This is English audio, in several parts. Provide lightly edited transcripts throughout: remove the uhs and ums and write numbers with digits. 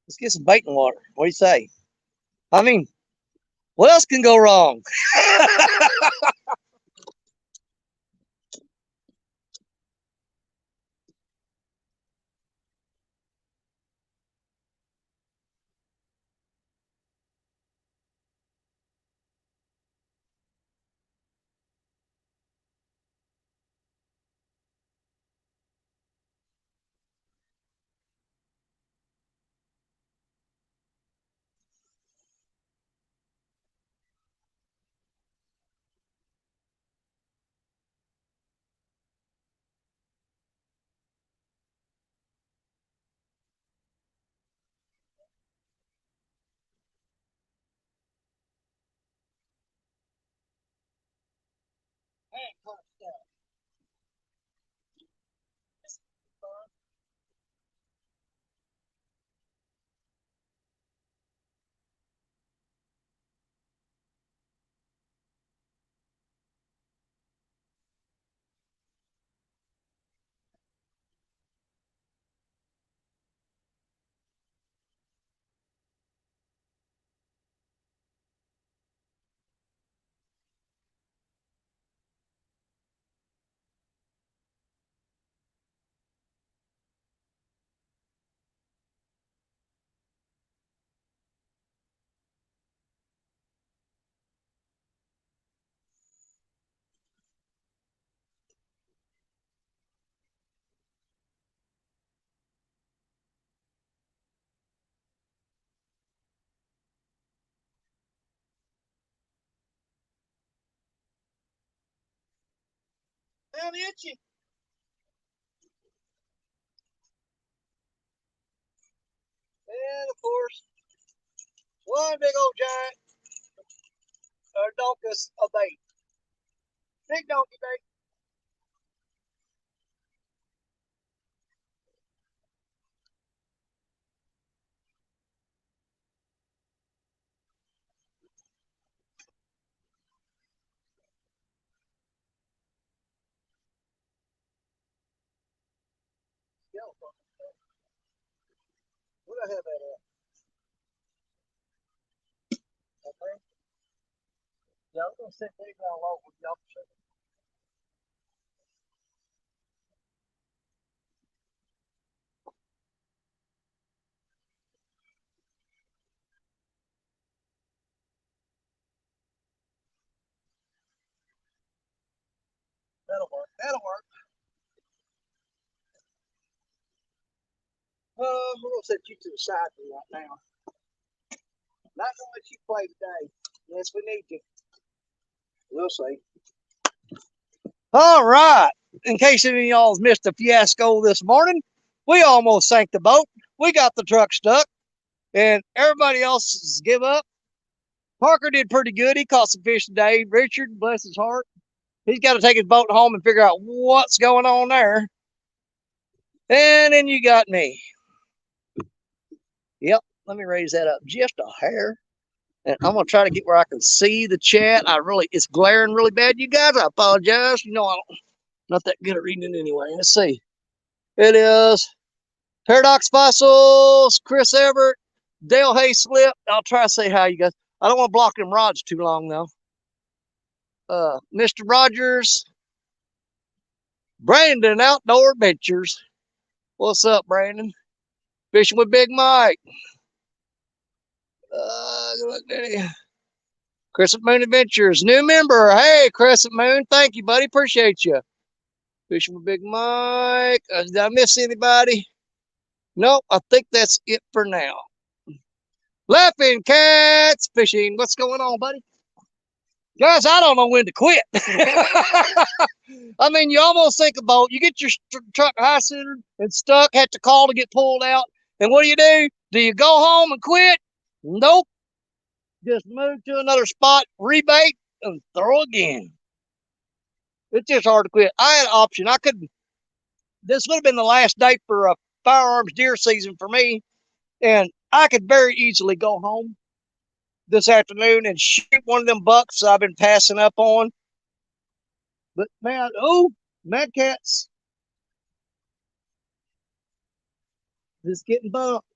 Let's get some bait in the water. What do you say? I mean, what else can go wrong? I'm itchy. And of course, one big old giant donkus of bait. Big donkey bait. What I have that at? Okay. Yeah, I'm gonna set big down low with y'all. That'll work. That'll work. We're gonna set you to the side for right now. Not gonna let you play today. Yes, we need you. We'll see. All right. In case any of y'all's missed a fiasco this morning, we almost sank the boat. We got the truck stuck, and everybody else has give up. Parker did pretty good. He caught some fish today. Richard, bless his heart, he's got to take his boat home and figure out what's going on there. And then you got me. Yep. Let me raise that up just a hair. And I'm gonna try to get where I can see the chat. It's glaring really bad. You guys, I apologize. You know, I'm not that good at reading it anyway. Let's see. It is Paradox Fossils, Chris Everett, Dale Hayslip. I'll try to say hi, you guys. I don't want to block them rods too long though. Mr. Rogers, Brandon Outdoor Adventures. What's up, Brandon? Fishing with Big Mike. Good luck, Daddy. Crescent Moon Adventures, new member. Hey, Crescent Moon, thank you, buddy. Appreciate you. Fishing with Big Mike. Did I miss anybody? Nope, I think that's it for now. Laughing Cats Fishing. What's going on, buddy? Guys, I don't know when to quit. I mean, you almost think about you get your truck high centered and stuck, had to call to get pulled out. And what do? Do you go home and quit? Nope. Just move to another spot, rebait, and throw again. It's just hard to quit. I had an option. I could. This would have been the last day for a firearms deer season for me, and I could very easily go home this afternoon and shoot one of them bucks I've been passing up on. But man, oh, Mad Cat's just getting bumped.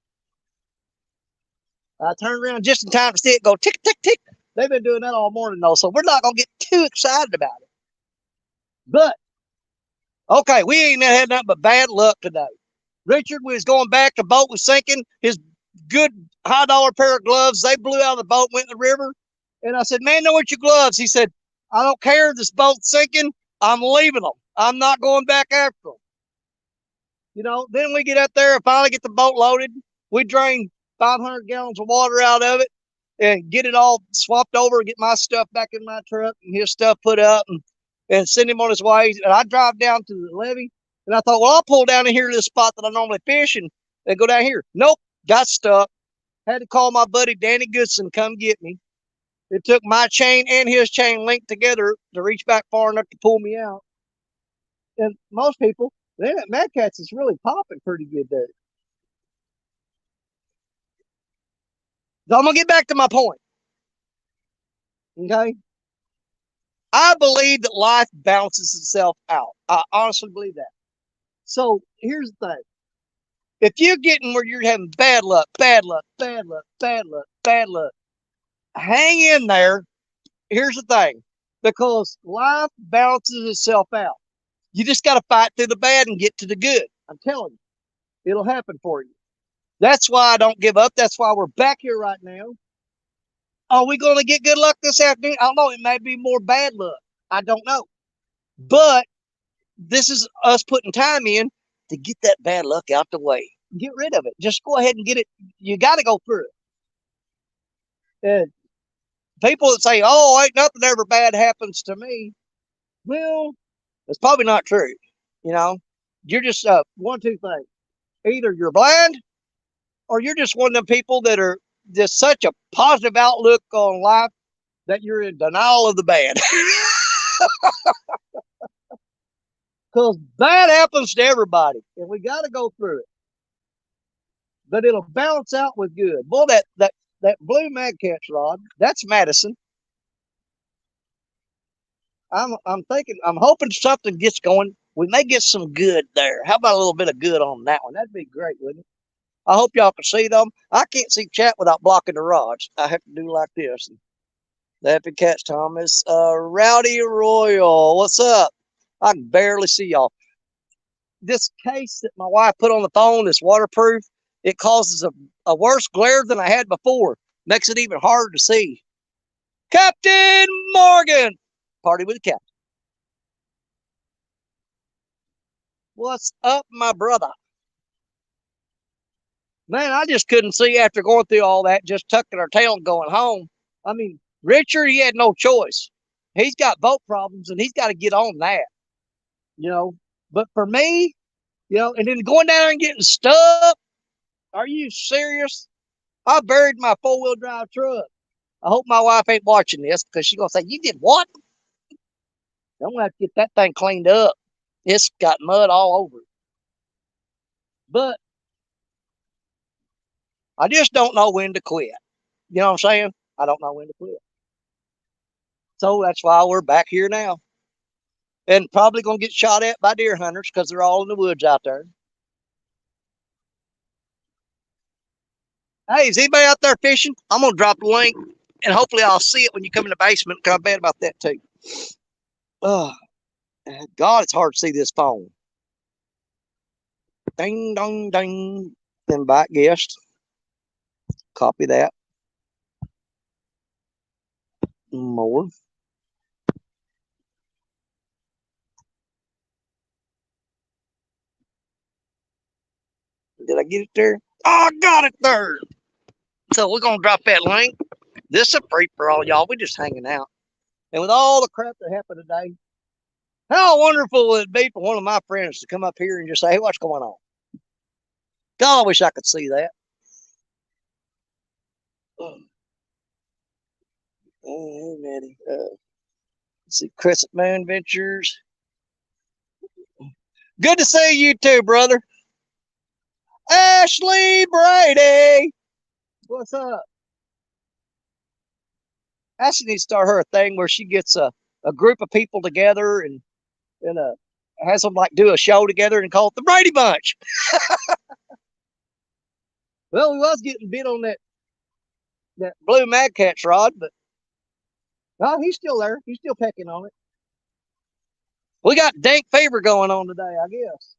I turned around just in time to see it go tick, tick, tick. They've been doing that all morning, though, so we're not going to get too excited about it. But, okay, we ain't had nothing but bad luck today. Richard was going back, the boat was sinking. His good high dollar pair of gloves, they blew out of the boat, went in the river. And I said, man, no, where's your gloves? He said, I don't care. This boat's sinking. I'm leaving them. I'm not going back after them. You know, then we get up there and finally get the boat loaded. We drain 500 gallons of water out of it and get it all swapped over and get my stuff back in my truck and his stuff put up and send him on his way. And I drive down to the levee and I thought, well, I'll pull down in here to the spot that I normally fish and go down here. Nope, got stuck. Had to call my buddy Danny Goodson come get me. It took my chain and his chain linked together to reach back far enough to pull me out. And most people, Mad Cats is really popping pretty good there. So I'm going to get back to my point. Okay? I believe that life balances itself out. I honestly believe that. So here's the thing. If you're getting where you're having bad luck, bad luck, bad luck, bad luck, bad luck, hang in there. Here's the thing. Because life balances itself out. You just got to fight through the bad and get to the good. I'm telling you, it'll happen for you. That's why I don't give up. That's why we're back here right now. Are we going to get good luck this afternoon? I don't know. It may be more bad luck. I don't know. But this is us putting time in to get that bad luck out the way. Get rid of it. Just go ahead and get it. You got to go through it. And people that say, oh, ain't nothing ever bad happens to me. Well, it's probably not true. You know, you're just one, two things. Either you're blind or you're just one of them people that are just such a positive outlook on life that you're in denial of the bad. Because bad happens to everybody, and we got to go through it. But it'll balance out with good. Boy, that blue Mad Cat's rod, that's Madison. I'm hoping something gets going. We may get some good there. How about a little bit of good on that one? That'd be great, wouldn't it? I hope y'all can see them. I can't see chat without blocking the rods. I have to do like this. The Happy Cats, Thomas. Rowdy Royal, what's up? I can barely see y'all. This case that my wife put on the phone is waterproof. It causes a worse glare than I had before. Makes it even harder to see. Captain Morgan. Party with the captain. What's up, my brother? Man, I just couldn't see after going through all that, just tucking our tail and going home. I mean, Richard, he had no choice. He's got boat problems and he's got to get on that, you know. But for me, you know, and then going down there and getting stuck. Are you serious? I buried my 4-wheel drive truck. I hope my wife ain't watching this because she's going to say, you did what? I'm going to have to get that thing cleaned up. It's got mud all over it. But I just don't know when to quit. You know what I'm saying? I don't know when to quit. So that's why we're back here now. And probably going to get shot at by deer hunters because they're all in the woods out there. Hey, is anybody out there fishing? I'm going to drop the link and hopefully I'll see it when you come in the basement because I'm bad about that too. Oh, God, it's hard to see this phone. Ding, dong, ding. Invite guest. Copy that. More. Did I get it there? Oh, I got it there. So we're going to drop that link. This is a free for all y'all. We're just hanging out. And with all the crap that happened today, how wonderful would it be for one of my friends to come up here and just say, hey, what's going on? God, I wish I could see that. Hey, Maddie. Let's see, Crescent Moon Ventures. Good to see you too, brother. Ashley Brady. What's up? Ashley needs to start her a thing where she gets a group of people together and has them like do a show together and call it the Brady Bunch. Well, we was getting bit on that that blue Mad Cat's rod, but oh, he's still there. He's still pecking on it. We got dank fever going on today, I guess.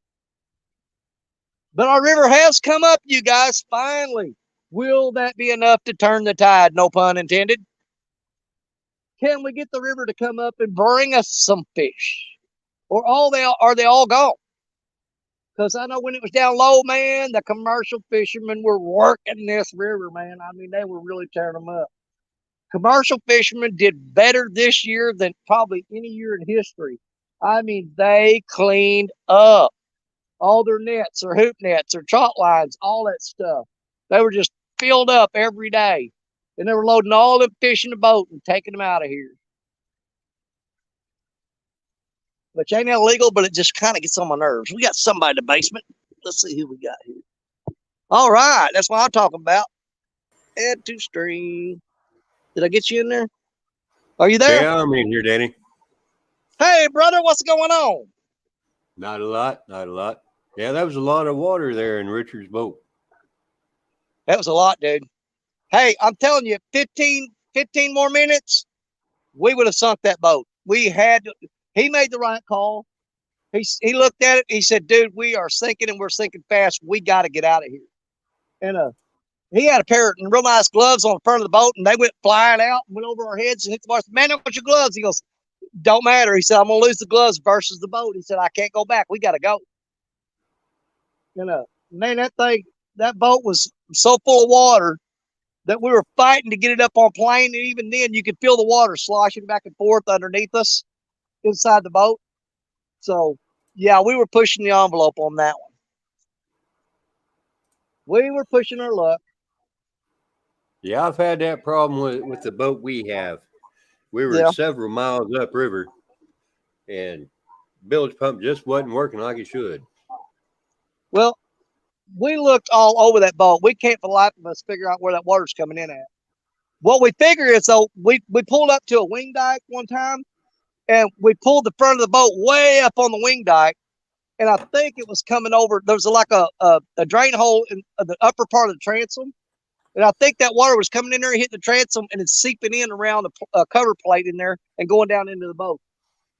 But our river has come up, you guys, finally. Will that be enough to turn the tide? No pun intended. Can we get the river to come up and bring us some fish? Or are they all gone? Because I know when it was down low, man, the commercial fishermen were working this river, man. I mean, they were really tearing them up. Commercial fishermen did better this year than probably any year in history. I mean, they cleaned up all their nets, or hoop nets, or trot lines, all that stuff. They were just filled up every day. And they were loading all the fish in the boat and taking them out of here. Which ain't illegal, but it just kind of gets on my nerves. We got somebody in the basement. Let's see who we got here. All right, that's what I'm talking about. Add to stream. Did I get you in there? Are you there? Yeah, I'm in here, Danny. Hey, brother, what's going on? Not a lot, not a lot. Yeah, that was a lot of water there in Richard's boat. That was a lot, dude. Hey, I'm telling you, 15 more minutes, we would have sunk that boat. He made the right call. He looked at it. He said, dude, we are sinking and we're sinking fast. We got to get out of here. And he had a pair of real nice gloves on the front of the boat, and they went flying out and went over our heads and hit the bar. Man, don't put your gloves. He goes, don't matter. He said, I'm going to lose the gloves versus the boat. He said, I can't go back. We got to go. And man, that boat was so full of water that we were fighting to get it up on plane. And even then, you could feel the water sloshing back and forth underneath us inside the boat. So, yeah, we were pushing the envelope on that one. We were pushing our luck. Yeah, I've had that problem with the boat we have. We were several miles upriver, and bilge pump just wasn't working like it should. Well, we looked all over that boat. We can't for the life of us figure out where that water's coming in at. What we figure is, though, we pulled up to a wing dike one time, and we pulled the front of the boat way up on the wing dike, and I think it was coming over. There was like a drain hole in the upper part of the transom, and I think that water was coming in there and hitting the transom, and it's seeping in around the cover plate in there and going down into the boat.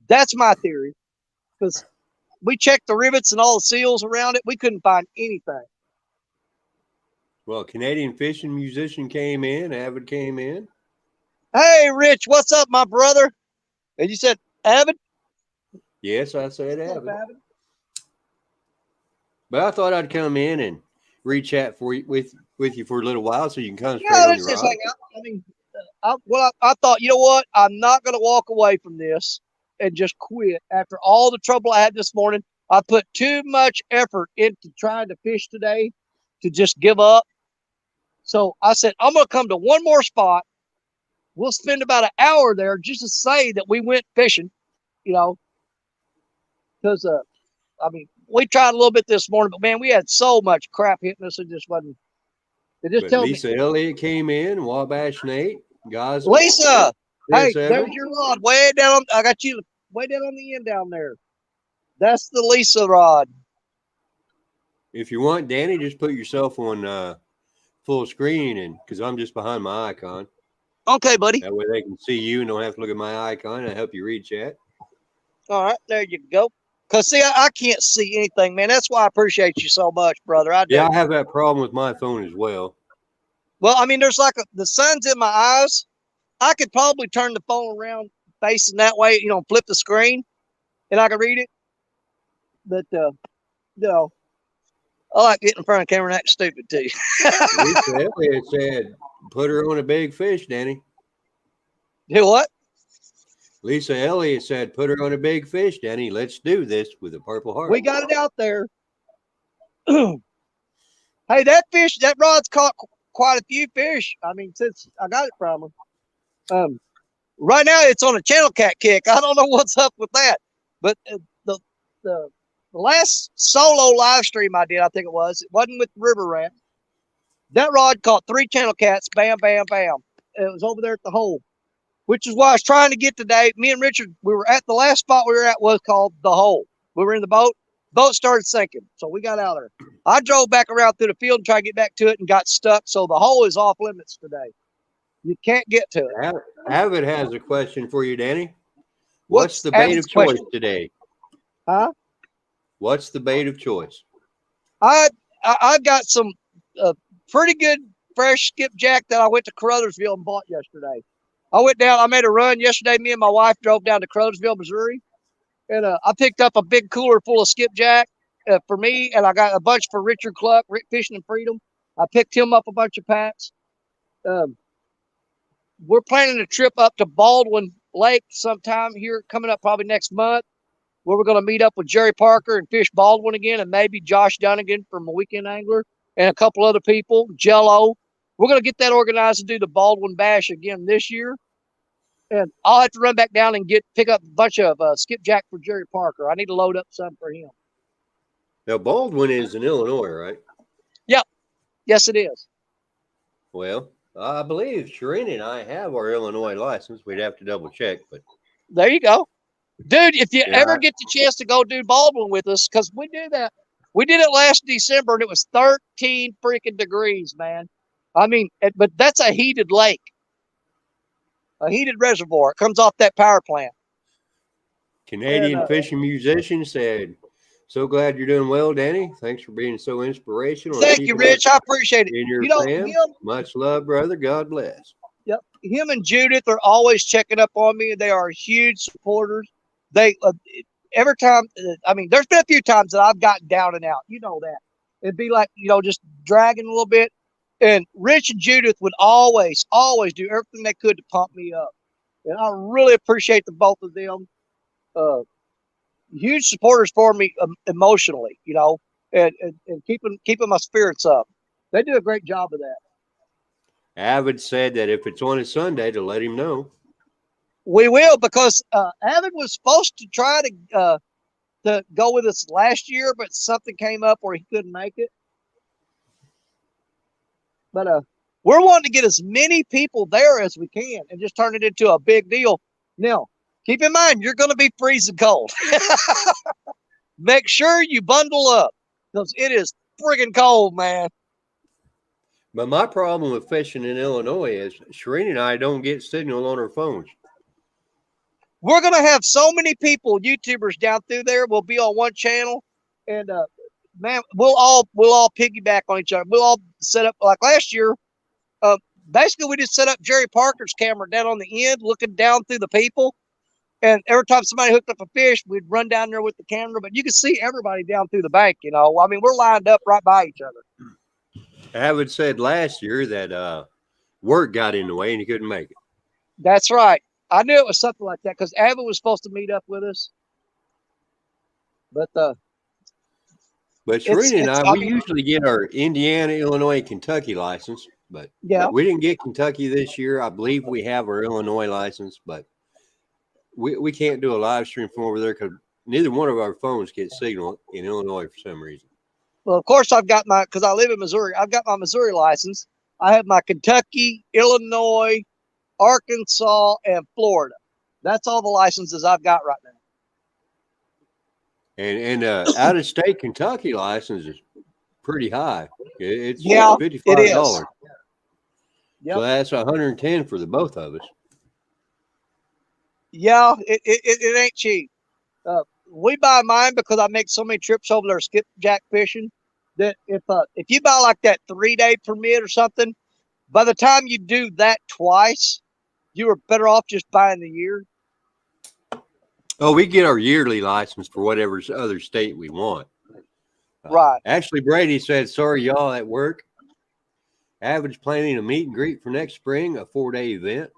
That's my theory, because we checked the rivets and all the seals around it. We couldn't find anything. Well, Canadian fishing musician came in. Avid came in. Hey, Rich, what's up, my brother? And you said Avid? Yes, I said Avid. But I thought I'd come in and re-chat with you for a little while so you can concentrate on your rod. I mean, I thought, you know what? I'm not going to walk away from this and just quit after all the trouble I had this morning. I put too much effort into trying to fish today to just give up. So I said, I'm going to come to one more spot. We'll spend about an hour there just to say that we went fishing, you know, because, I mean, we tried a little bit this morning, but man, we had so much crap hitting us. It just wasn't. It just tells me. Lisa Elliott came in, Wabash Nate, guys. Lisa, hey, there's your rod way down. I got you way down on the end down there. That's the Lisa rod. If you want, Danny, just put yourself on full screen, and because I'm just behind my icon. Okay, buddy. That way they can see you and don't have to look at my icon and help you read chat. All right, there you go. Because, see, I can't see anything, man. That's why I appreciate you so much, brother. I do. Yeah, I have that problem with my phone as well. Well, I mean, there's like the sun's in my eyes. I could probably turn the phone around facing that way, you know, flip the screen, and I could read it. But, you know, I like getting in front of the camera and acting stupid, too. Lisa Elliott said, put her on a big fish, Danny. Do what? Lisa Elliott said, put her on a big fish, Danny. Let's do this with a Purple Heart. We got it out there. Hey, that rod's caught quite a few fish. I mean, since I got it from her. Right now, it's on a channel cat kick. I don't know what's up with that. But the last solo live stream I did, I think it wasn't with the river rat. That rod caught 3 channel cats. Bam, bam, bam. It was over there at the hole, which is why I was trying to get today. Me and Richard, we were at the last spot we were at was called the hole. We were in the boat. Boat started sinking, so we got out of there. I drove back around through the field and tried to get back to it and got stuck. So the hole is off limits today. You can't get to it. Avid has a question for you, Danny. What's What's the bait Avid's of choice question? today? Huh? What's the bait of choice? I got some pretty good fresh skipjack that I went to Caruthersville and bought yesterday. I went down. I made a run yesterday. Me and my wife drove down to Caruthersville, Missouri, and I picked up a big cooler full of skipjack for me, and I got a bunch for Richard Cluck, Fishing and Freedom. I picked him up a bunch of packs. Um, we're planning a trip up to Baldwin Lake sometime here coming up probably next month, where we're going to meet up with Jerry Parker and fish Baldwin again, and maybe Josh Dunnigan from a Weekend Angler and a couple other people, Jello. We're going to get that organized to do the Baldwin Bash again this year. And I'll have to run back down and pick up a bunch of skipjack for Jerry Parker. I need to load up some for him. Now, Baldwin is in Illinois, right? Yep. Yes, it is. Well, I believe Sharina and I have our Illinois license. We'd have to double check, but there you go. Dude, if you yeah, ever get the chance to go do Baldwin with us, because we do that. We did it last December, and it was 13 freaking degrees, man. I mean, but that's a heated lake, a heated reservoir. It comes off that power plant. Canadian fishing musician said, "So glad you're doing well, Danny. Thanks for being so inspirational. Thank you, Rich. I appreciate it. In your fam. Him, much love, brother. God bless." Yep. Him and Judith are always checking up on me. They are huge supporters. They every time. I mean, there's been a few times that I've gotten down and out. You know that. It'd be like, just dragging a little bit. And Rich and Judith would always do everything they could to pump me up. And I really appreciate the both of them. Huge supporters for me emotionally, and keeping my spirits up. They do a great job of that. Avid said that if it's on a Sunday, to let him know. We will, because Avid was supposed to try to go with us last year, but something came up where he couldn't make it. But we're wanting to get as many people there as we can and just turn it into a big deal. Now, keep in mind, you're going to be freezing cold. Make sure you bundle up, because it is friggin' cold, man. But my problem with fishing in Illinois is Sharina and I don't get signal on our phones. We're going to have so many people, YouTubers down through there. We'll be on one channel, and man, we'll all piggyback on each other. We'll all set up like last year. Basically, we just set up Jerry Parker's camera down on the end, looking down through the people. And every time somebody hooked up a fish, we'd run down there with the camera. But you can see everybody down through the bank. I mean, we're lined up right by each other. Avid said last year that work got in the way and he couldn't make it. That's right. I knew it was something like that, because Avid was supposed to meet up with us. But Sharina and I, we usually get our Indiana, Illinois, Kentucky license, but we didn't get Kentucky this year. I believe we have our Illinois license, but we can't do a live stream from over there because neither one of our phones get signal in Illinois for some reason. Well, of course, I've got because I live in Missouri, I've got my Missouri license. I have my Kentucky, Illinois, Arkansas, and Florida. That's all the licenses I've got right now. And out-of-state Kentucky license is pretty high. It's $55. It is. Yep. So that's $110 for the both of us. Yeah, it ain't cheap. We buy mine because I make so many trips over there skipjack fishing that if you buy like that 3-day permit or something, by the time you do that twice, you are better off just buying the year. Oh, we get our yearly license for whatever other state we want. Right. Ashley Brady said, "Sorry, y'all at work. Avid's planning a meet and greet for next spring, a 4-day event."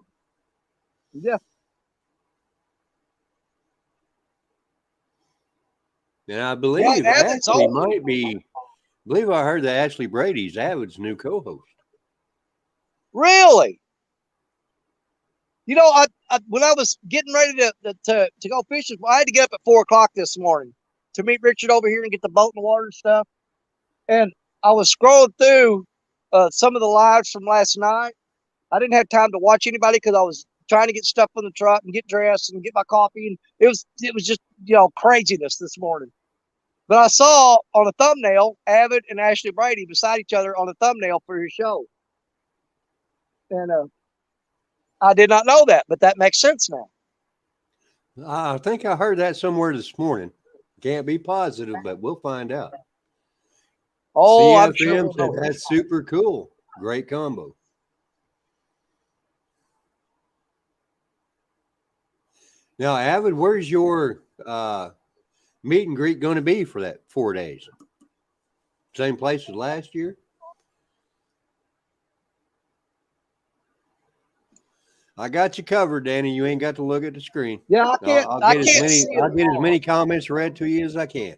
Yeah. And I believe Ashley might be. I believe I heard that Ashley Brady's Avid's new co-host. Really? When I was getting ready to go fishing, I had to get up at 4:00 this morning to meet Richard over here and get the boat in the water and stuff. And I was scrolling through some of the lives from last night. I didn't have time to watch anybody because I was trying to get stuff in the truck and get dressed and get my coffee. And it was just, craziness this morning. But I saw on a thumbnail, Avid and Ashley Brady beside each other on a thumbnail for your show. And I did not know that, but that makes sense now. I think I heard that somewhere this morning. Can't be positive, but we'll find out. Oh, I'm sure CFM we'll said know. that's super cool. Great combo. Now, Avid, where's your meet and greet going to be for that 4 days? Same place as last year? I got you covered, Danny. You ain't got to look at the screen. Yeah, I can't. I can't see it. I'll get as many comments read to you as I can.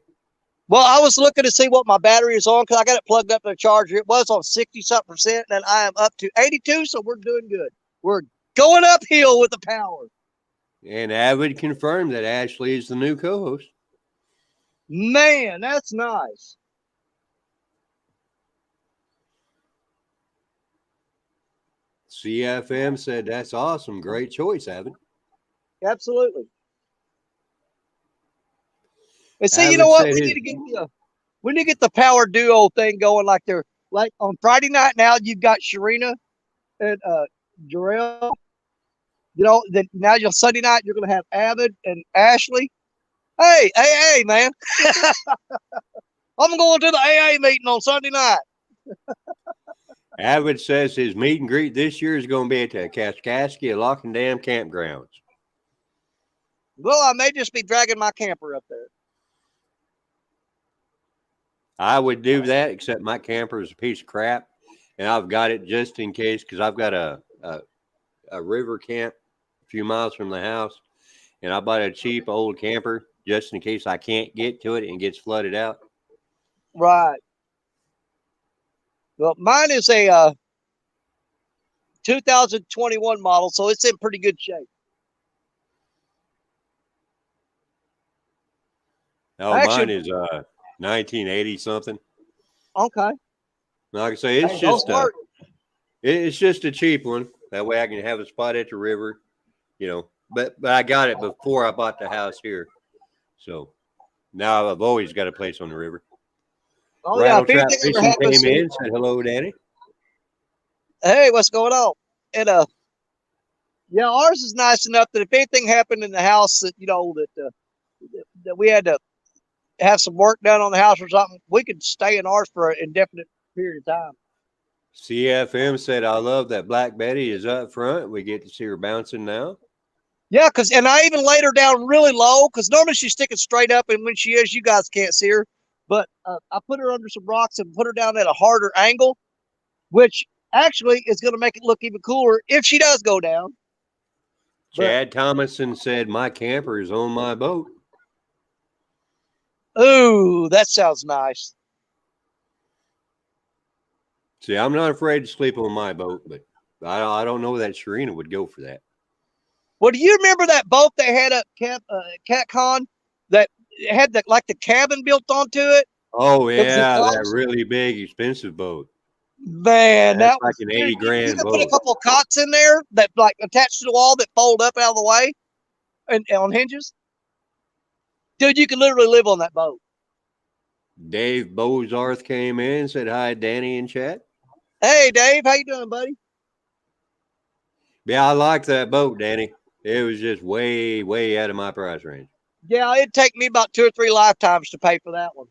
Well, I was looking to see what my battery is on because I got it plugged up to the charger. It was on 60-something%, and I am up to 82, so we're doing good. We're going uphill with the power. And Avid confirmed that Ashley is the new co-host. Man, that's nice. CFM said that's awesome. Great choice, Avid. Absolutely. And see, Avid, you know what? We need to get the power duo thing going like they're like on Friday night now you've got Sharina and Jarrell. You know, then now you're Sunday night you're gonna have Avid and Ashley. Hey, man. I'm going to the AA meeting on Sunday night. Avid says his meet and greet this year is going to be at the Kaskaskia Lock and Dam campgrounds. Well, I may just be dragging my camper up there. I would do that, except my camper is a piece of crap, and I've got it just in case because I've got a river camp a few miles from the house, and I bought a cheap old camper just in case I can't get to it and gets flooded out. Right. Well, mine is a 2021 model, so it's in pretty good shape. Oh, mine is 1980 something. Okay. Like I say, it's just a cheap one. That way I can have a spot at the river, you know. But I got it before I bought the house here, so now I've always got a place on the river. Oh Rattle yeah, Trap Fishing came in, said hello, Danny. Hey, what's going on? And yeah, ours is nice enough that if anything happened in the house that that we had to have some work done on the house or something, we could stay in ours for an indefinite period of time. CFM said, I love that Black Betty is up front. We get to see her bouncing now. Yeah, and I even laid her down really low because normally she's sticking straight up, and when she is, you guys can't see her. But I put her under some rocks and put her down at a harder angle, which actually is going to make it look even cooler if she does go down. Chad Thomason said, my camper is on my boat. Ooh, that sounds nice. See, I'm not afraid to sleep on my boat, but I don't know that Sharina would go for that. Well, do you remember that boat they had at CatCon that had the cabin built onto it? Oh, yeah, that really big, expensive boat. Man, that was like an 80 grand you boat. Put a couple of cots in there that like attached to the wall that fold up out of the way and on hinges. Dude, you can literally live on that boat. Dave Bozarth came in and said hi, Danny in chat. Hey, Dave, how you doing, buddy? Yeah, I like that boat, Danny. It was just way, way out of my price range. Yeah, it'd take me about 2 or 3 lifetimes to pay for that one.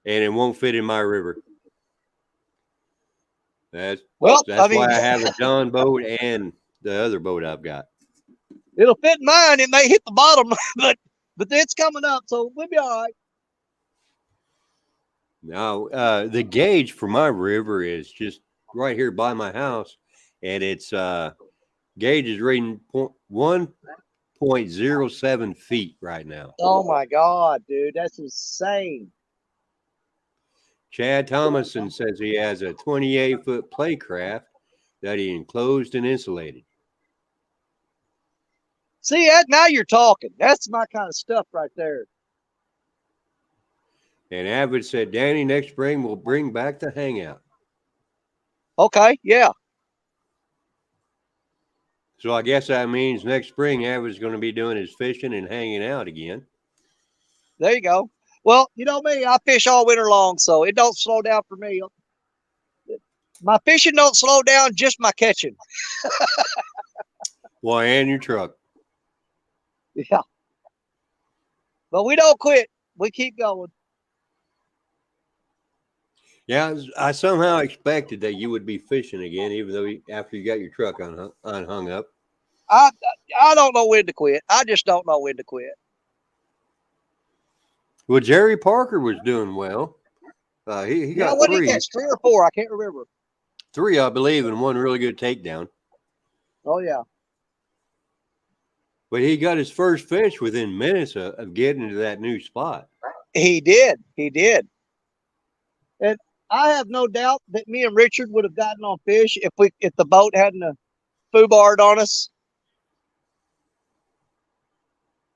And it won't fit in my river. That's why I have a John boat and the other boat I've got. It'll fit in mine. It may hit the bottom, but it's coming up, so we'll be all right. Now, the gauge for my river is just right here by my house, and it's gauge is reading 1.07 feet right now. Oh my God, dude, that's insane. Chad Thomason says he has a 28-foot playcraft that he enclosed and insulated. See, now you're talking. That's my kind of stuff right there. And Avid said, Danny, next spring we'll bring back the hangout. Okay, yeah. So I guess that means next spring Avid's going to be doing his fishing and hanging out again. There you go. Well, you know me, I fish all winter long, so it don't slow down for me. My fishing don't slow down, just my catching. Well, and your truck. Yeah. But we don't quit. We keep going. Yeah, I somehow expected that you would be fishing again, even though after you got your truck unhung up. I don't know when to quit. I just don't know when to quit. Well, Jerry Parker was doing well. He got what three. He catch 3 or 4? I can't remember. 3, I believe, and one really good takedown. Oh yeah. But he got his first fish within minutes of getting to that new spot. He did. He did. And I have no doubt that me and Richard would have gotten on fish if the boat hadn't foobarred on us.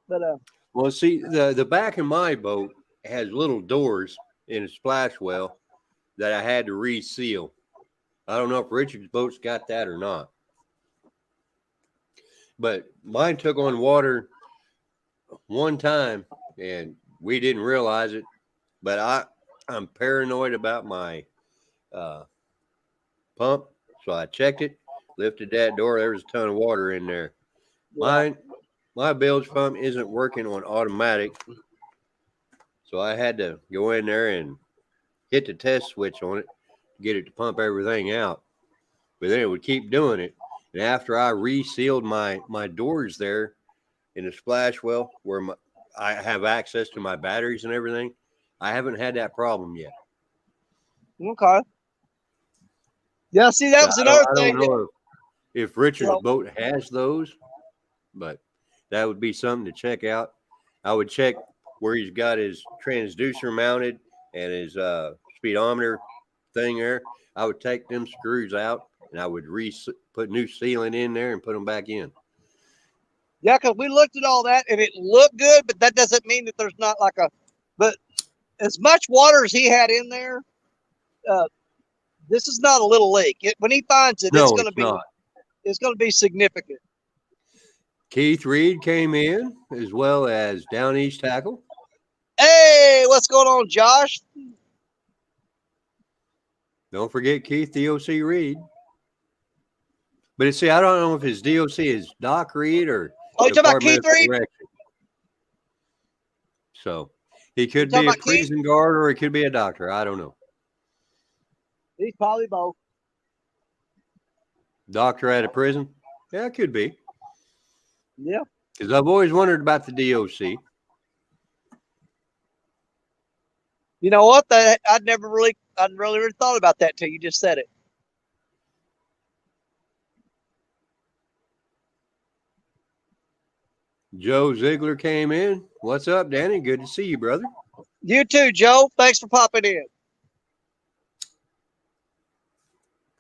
But well, see, the back of my boat has little doors in a splash well that I had to reseal. I don't know if Richard's boat's got that or not. But mine took on water one time and we didn't realize it. But I'm paranoid about my pump. So I checked it, lifted that door. There was a ton of water in there. Yeah. My bilge pump isn't working on automatic. So I had to go in there and hit the test switch on it to get it to pump everything out. But then it would keep doing it. And after I resealed my doors there in the splash well where I have access to my batteries and everything, I haven't had that problem yet. Okay. Yeah, see, that was another thing. I don't know if Richard's boat has those, but that would be something to check out. I would check where he's got his transducer mounted and his speedometer thing there. I would take them screws out and I would put new sealant in there and put them back in. Yeah, because we looked at all that and it looked good, but that doesn't mean that there's not but as much water as he had in there, this is not a little leak. When he finds it, it's going to be significant. Keith Reed came in as well as Down East Tackle. Hey, what's going on, Josh? Don't forget Keith DOC Reed. But see, I don't know if his DOC is Doc Reed or you talking about Keith Reed? So he could be a prison guard or he could be a doctor. I don't know. He's probably both. Doctor at a prison? Yeah, it could be. Yeah. Because I've always wondered about the DOC. You know what? I'd really thought about that till you just said it. Joe Ziegler came in. What's up, Danny? Good to see you, brother. You too, Joe. Thanks for popping in.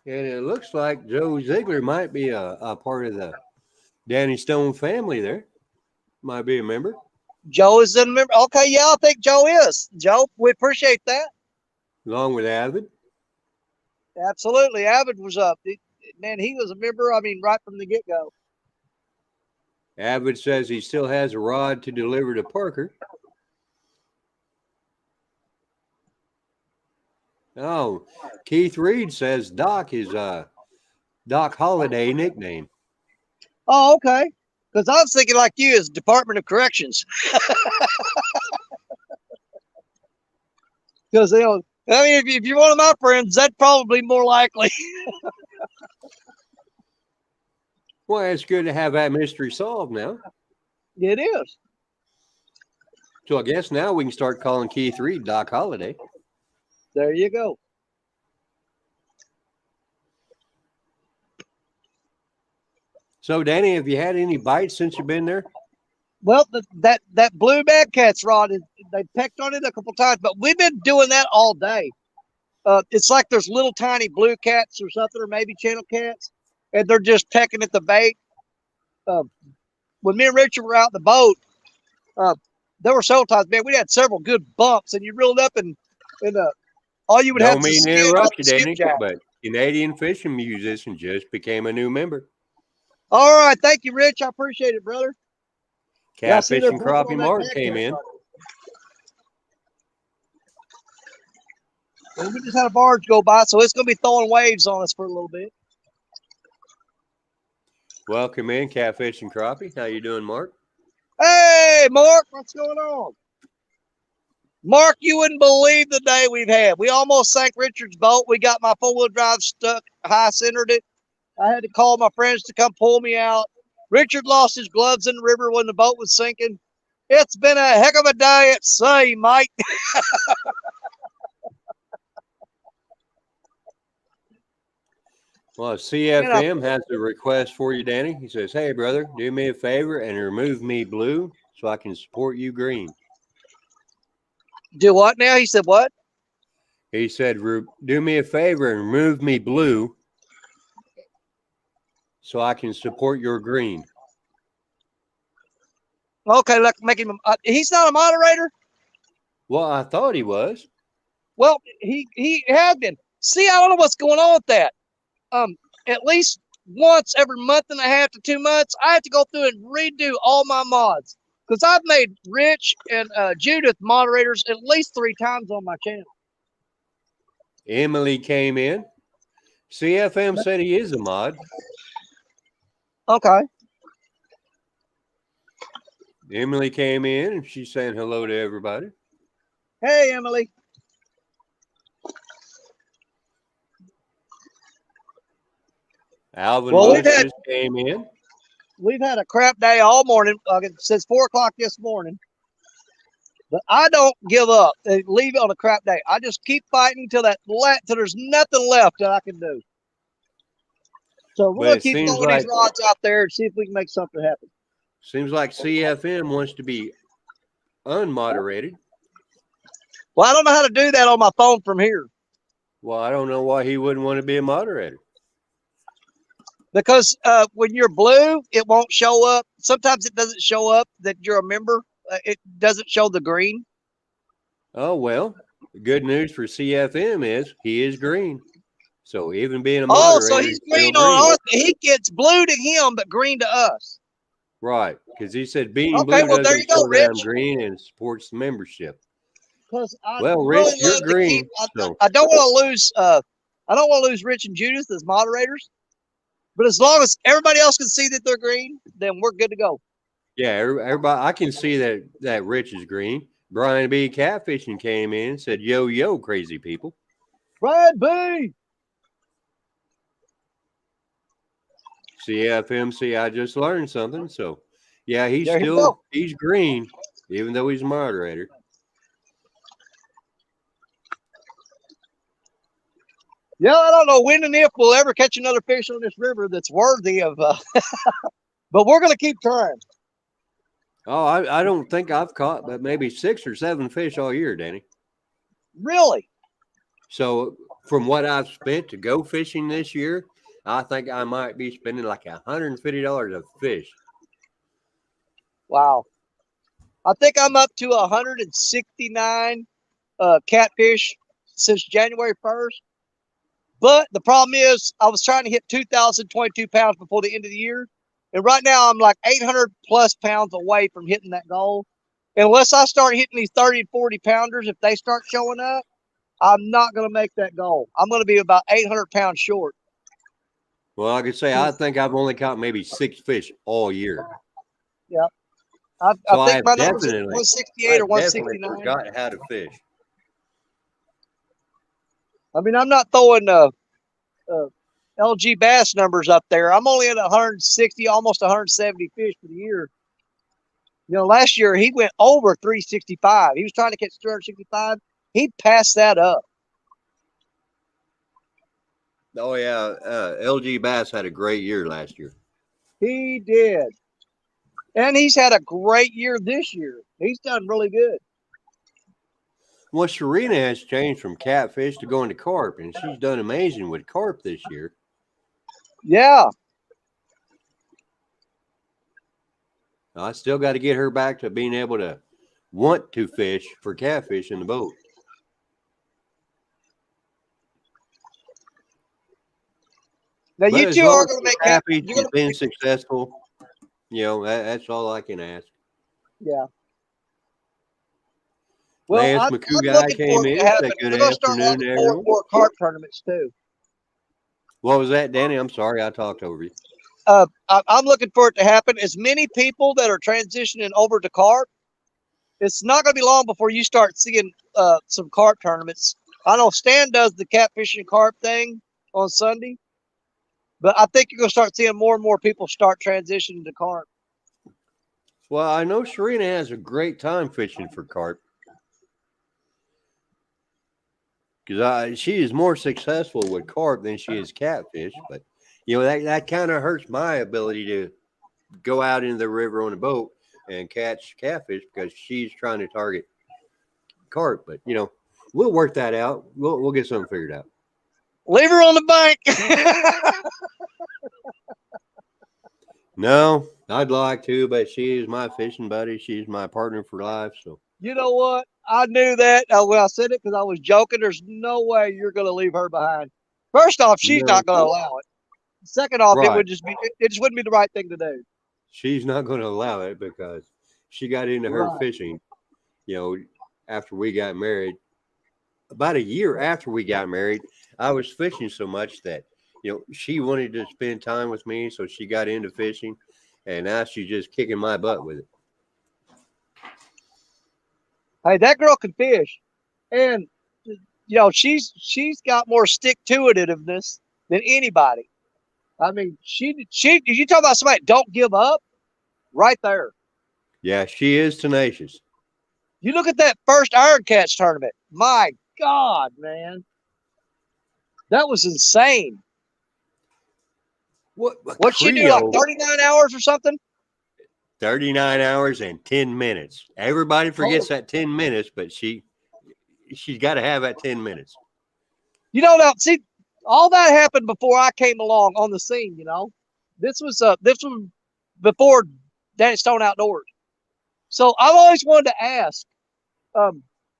And it looks like Joe Ziegler might be a part of the Danny Stone family there. Might be a member. Joe is a member. Okay, yeah, I think Joe is. Joe, we appreciate that. Along with Avid. Absolutely. Avid was up. Man, he was a member, right from the get-go. Avid says he still has a rod to deliver to Parker. Oh, Keith Reed says Doc is Doc Holliday nickname. Oh, okay. Because I was thinking like you as Department of Corrections. Because if you're one of my friends, that's probably more likely. Well, it's good to have that mystery solved now. It is. So I guess now we can start calling Keith Reed Doc Holliday. There you go. So, Danny, have you had any bites since you've been there? Well, that blue mad cat's rod, they pecked on it a couple times, but we've been doing that all day. It's like there's little tiny blue cats or something, or maybe channel cats, and they're just pecking at the bait. When me and Richard were out in the boat, there were several times, man, we had several good bumps, and you reeled up and all you would have to do. Interrupt you, Danny, but Canadian fishing musician just became a new member. All right, thank you, Rich. I appreciate it, brother. Catfish and Crappie Mark came in. And we just had a barge go by, so it's going to be throwing waves on us for a little bit. Welcome in, Catfish and Crappie. How you doing, Mark? Hey, Mark, what's going on? Mark, you wouldn't believe the day we've had. We almost sank Richard's boat. We got my four-wheel drive stuck, high-centered it. I had to call my friends to come pull me out. Richard lost his gloves in the river when the boat was sinking. It's been a heck of a day at sea, mate. Well, CFM has a request for you, Danny. He says, hey, brother, do me a favor and remove me blue so I can support you green. Do what now? He said what? He said, do me a favor and remove me blue so I can support your green. Okay, let's make him. He's not a moderator? Well, I thought he was. Well, he had been. See, I don't know what's going on with that. At least once every month and a half to 2 months, I have to go through and redo all my mods because I've made Rich and Judith moderators at least 3 times on my channel. Emily came in. CFM said he is a mod. Okay. Emily came in and she's saying hello to everybody. Hey, Emily. Alvin Lewis just came in. We've had a crap day all morning, since 4 o'clock this morning. But I don't give up and leave it on a crap day. I just keep fighting till there's nothing left that I can do. So we're gonna keep throwing these rods out there and see if we can make something happen. Seems like CFM wants to be unmoderated. Well, I don't know how to do that on my phone from here. Well, I don't know why he wouldn't want to be a moderator. Because when you're blue, it won't show up. Sometimes it doesn't show up that you're a member. It doesn't show the green. Oh, well, the good news for CFM is he is green. So even being a moderator. Oh, so he's green on us. He gets blue to him, but green to us. Right. Because he said being blue doesn't show that I'm green and supports the membership. Well, Rich, you're green. I don't want to lose I don't want to lose Rich and Judith as moderators. But as long as everybody else can see that they're green, then we're good to go. Yeah, everybody, I can see that Rich is green. Brian B. Catfishing came in and said, yo, yo, crazy people. Brian B. CFMC, I just learned something. So, yeah, he's green, even though he's a moderator. Yeah, I don't know when and if we'll ever catch another fish on this river that's worthy of, but we're going to keep trying. Oh, I don't think I've caught but maybe 6 or 7 fish all year, Danny. Really? So from what I've spent to go fishing this year, I think I might be spending like $150 a fish. Wow. I think I'm up to 169 catfish since January 1st. But the problem is I was trying to hit 2,022 pounds before the end of the year. And right now I'm like 800 plus pounds away from hitting that goal. Unless I start hitting these 30 and 40 pounders, if they start showing up, I'm not going to make that goal. I'm going to be about 800 pounds short. Well, I could say I think I've only caught maybe 6 fish all year. Yeah. I think my number's 168 or 169. Forgot how to fish. I mean, I'm not throwing LG bass numbers up there. I'm only at 160, almost 170 fish for the year. You know, last year he went over 365. He was trying to catch 365. He passed that up. Oh, yeah. LG Bass had a great year last year. He did. And he's had a great year this year. He's done really good. Well, Sharina has changed from catfish to going to carp, and she's done amazing with carp this year. Yeah. I still got to get her back to being able to want to fish for catfish in the boat. Now, you two are going to make happy. She's been successful. You know, that's all I can ask. Yeah. Well, Lance McCoo came in. Said good afternoon, everyone. More carp tournaments too. What was that, Danny? I'm sorry, I talked over you. I'm looking for it to happen. As many people that are transitioning over to carp, it's not going to be long before you start seeing some carp tournaments. I know Stan does the catfish and carp thing on Sunday, but I think you're going to start seeing more and more people start transitioning to carp. Well, I know Serena has a great time fishing for carp because she is more successful with carp than she is catfish. But that kind of hurts my ability to go out into the river on a boat and catch catfish because she's trying to target carp. But we'll work that out. We'll get something figured out. Leave her on the bank. No, I'd like to, but she is my fishing buddy. She's my partner for life. So you know what? I knew that when I said it because I was joking. There's no way you're going to leave her behind. First off, she's not going to allow it. Second off, right. it just wouldn't be the right thing to do. She's not going to allow it because she got into her fishing, after we got married. About a year after we got married, I was fishing so much that, she wanted to spend time with me. So she got into fishing and now she's just kicking my butt with it. Hey, that girl can fish. And, she's got more stick-to-itiveness than anybody. I mean, you talk about somebody don't give up right there. Yeah, she is tenacious. You look at that first Iron Catch tournament. My God, man. That was insane. What'd she do, like 39 hours or something? 39 hours and 10 minutes. Everybody forgets that 10 minutes, but she's got to have that 10 minutes. Now, see, all that happened before I came along on the scene, This was before Danny Stone Outdoors. So I've always wanted to ask,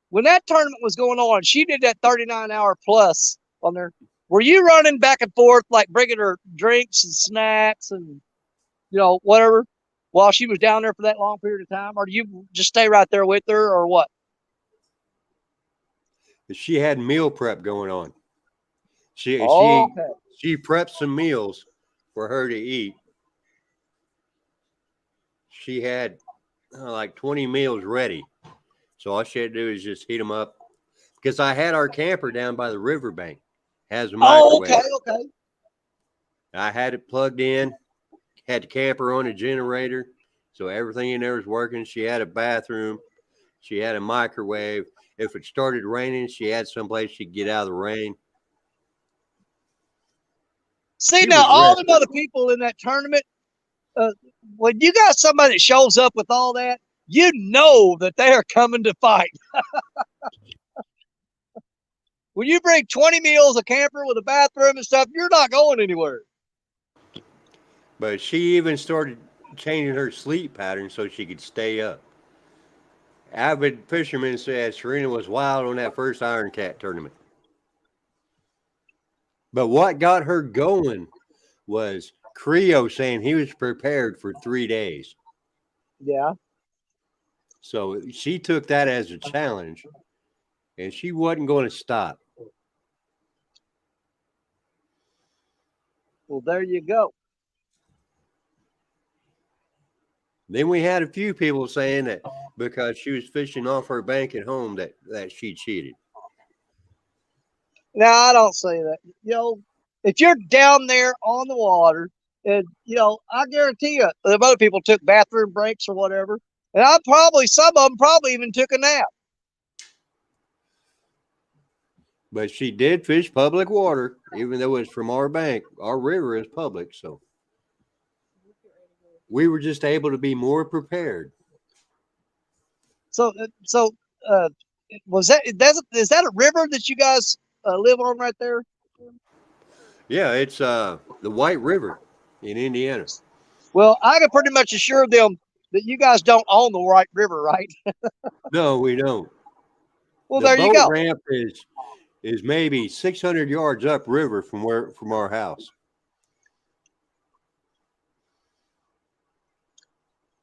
when that tournament was going on, she did that 39-hour plus on there. Were you running back and forth, like bringing her drinks and snacks and, whatever, while she was down there for that long period of time? Or do you just stay right there with her or what? She had meal prep going on. She prepped some meals for her to eat. She had like 20 meals ready. So all she had to do is just heat them up. Because I had our camper down by the riverbank. Has a microwave. Okay. I had it plugged in. Had the camper on a generator. So everything in there was working. She had a bathroom. She had a microwave. If it started raining, she had someplace she could get out of the rain. See, now all the other people in that tournament, when you got somebody that shows up with all that, you know that they are coming to fight. When you bring 20 meals, a camper with a bathroom and stuff, you're not going anywhere. But she even started changing her sleep pattern so she could stay up. Avid fishermen said Serena was wild on that first Iron Cat tournament. But what got her going was Creo saying he was prepared for 3 days. Yeah. So she took that as a challenge, and she wasn't going to stop. Well, there you go. Then we had a few people saying that because she was fishing off her bank at home that she cheated. No, I don't say that. If you're down there on the water, and I guarantee you, if other people took bathroom breaks or whatever, and some of them probably even took a nap. But she did fish public water, even though it's from our bank. Our river is public, so we were just able to be more prepared. So is that a river that you guys live on right there? Yeah, it's the White River in Indiana. Well, I can pretty much assure them that you guys don't own the White River, right? No, we don't. Well, there you go. The boat ramp is maybe 600 yards upriver from our house.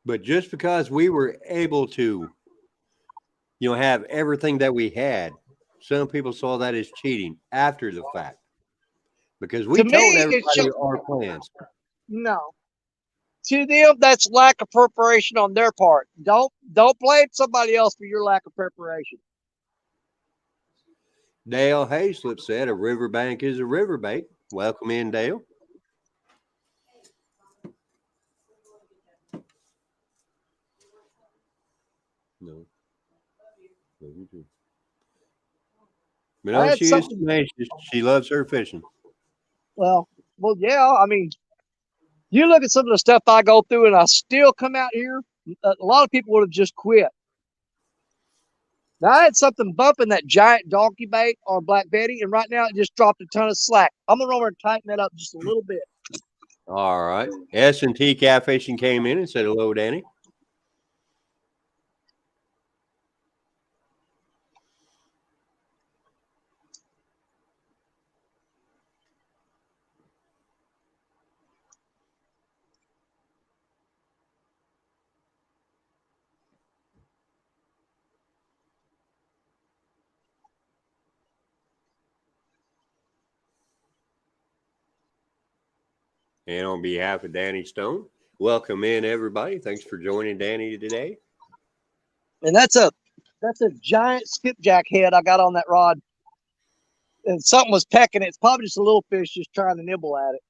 But just because we were able to, have everything that we had, some people saw that as cheating after the fact. Because we told everybody our plans. No. To them, that's lack of preparation on their part. Don't blame somebody else for your lack of preparation. Dale Hayslip said a riverbank is a riverbank. Welcome in, Dale. No. You too. But no, she is tenacious. She loves her fishing. Well, yeah. I mean, you look at some of the stuff I go through, and I still come out here. A lot of people would have just quit. Now, I had something bumping that giant donkey bait on Black Betty, and right now it just dropped a ton of slack. I'm gonna run over and tighten that up just a little bit. All right. S&T Catfishing came in and said hello, Danny. And on behalf of Danny Stone, welcome in, everybody. Thanks for joining Danny today. And that's a giant skipjack head I got on that rod. And something was pecking it. It's probably just a little fish just trying to nibble at it.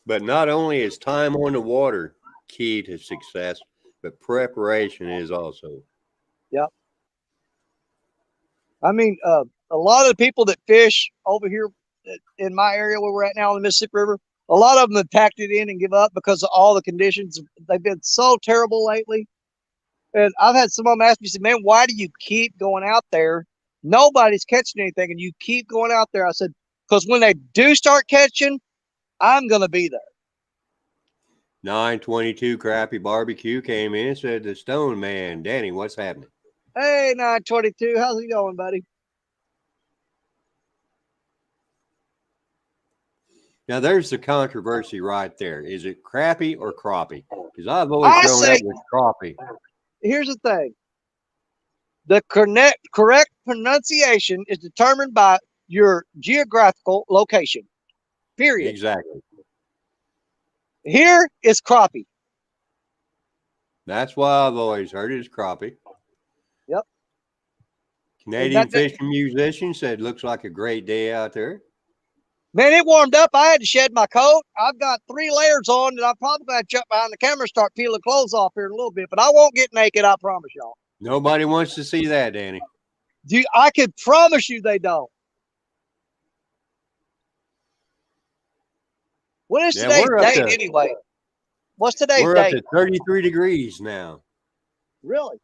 But not only is time on the water key to success, but preparation is also. Yep. I mean, a lot of the people that fish over here in my area where we're at now on the Mississippi River, a lot of them have packed it in and give up because of all the conditions. They've been so terrible lately. And I've had some of them ask me, man, why do you keep going out there? Nobody's catching anything, and you keep going out there. I said, because when they do start catching, I'm going to be there. 922 Crappy Barbecue came in and said, the Stone Man, Danny, what's happening? Hey, 922, how's it going, buddy? Now, there's the controversy right there. Is it crappie or crappie? Because I've always grown up with crappie. Here's the thing. The correct pronunciation is determined by your geographical location, period. Exactly. Here is crappie. That's why I've always heard it is crappie. Yep. Canadian fishing musician said, looks like a great day out there. Man, it warmed up. I had to shed my coat. I've got 3 layers on, and I'm probably going to jump behind the camera and start peeling clothes off here in a little bit, but I won't get naked, I promise y'all. Nobody wants to see that, Danny. I can promise you they don't. What is today's date anyway? What's today's date? We're up to 33 degrees now. Really?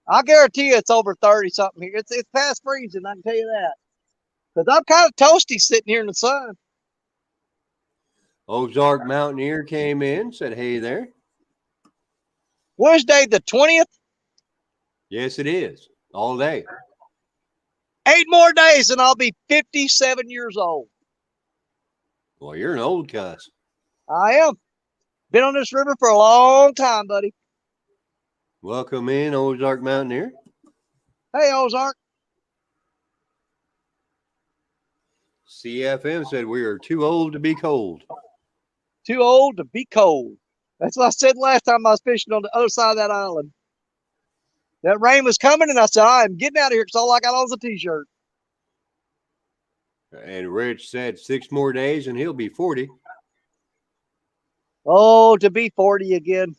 I guarantee you it's over 30-something here. It's past freezing, I can tell you that. Because I'm kind of toasty sitting here in the sun. Ozark Mountaineer came in, said, hey there. Wednesday the 20th? Yes, it is. All day. 8 more days and I'll be 57 years old. Well, you're an old cuss. I am. Been on this river for a long time, buddy. Welcome in, Ozark Mountaineer. Hey, Ozark. CFM said we are too old to be cold. Too old to be cold. That's what I said last time I was fishing on the other side of that island. That rain was coming, and I said, I'm getting out of here because all I got on was a T-shirt. And Rich said 6 more days and he'll be 40. Oh, to be 40 again.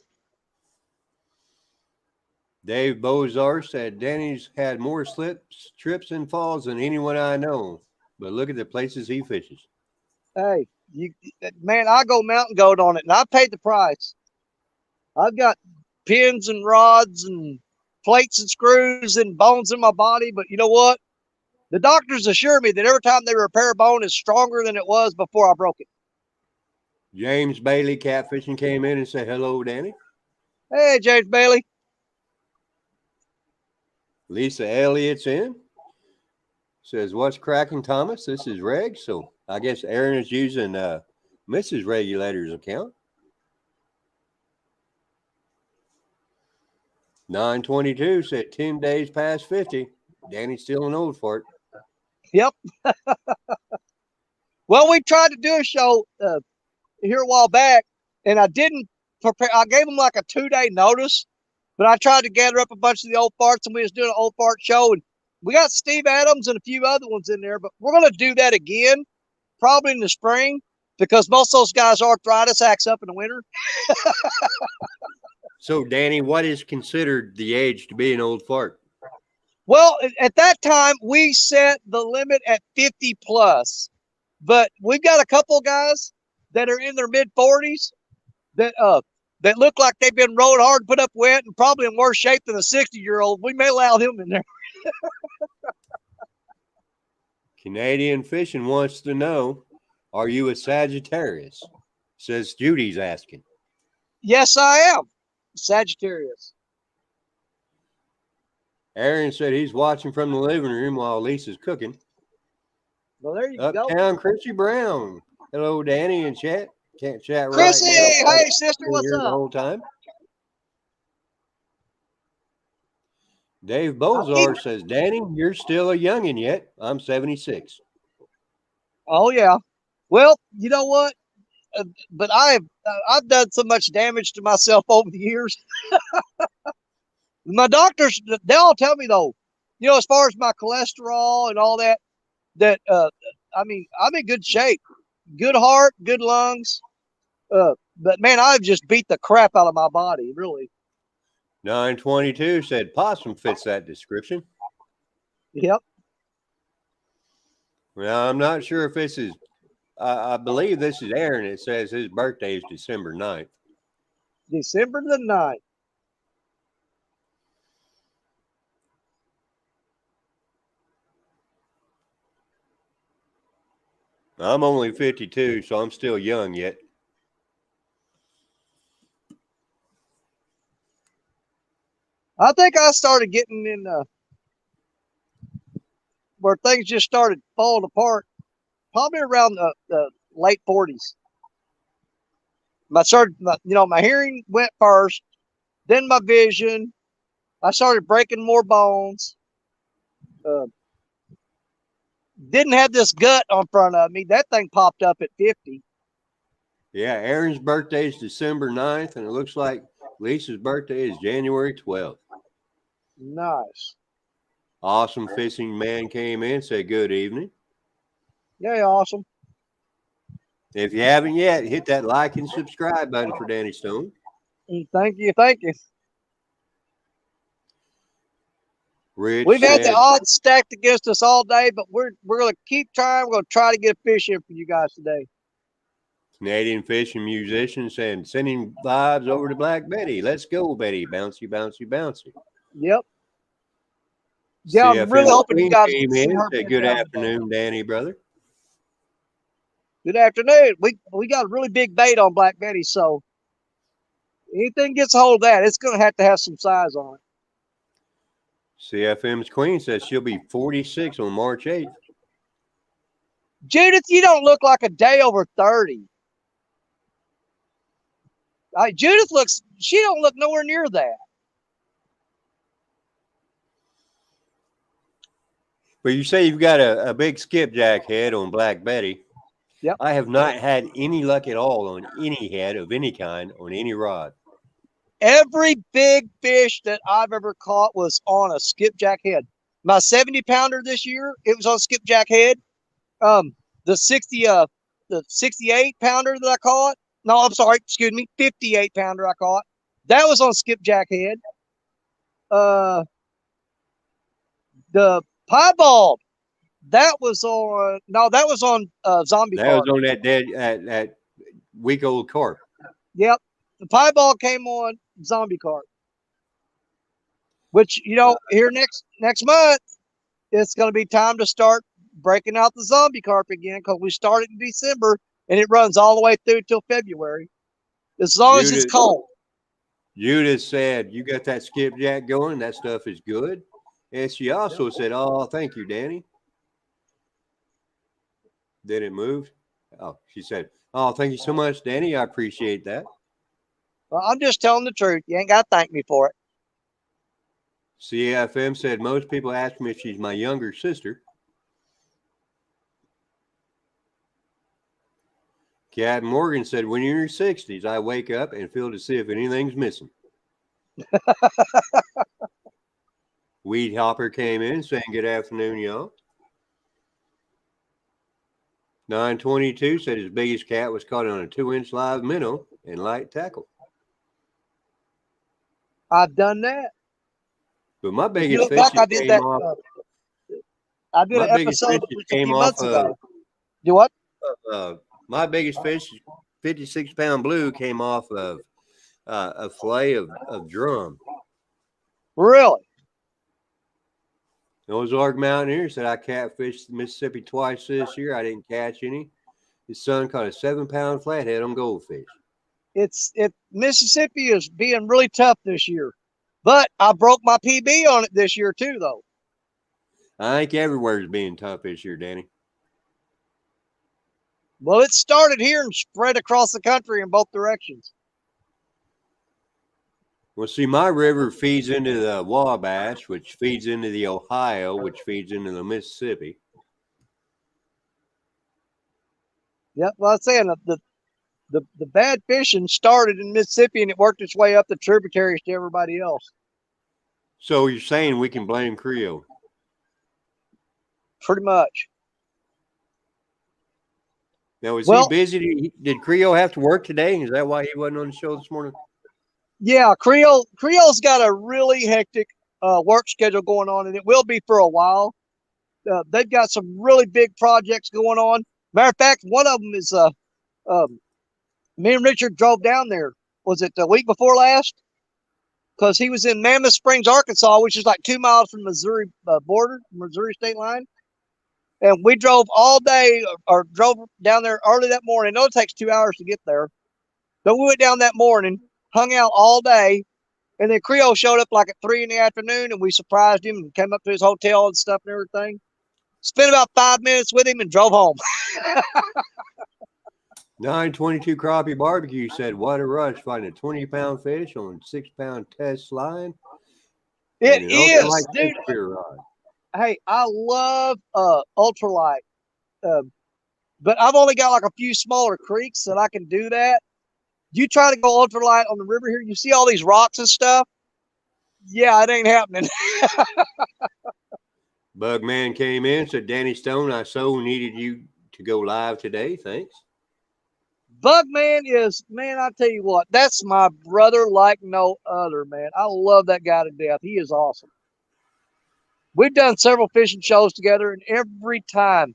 Dave Bozar said Danny's had more slips, trips, and falls than anyone I know. But look at the places he fishes. Hey, man, I go mountain goat on it, and I paid the price. I've got pins and rods and plates and screws and bones in my body, but you know what? The doctors assure me that every time they repair a bone, it's stronger than it was before I broke it. James Bailey Catfishing came in and said, hello, Danny. Hey, James Bailey. Lisa Elliott's in. Says, what's cracking, Thomas? This is Reg. So I guess Aaron is using Mrs. Regulator's account. 922 said 10 days past 50. Danny's still an old fart. Yep. Well, we tried to do a show here a while back, and I didn't prepare. I gave them like a 2-day notice, but I tried to gather up a bunch of the old farts, and we was doing an old fart show, and we got Steve Adams and a few other ones in there. But we're going to do that again, probably in the spring, because most of those guys' arthritis acts up in the winter. So, Danny, what is considered the age to be an old fart? Well, at that time, we set the limit at 50 plus, but we've got a couple guys that are in their mid 40s that look like they've been rode hard, put up wet, and probably in worse shape than a 60-year-old. We may allow them in there. Canadian Fishing wants to know, are you a Sagittarius? Says Judy's asking. Yes, I am. Sagittarius. Aaron said he's watching from the living room while Lisa's cooking. Well, there you go. Uptown Chrissy Brown. Hello, Danny in chat. Can't chat Chrissy, right now. hey, sister, what's here up? The whole time. Dave Bozar says, Danny, you're still a youngin' yet. I'm 76. Oh, yeah. Well, you know what? But I've done so much damage to myself over the years. My doctors, they all tell me though, as far as my cholesterol and all that, I mean, I'm in good shape, good heart, good lungs. But man, I've just beat the crap out of my body, really. 922 said possum fits that description. Yep. Well, I'm not sure if this is, I believe this is Aaron. It says his birthday is December 9th. December the 9th. I'm only 52, so I'm still young yet. I think I started getting in where things just started falling apart probably around the late 40s. My hearing went first, then my vision. I started breaking more bones. Didn't have this gut on front of me. That thing popped up at 50. Yeah, Aaron's birthday is December 9th, and it looks like Lisa's birthday is January 12th. Nice. Awesome Fishing Man came in, said good evening. Yeah, awesome. If you haven't yet, hit that like and subscribe button for Danny Stone. Thank you. Thank you. Rich We've had said, the odds stacked against us all day, but we're going to keep trying. We're going to try to get a fish in for you guys today. Canadian Fishing Musician said, sending vibes over to Black Betty. Let's go, Betty. Bouncy, bouncy, bouncy. Yep. Yeah, I'm really hoping you guys came in. Said, good afternoon, Danny, brother. Good afternoon. We got a really big bait on Black Betty, so anything gets a hold of that, it's going to have some size on it. CFM's Queen says she'll be 46 on March 8th. Judith, you don't look like a day over 30. Judith she don't look nowhere near that. But you say you've got a big skipjack head on Black Betty. Yep. I have not had any luck at all on any head of any kind on any rod. Every big fish that I've ever caught was on a skipjack head. My 70-pounder this year, it was on skipjack head. The 68-pounder that I caught. No, I'm sorry, excuse me, 58-pounder I caught. That was on skipjack head. The piebald, that was on zombie carp. That was on that week-old carp. Yep. The piebald came on zombie carp. Which, here next month, it's going to be time to start breaking out the zombie carp again, because we started in December and it runs all the way through till February, as long as it's cold. Judith said, you got that skipjack going? That stuff is good. And she also said, oh, thank you, Danny. Then it moved. Oh, she said, oh, thank you so much, Danny. I appreciate that. Well, I'm just telling the truth. You ain't got to thank me for it. CFM said, most people ask me if she's my younger sister. Captain Morgan said, when you're in your 60s, I wake up and feel to see if anything's missing. Weed Hopper came in saying, good afternoon, y'all. 922 said his biggest cat was caught on a 2-inch live minnow and light tackle. I've done that. But my biggest fish came off. I did an episode a few months ago. You what? My biggest fish, 56-pound blue, came off of a fillet of drum. Really? Ozark Mountaineer said, I catfished Mississippi twice this year. I didn't catch any. His son caught a 7-pound flathead on goldfish. Mississippi is being really tough this year. But I broke my PB on it this year too, though. I think everywhere is being tough this year, Danny. Well, it started here and spread across the country in both directions. Well, see, my river feeds into the Wabash, which feeds into the Ohio, which feeds into the Mississippi. Yep, well, I'm saying the bad fishing started in Mississippi and it worked its way up the tributaries to everybody else. So you're saying we can blame Creole? Pretty much. Now, was he busy? Did Creole have to work today? Is that why he wasn't on the show this morning? Yeah, Creole's got a really hectic work schedule going on, and it will be for a while. They've got some really big projects going on. Matter of fact, one of them is me and Richard drove down there. Was it the week before last? Because he was in Mammoth Springs, Arkansas, which is like 2 miles from Missouri border, Missouri state line. And we drove all day, or drove down there early that morning. I know it takes 2 hours to get there. But we went down that morning, hung out all day, and then Creole showed up like at 3 in the afternoon, and we surprised him and came up to his hotel and stuff and everything. Spent about 5 minutes with him and drove home. 922 Crappie Barbecue said, what a rush finding a 20-pound fish on a 6-pound test line. It is, dude. Hey, I love ultralight, but I've only got like a few smaller creeks that I can do that. You try to go ultralight on the river here, you see all these rocks and stuff. Yeah, it ain't happening. Bugman came in, said, Danny Stone, I so needed you to go live today. Thanks. Bugman is, man, I tell you what, that's my brother like no other, man. I love that guy to death. He is awesome. We've done several fishing shows together, and every time,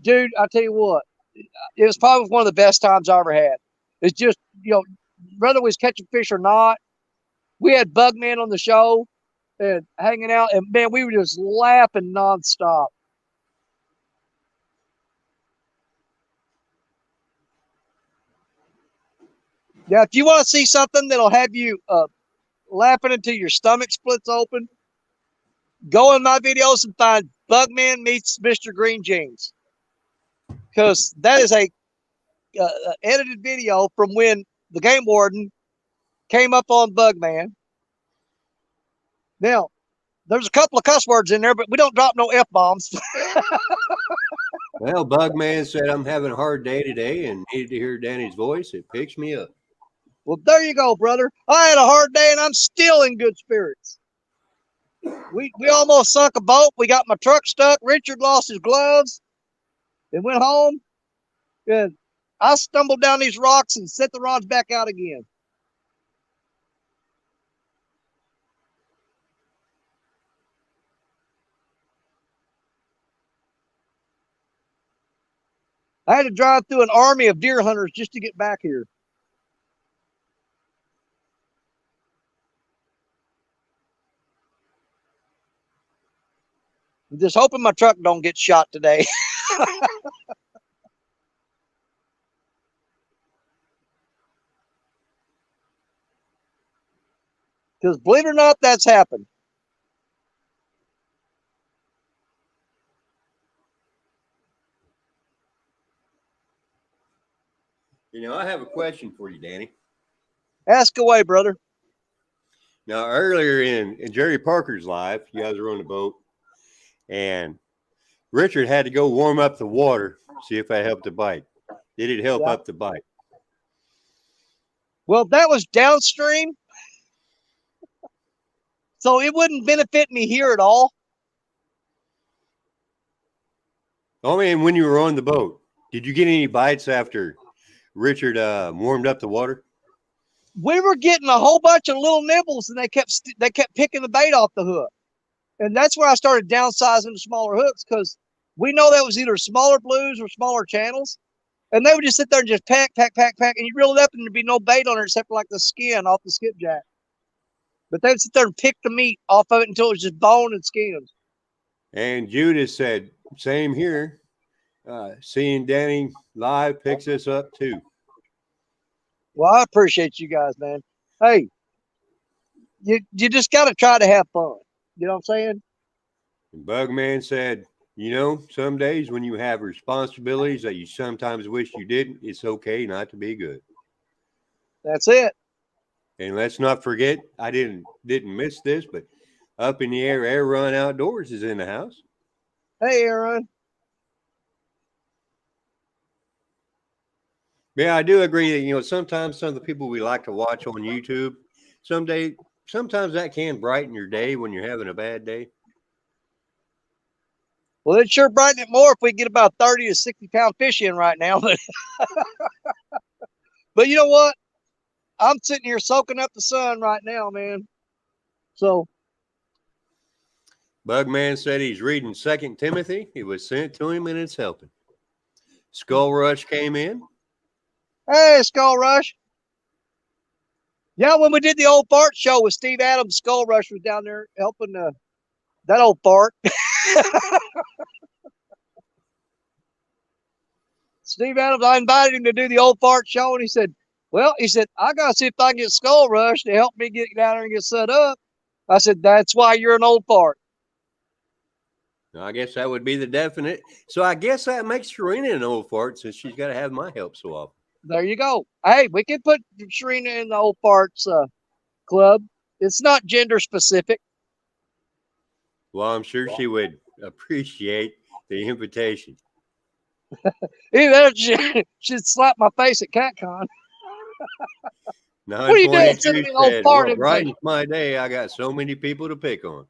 dude, I tell you what, it was probably one of the best times I ever had. It's just, whether we was catching fish or not, we had Bugman on the show and hanging out, and man, we were just laughing nonstop. Yeah, if you want to see something that'll have you laughing until your stomach splits open, go in my videos and find Bugman meets Mr. Green Jeans, because that is a edited video from when the game warden came up on Bugman. Now, there's a couple of cuss words in there, but we don't drop no F-bombs. Well, Bugman said, I'm having a hard day today and needed to hear Danny's voice. It picks me up. Well, there you go, brother. I had a hard day and I'm still in good spirits. We almost sunk a boat. We got my truck stuck. Richard lost his gloves and went home. And I stumbled down these rocks and set the rods back out again. I had to drive through an army of deer hunters just to get back here. I'm just hoping my truck don't get shot today. Because believe it or not, that's happened. I have a question for you, Danny. Ask away, brother. Now, earlier in Jerry Parker's live, you guys were on the boat, and Richard had to go warm up the water, see if that helped the bite. Did it help up the bite? Well, that was downstream, so it wouldn't benefit me here at all. Oh, man, when you were on the boat, did you get any bites after Richard warmed up the water? We were getting a whole bunch of little nibbles, and they kept picking the bait off the hook. And that's where I started downsizing the smaller hooks, because we know that was either smaller blues or smaller channels. And they would just sit there and just pack, and you reel it up, and there'd be no bait on it except for like the skin off the skipjack. But they would sit there and pick the meat off of it until it was just bone and skins. And Judith said, same here. Seeing Danny live picks us up too. Well, I appreciate you guys, man. Hey, you just got to try to have fun. You know what I'm saying? And Bugman said, some days when you have responsibilities that you sometimes wish you didn't, it's okay not to be good. That's it. And let's not forget, I didn't miss this, but Up in the Air Run Outdoors is in the house. Hey, Aaron. Yeah, I do agree that, sometimes some of the people we like to watch on YouTube, sometimes that can brighten your day when you're having a bad day. Well, it sure brighten it more if we get about 30 to 60 pound fish in right now. But you know what? I'm sitting here soaking up the sun right now, man. So Bugman said he's reading 2 Timothy. It was sent to him and it's helping. Skull Rush came in. Hey, Skull Rush. Yeah, when we did the old fart show with Steve Adams, Skull Rush was down there helping that old fart. Steve Adams, I invited him to do the old fart show, and he said, I got to see if I can get Skull Rush to help me get down there and get set up. I said, that's why you're an old fart. I guess that would be the definite. So I guess that makes Sharina an old fart since she's got to have my help so often. There you go. Hey, we can put Sharina in the old farts club. It's not gender specific. Well, I'm sure she would appreciate the invitation. Either she'd slap my face at CatCon. What are you doing? Sending an old fart invitation? Brightens my day. I got so many people to pick on.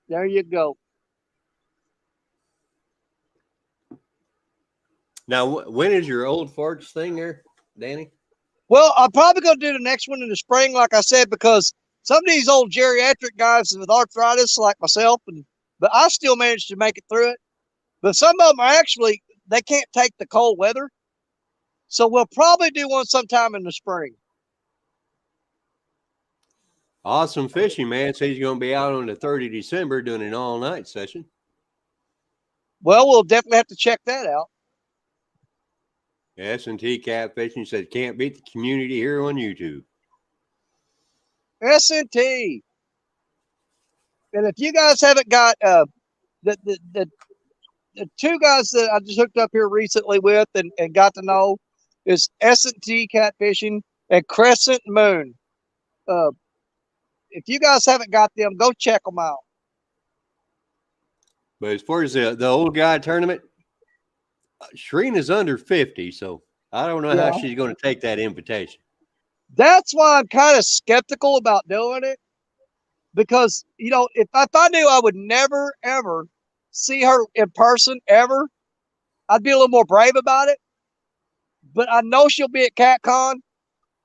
There you go. Now, when is your old farts thing there, Danny? Well, I'm probably going to do the next one in the spring, like I said, because some of these old geriatric guys with arthritis, like myself, but I still managed to make it through it. But some of them are actually, they can't take the cold weather. So we'll probably do one sometime in the spring. Awesome Fishing Man says he's going to be out on the 3rd of December doing an all-night session. Well, we'll definitely have to check that out. S&T Catfishing said can't beat the community here on YouTube. S&T. And if you guys haven't got the two guys that I just hooked up here recently with and got to know is S&T Catfishing and Crescent Moon. If you guys haven't got them, go check them out. But as far as the old guy tournament, Sharina's under 50, so I don't know how she's going to take that invitation. That's why I'm kind of skeptical about doing it. Because, if I knew I would never, ever see her in person, ever, I'd be a little more brave about it. But I know she'll be at CatCon.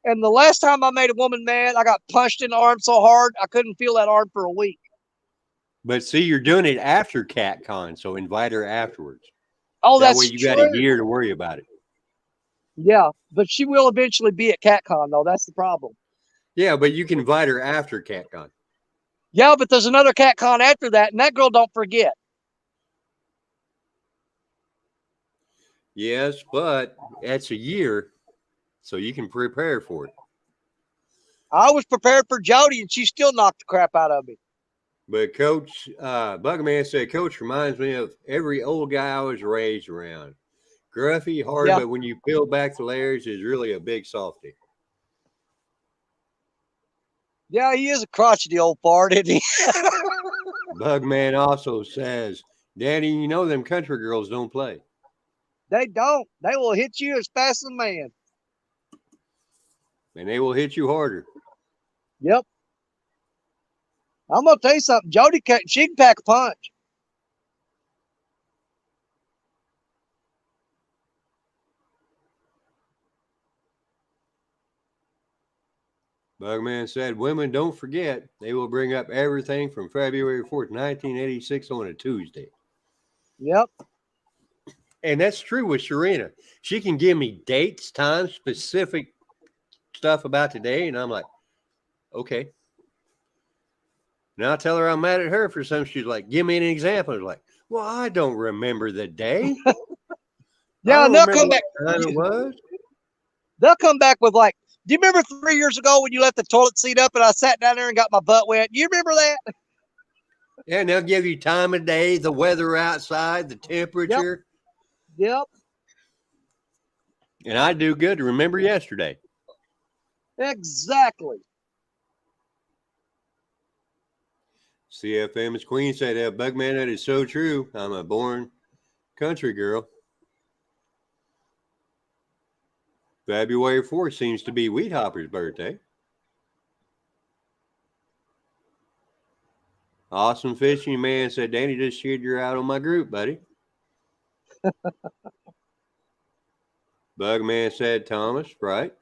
And the last time I made a woman mad, I got punched in the arm so hard, I couldn't feel that arm for a week. But see, you're doing it after CatCon, so invite her afterwards. Oh, that that's way you true. got a year to worry about it. Yeah, but she will eventually be at CatCon, though. That's the problem. Yeah, but you can invite her after CatCon. Yeah, but there's another CatCon after that, and that girl don't forget. Yes, but that's a year, so you can prepare for it. I was prepared for Jody, and she still knocked the crap out of me. But Coach Bugman said, Coach reminds me of every old guy I was raised around. Gruffy, hard, but when you peel back the layers, is really a big softy. Yeah, he is a crotchety old fart, isn't he? Bugman also says, Danny, them country girls don't play. They don't. They will hit you as fast as a man. And they will hit you harder. Yep. I'm gonna tell you something. Jody, she can pack a punch. Bugman said, women don't forget. They will bring up everything from February 4th, 1986 on a Tuesday. Yep. And that's true with Sharina. She can give me dates, times, specific stuff about today, and I'm like, okay. Now I tell her I'm mad at her for something. She's like, give me an example. I was like, well, I don't remember the day. Yeah, and they'll come back. It was. They'll come back with like, do you remember 3 years ago when you left the toilet seat up and I sat down there and got my butt wet? Do you remember that? Yeah, and they'll give you time of day, the weather outside, the temperature. Yep. And I do good to remember yesterday. Exactly. CFM's Queen said, Bugman, that is so true. I'm a born country girl. February 4th seems to be Wheat Hopper's birthday. Awesome Fishing Man said, Danny just shared you out on my group, buddy. Bugman said, Thomas, right?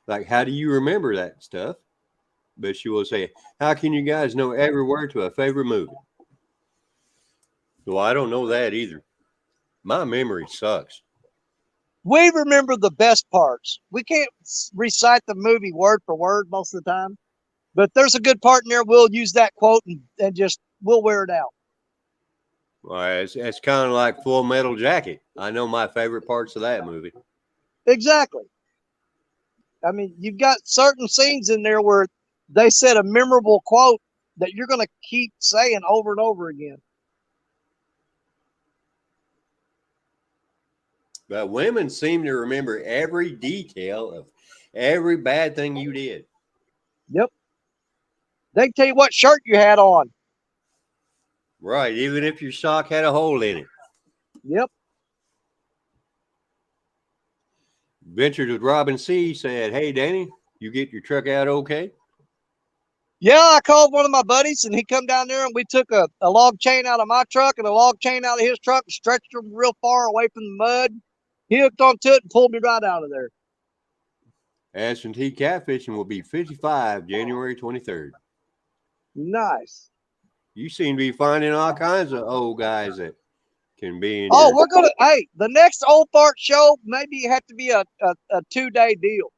Like, how do you remember that stuff? But she will say, how can you guys know every word to a favorite movie? Well, I don't know that either. My memory sucks. We remember the best parts. We can't recite the movie word for word most of the time, but there's a good part in there. We'll use that quote and just we'll wear it out. Well, it's kind of like Full Metal Jacket. I know my favorite parts of that movie. Exactly. I mean, you've got certain scenes in there where they said a memorable quote that you're going to keep saying over and over again. But women seem to remember every detail of every bad thing you did. Yep. They can tell you what shirt you had on. Right, even if your sock had a hole in it. Yep. Ventures with Robin C. said, hey, Danny, you get your truck out okay? Yeah, I called one of my buddies, and he come down there, and we took a log chain out of my truck and a log chain out of his truck and stretched them real far away from the mud. He hooked onto it and pulled me right out of there. Absentee catfishing will be 55 January 23rd. Nice. You seem to be finding all kinds of old guys that can be in. Oh, we're going to, hey, the next Old Fart show, maybe it have to be a 2-day deal.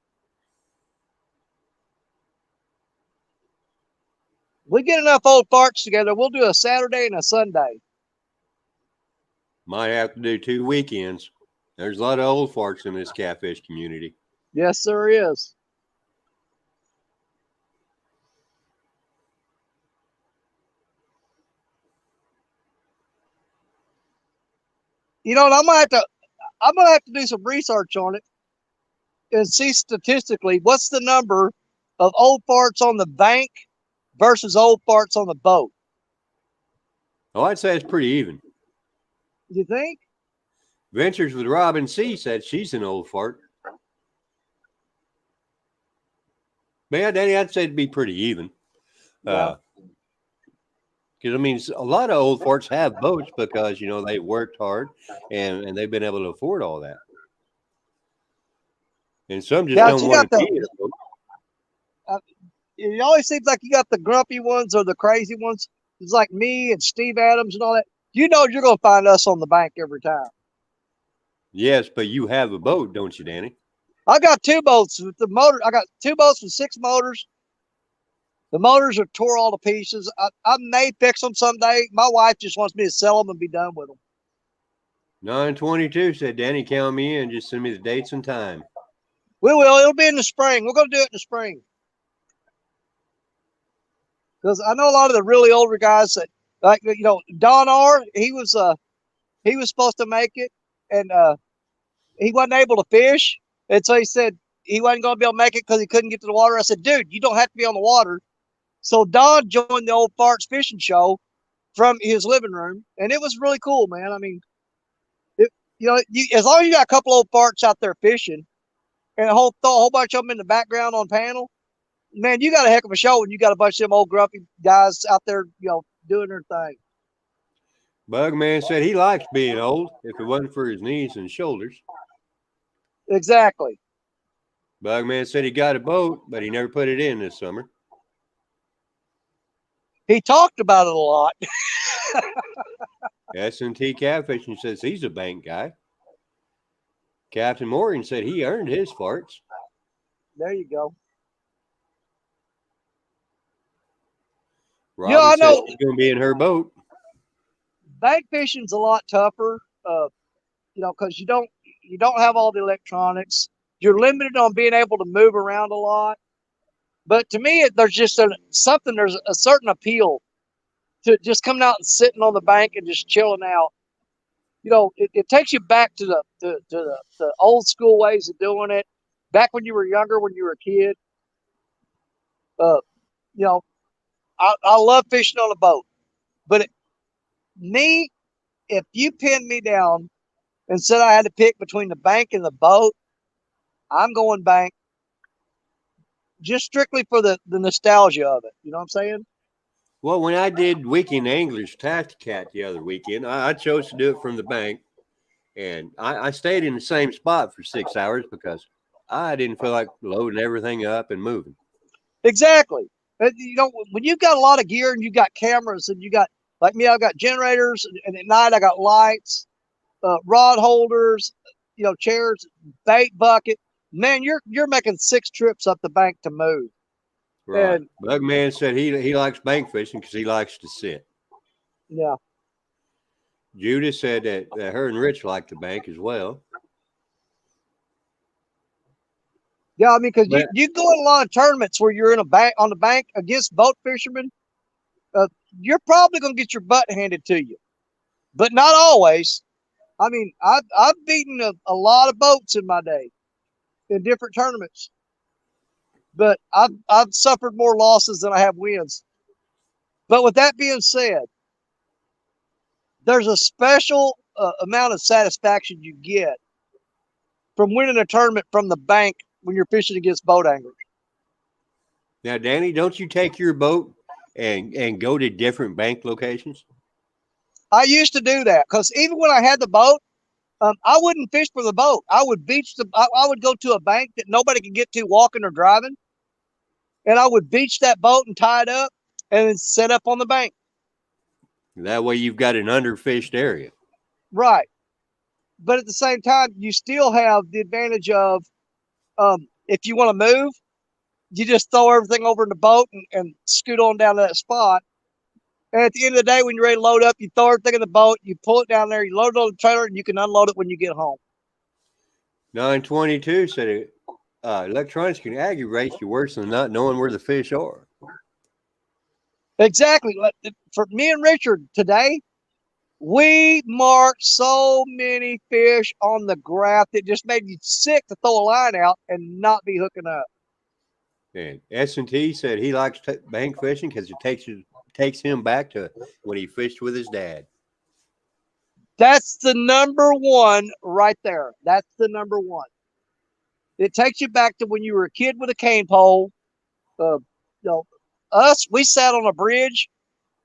We get enough old farts together, we'll do a Saturday and a Sunday. Might have to do 2 weekends. There's a lot of old farts in this catfish community. Yes, there is. You know, I'm gonna have to do some research on it and see statistically what's the number of old farts on the bank versus old farts on the boat. Oh, I'd say it's pretty even. You think? Ventures with Robin C. said she's an old fart. Man, Danny, I'd say it'd be pretty even. Yeah. Because, I mean, a lot of old farts have boats because, you know, they worked hard and they've been able to afford all that. And some just don't want to be in a boat. It always seems like you got the grumpy ones or the crazy ones. It's like me and Steve Adams and all that. You know you're going to find us on the bank every time. Yes, but you have a boat, don't you, Danny? I got 2 boats with the motor. I got 2 boats with 6 motors. The motors are tore all to pieces. I may fix them someday. My wife just wants me to sell them and be done with them. 922 said, Danny, count me in. Just send me the dates and time. We will. It'll be in the spring. We're going to do it in the spring. Because I know a lot of the really older guys that, like, you know, Don R., he was supposed to make it, and he wasn't able to fish. And so he said he wasn't going to be able to make it because he couldn't get to the water. I said, dude, you don't have to be on the water. So Don joined the Old Farts Fishing Show from his living room, and it was really cool, man. I mean, as long as you got a couple old farts out there fishing and throw a whole bunch of them in the background on panel, man, you got a heck of a show when you got a bunch of them old grumpy guys out there, doing their thing. Bugman said he likes being old if it wasn't for his knees and shoulders. Exactly. Bugman said he got a boat, but he never put it in this summer. He talked about it a lot. S&T Catfishing says he's a bank guy. Captain Morgan said he earned his farts. There you go. Robin I know she's going to be in her boat. Bank fishing's a lot tougher, because you don't have all the electronics. You're limited on being able to move around a lot. But to me, there's just there's a certain appeal to just coming out and sitting on the bank and just chilling out. It takes you back to the old school ways of doing it. Back when you were younger, when you were a kid. I love fishing on a boat. But if you pinned me down and said I had to pick between the bank and the boat, I'm going bank. Just strictly for the nostalgia of it. You know what I'm saying? Well, when I did Weekend Anglers Tacticat the other weekend, I chose to do it from the bank. And I stayed in the same spot for 6 hours because I didn't feel like loading everything up and moving. Exactly. When you've got a lot of gear and you got cameras and you got, like me, I've got generators, and at night I got lights, rod holders, chairs, bait bucket. Man, you're making 6 trips up the bank to move. Right. And Bugman said he likes bank fishing because he likes to sit. Yeah. Judith said that her and Rich like the bank as well. Yeah, I mean, because you go in a lot of tournaments where you're on the bank against boat fishermen, you're probably going to get your butt handed to you, but not always. I mean, I've beaten a lot of boats in my day in different tournaments, but I've suffered more losses than I have wins. But with that being said, there's a special amount of satisfaction you get from winning a tournament from the bank when you're fishing against boat anglers. Now, Danny, don't you take your boat and go to different bank locations? I used to do that because even when I had the boat, I wouldn't fish for the boat. I would I would go to a bank that nobody could get to walking or driving, and I would beach that boat and tie it up and then set up on the bank. That way you've got an underfished area. Right. But at the same time, you still have the advantage of if you want to move, you just throw everything over in the boat and scoot on down to that spot. And at the end of the day, when you're ready to load up, you throw everything in the boat, you pull it down there, you load it on the trailer, and you can unload it when you get home. 922 said electronics can aggravate you worse than not knowing where the fish are. Exactly. For me and Richard today, we marked so many fish on the graph that just made you sick to throw a line out and not be hooking up. And S&T said he likes bank fishing because it takes him back to when he fished with his dad. That's the number one right there. That's the number one. It takes you back to when you were a kid with a cane pole. We sat on a bridge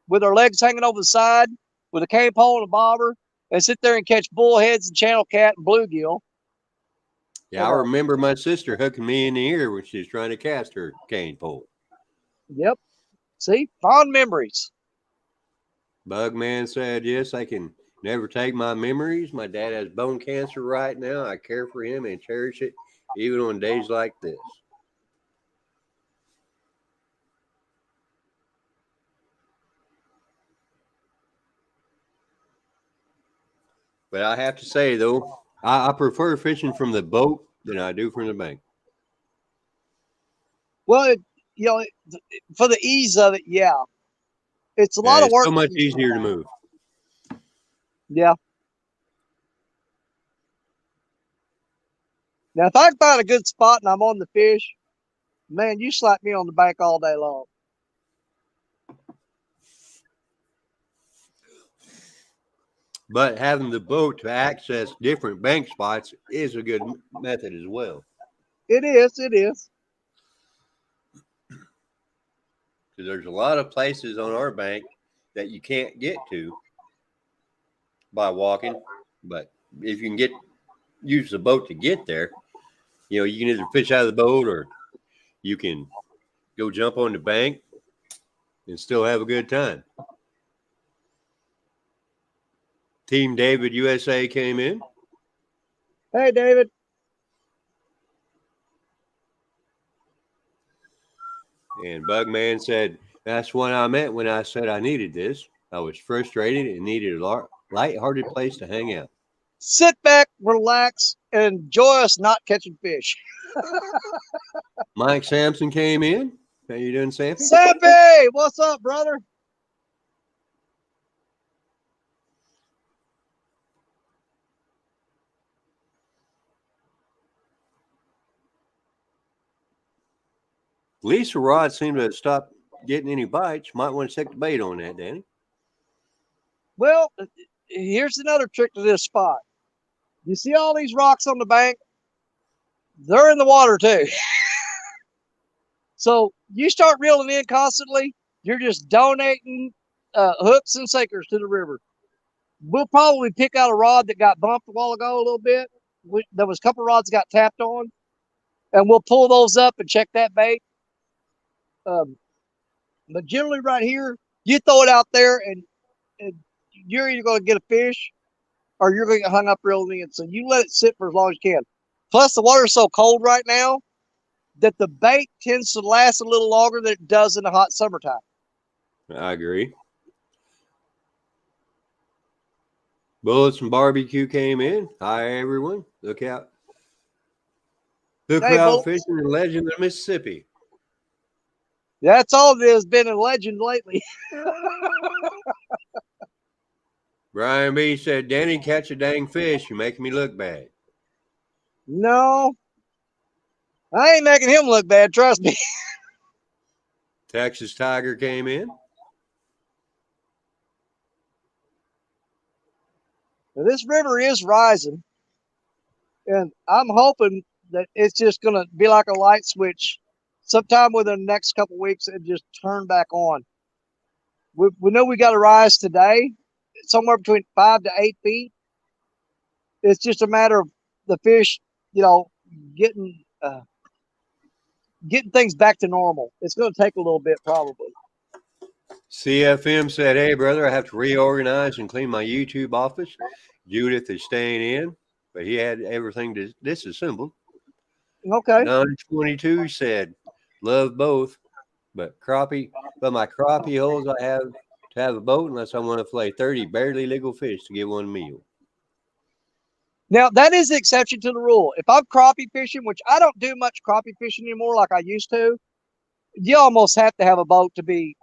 with our legs hanging over the side with a cane pole and a bobber and sit there and catch bullheads and channel cat and bluegill. Yeah, I remember my sister hooking me in the ear when she was trying to cast her cane pole. Yep. See, fond memories. Bugman said, yes, I can never take my memories. My dad has bone cancer right now. I care for him and cherish it, even on days like this. But I have to say, though, I prefer fishing from the boat than I do from the bank. Well, for the ease of it, yeah. It's a lot of work. It's so much easier to move. Yeah. Now, if I can find a good spot and I'm on the fish, man, you slap me on the bank all day long. But having the boat to access different bank spots is a good method as well. It is. It is. Because there's a lot of places on our bank that you can't get to by walking. But if you can use the boat to get there, you can either fish out of the boat or you can go jump on the bank and still have a good time. Team David USA came in. Hey, David. And Bugman said, that's what I meant when I said I needed this. I was frustrated and needed a light-hearted place to hang out. Sit back, relax, and enjoy us not catching fish. Mike Sampson came in. How you doing, Sampy? Sampy, what's up, brother? Lisa Rod seemed to have stopped getting any bites. Might want to check the bait on that, Danny. Well, here's another trick to this spot. You see all these rocks on the bank? They're in the water too. So you start reeling in constantly, you're just donating hooks and sinkers to the river. We'll probably pick out a rod that got bumped a while ago a little bit. There was a couple of rods got tapped on, and we'll pull those up and check that bait. But generally right here, you throw it out there and you're either going to get a fish or you're going to get hung up reeling in. So you let it sit for as long as you can. Plus, the water's so cold right now that the bait tends to last a little longer than it does in the hot summertime. I agree. Bullets and Barbecue came in. Hi, everyone. Look out. Look out, fishing the legend of Mississippi. That's all it has been a legend lately. Brian B. said, Danny, catch a dang fish. You're making me look bad. No, I ain't making him look bad. Trust me. Texas Tiger came in. Now, this river is rising, and I'm hoping that it's just going to be like a light switch sometime within the next couple of weeks and just turn back on. We know we got to rise today, somewhere between 5 to 8 feet. It's just a matter of the fish, getting things back to normal. It's going to take a little bit, probably. CFM said, hey, brother, I have to reorganize and clean my YouTube office. Judith is staying in, but he had everything disassembled. Okay. 922 said, love both, but my crappie holes I have to have a boat unless I want to flay 30 barely legal fish to get one meal. Now, that is the exception to the rule. If I'm crappie fishing, which I don't do much crappie fishing anymore like I used to, you almost have to have a boat to be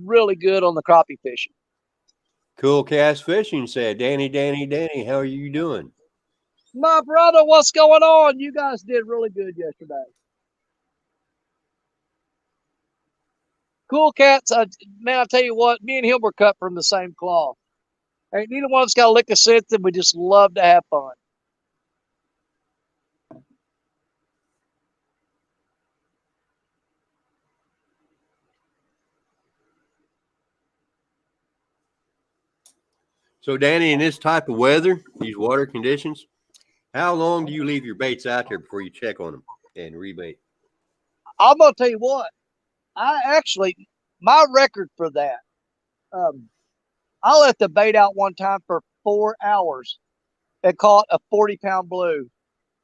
really good on the crappie fishing. Cool Cast Fishing said, Danny, how are you doing? My brother, what's going on? You guys did really good yesterday. Cool Cats, man, I tell you what, me and him were cut from the same cloth. Ain't neither one of us got a lick of sense, and we just love to have fun. So, Danny, in this type of weather, these water conditions, how long do you leave your baits out there before you check on them and rebait? I'm going to tell you what. My record for that, I let the bait out one time for 4 hours and caught a 40-pound blue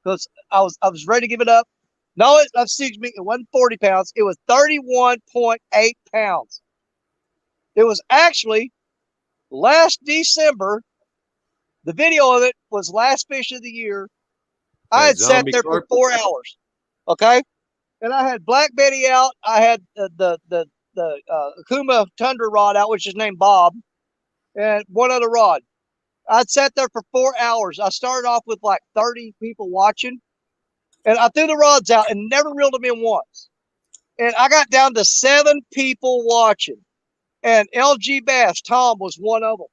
because I was ready to give it up. No, excuse me, it wasn't 40 pounds. It was 31.8 pounds. It was actually last December. The video of it was last fish of the year. I had sat there for 4 hours. Okay. And I had Black Betty out. I had the Akuma Tundra rod out, which is named Bob, and one other rod. I'd sat there for 4 hours. I started off with like 30 people watching, and I threw the rods out and never reeled them in once. And I got down to 7 people watching, and LG Bass, Tom, was one of them.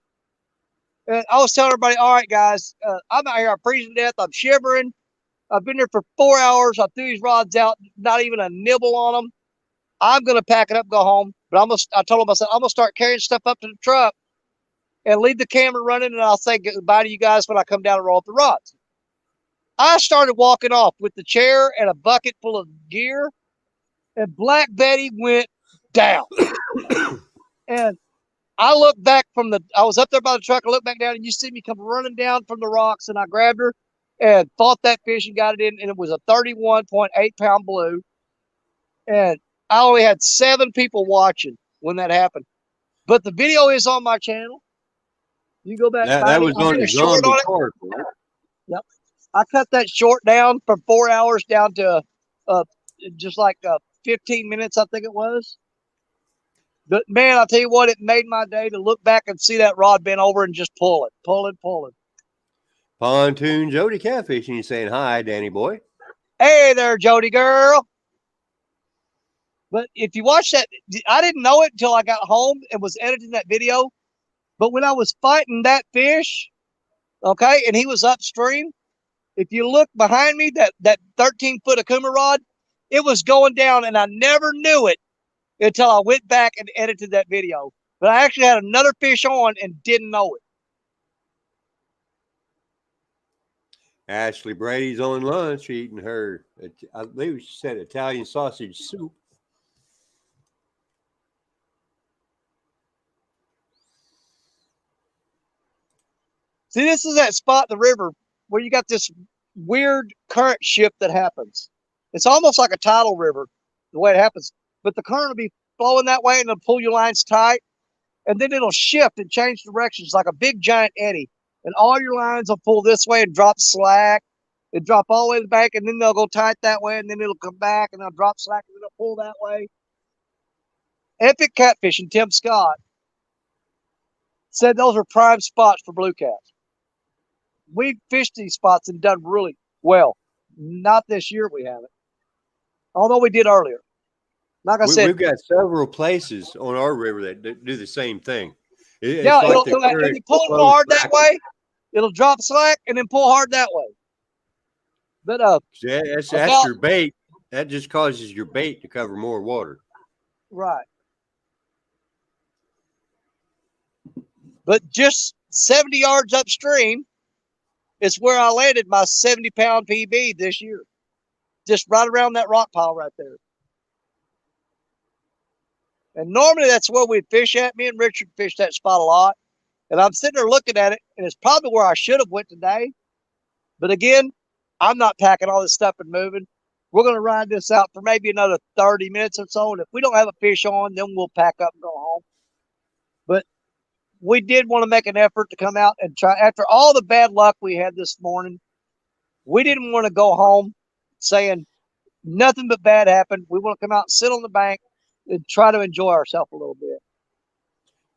And I was telling everybody, all right, guys, I'm out here, I'm freezing to death, I'm shivering. I've been there for 4 hours. I threw these rods out, not even a nibble on them. I'm gonna pack it up, go home. But I told them, I said, I'm gonna start carrying stuff up to the truck and leave the camera running, and I'll say goodbye to you guys when I come down and roll up the rods. I started walking off with the chair and a bucket full of gear, and Black Betty went down. And I looked back I was up there by the truck, I looked back down, and you see me come running down from the rocks, and I grabbed her and fought that fish and got it in, and it was a 31.8-pound blue. And I only had 7 people watching when that happened. But the video is on my channel. You go back. That was on the zombie park. Yep. I cut that short down from 4 hours down to just like 15 minutes, I think it was. But man, I'll tell you what, it made my day to look back and see that rod bent over and just pull it. Pontoon Jody Catfishing, you saying hi, Danny boy. Hey there, Jody girl. But if you watch that, I didn't know it until I got home and was editing that video. But when I was fighting that fish, okay, and he was upstream, if you look behind me, that 13-foot Akuma rod, it was going down, and I never knew it until I went back and edited that video. But I actually had another fish on and didn't know it. Ashley Brady's on lunch eating her, I believe she said Italian sausage soup. See, this is that spot in the river where you got this weird current shift that happens. It's almost like a tidal river, the way it happens. But the current will be flowing that way and it'll pull your lines tight. And then it'll shift and change directions like a big giant eddy. And all your lines will pull this way and drop slack. It drop all the way to the bank, and then they'll go tight that way, and then it'll come back and they'll drop slack and then it'll pull that way. Epic Catfishing, Tim Scott, said those are prime spots for blue cats. We've fished these spots and done really well. Not this year, we haven't. Although we did earlier. Like I said, we've got several places on our river that do the same thing. It's yeah, like if you pull hard that way, it'll drop slack and then pull hard that way. But that's your bait. That just causes your bait to cover more water. Right. But just 70 yards upstream is where I landed my 70-pound PB this year. Just right around that rock pile right there. And normally that's where we'd fish at. Me and Richard fish that spot a lot. And I'm sitting there looking at it, and it's probably where I should have went today. But again, I'm not packing all this stuff and moving. We're going to ride this out for maybe another 30 minutes or so. And if we don't have a fish on, then we'll pack up and go home. But we did want to make an effort to come out and try. After all the bad luck we had this morning, we didn't want to go home saying nothing but bad happened. We want to come out and sit on the bank and try to enjoy ourselves a little bit.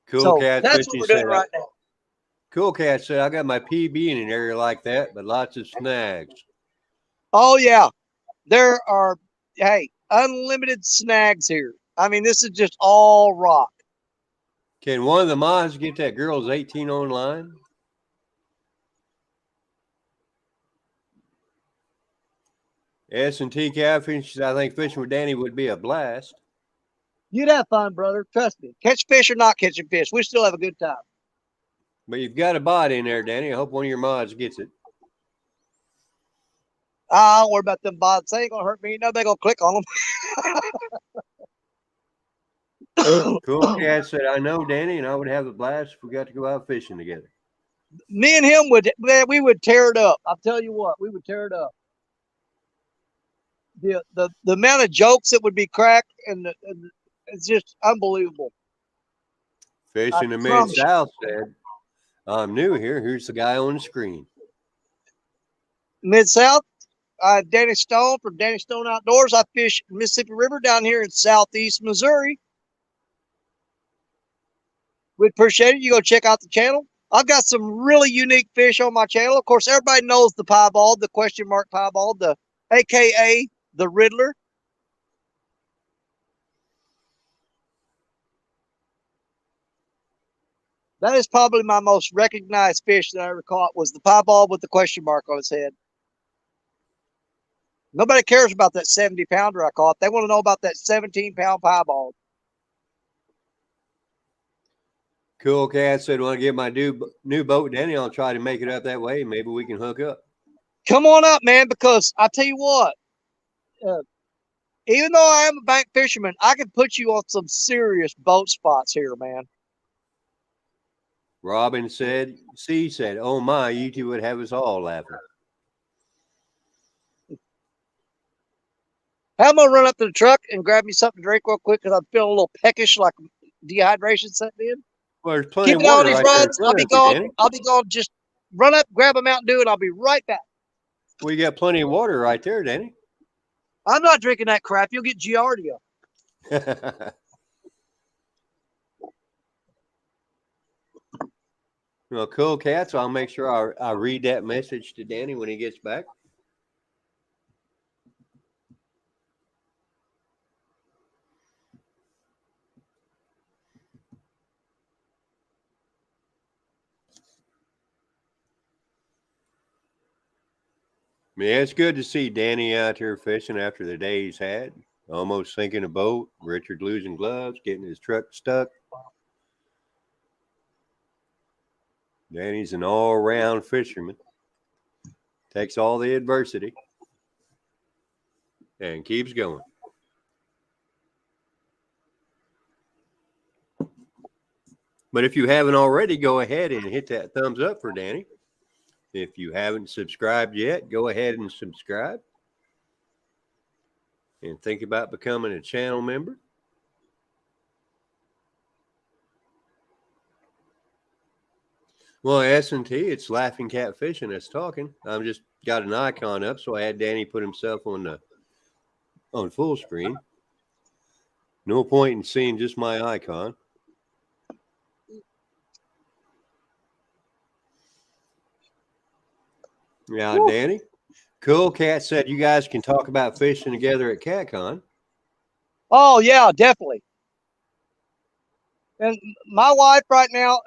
Cool Cat. That's what we're doing right now. Cool Cat said, I got my PB in an area like that, but lots of snags. Oh, yeah. There are, hey, unlimited snags here. I mean, this is just all rock. Can one of the mods get that girl's 18 online? S&T Catfish, I think fishing with Danny would be a blast. You'd have fun, brother. Trust me. Catch fish or not catching fish, we still have a good time. But you've got a bot in there, Danny. I hope one of your mods gets it. I don't worry about them bots. They ain't going to hurt me. Nobody going to click on them. Cool Cat said, I know Danny, and I would have a blast if we got to go out fishing together. Me and him we would tear it up. I'll tell you what, we would tear it up. The amount of jokes that would be cracked, and it's just unbelievable. Fish in the Mid-South said, I'm new here. Here's the guy on the screen. Mid-South, Danny Stone from Danny Stone Outdoors. I fish Mississippi River down here in southeast Missouri. We'd appreciate it. You go check out the channel. I've got some really unique fish on my channel. Of course, everybody knows the piebald, the question mark piebald, the AKA the Riddler. That is probably my most recognized fish that I ever caught was the piebald with the question mark on its head. Nobody cares about that 70-pounder I caught. They want to know about that 17-pound piebald. Cool Cat said, "Want to get my new boat, Danny? I'll try to make it up that way. Maybe we can hook up." Come on up, man, because I tell you what, even though I am a bank fisherman, I can put you on some serious boat spots here, man. Robin said, "Oh my, you two would have us all laughing." I'm going to run up to the truck and grab me something to drink real quick because I'm feeling a little peckish, like dehydration setting in. Well, there's plenty Keep of it on water these right there in rods. front of you, Danny. I'll be gone. Just run up, grab a Mountain Dew, and I'll be right back. Well, you got plenty of water right there, Danny. I'm not drinking that crap. You'll get giardia. Well, cool, Cat. So I'll make sure I read that message to Danny when he gets back. Yeah, it's good to see Danny out here fishing after the day he's had. Almost sinking a boat. Richard losing gloves, getting his truck stuck. Danny's an all-around fisherman. Takes all the adversity and keeps going. But if you haven't already, go ahead and hit that thumbs up for Danny. If you haven't subscribed yet, go ahead and subscribe. And think about becoming a channel member. Well, S&T, it's Laughing Cat Fishing that's talking. I'm just got an icon up, so I had Danny put himself on full screen. No point in seeing just my icon. Yeah, woo. Danny. Cool Cat said you guys can talk about fishing together at CatCon. Oh, yeah, definitely. And my wife right now,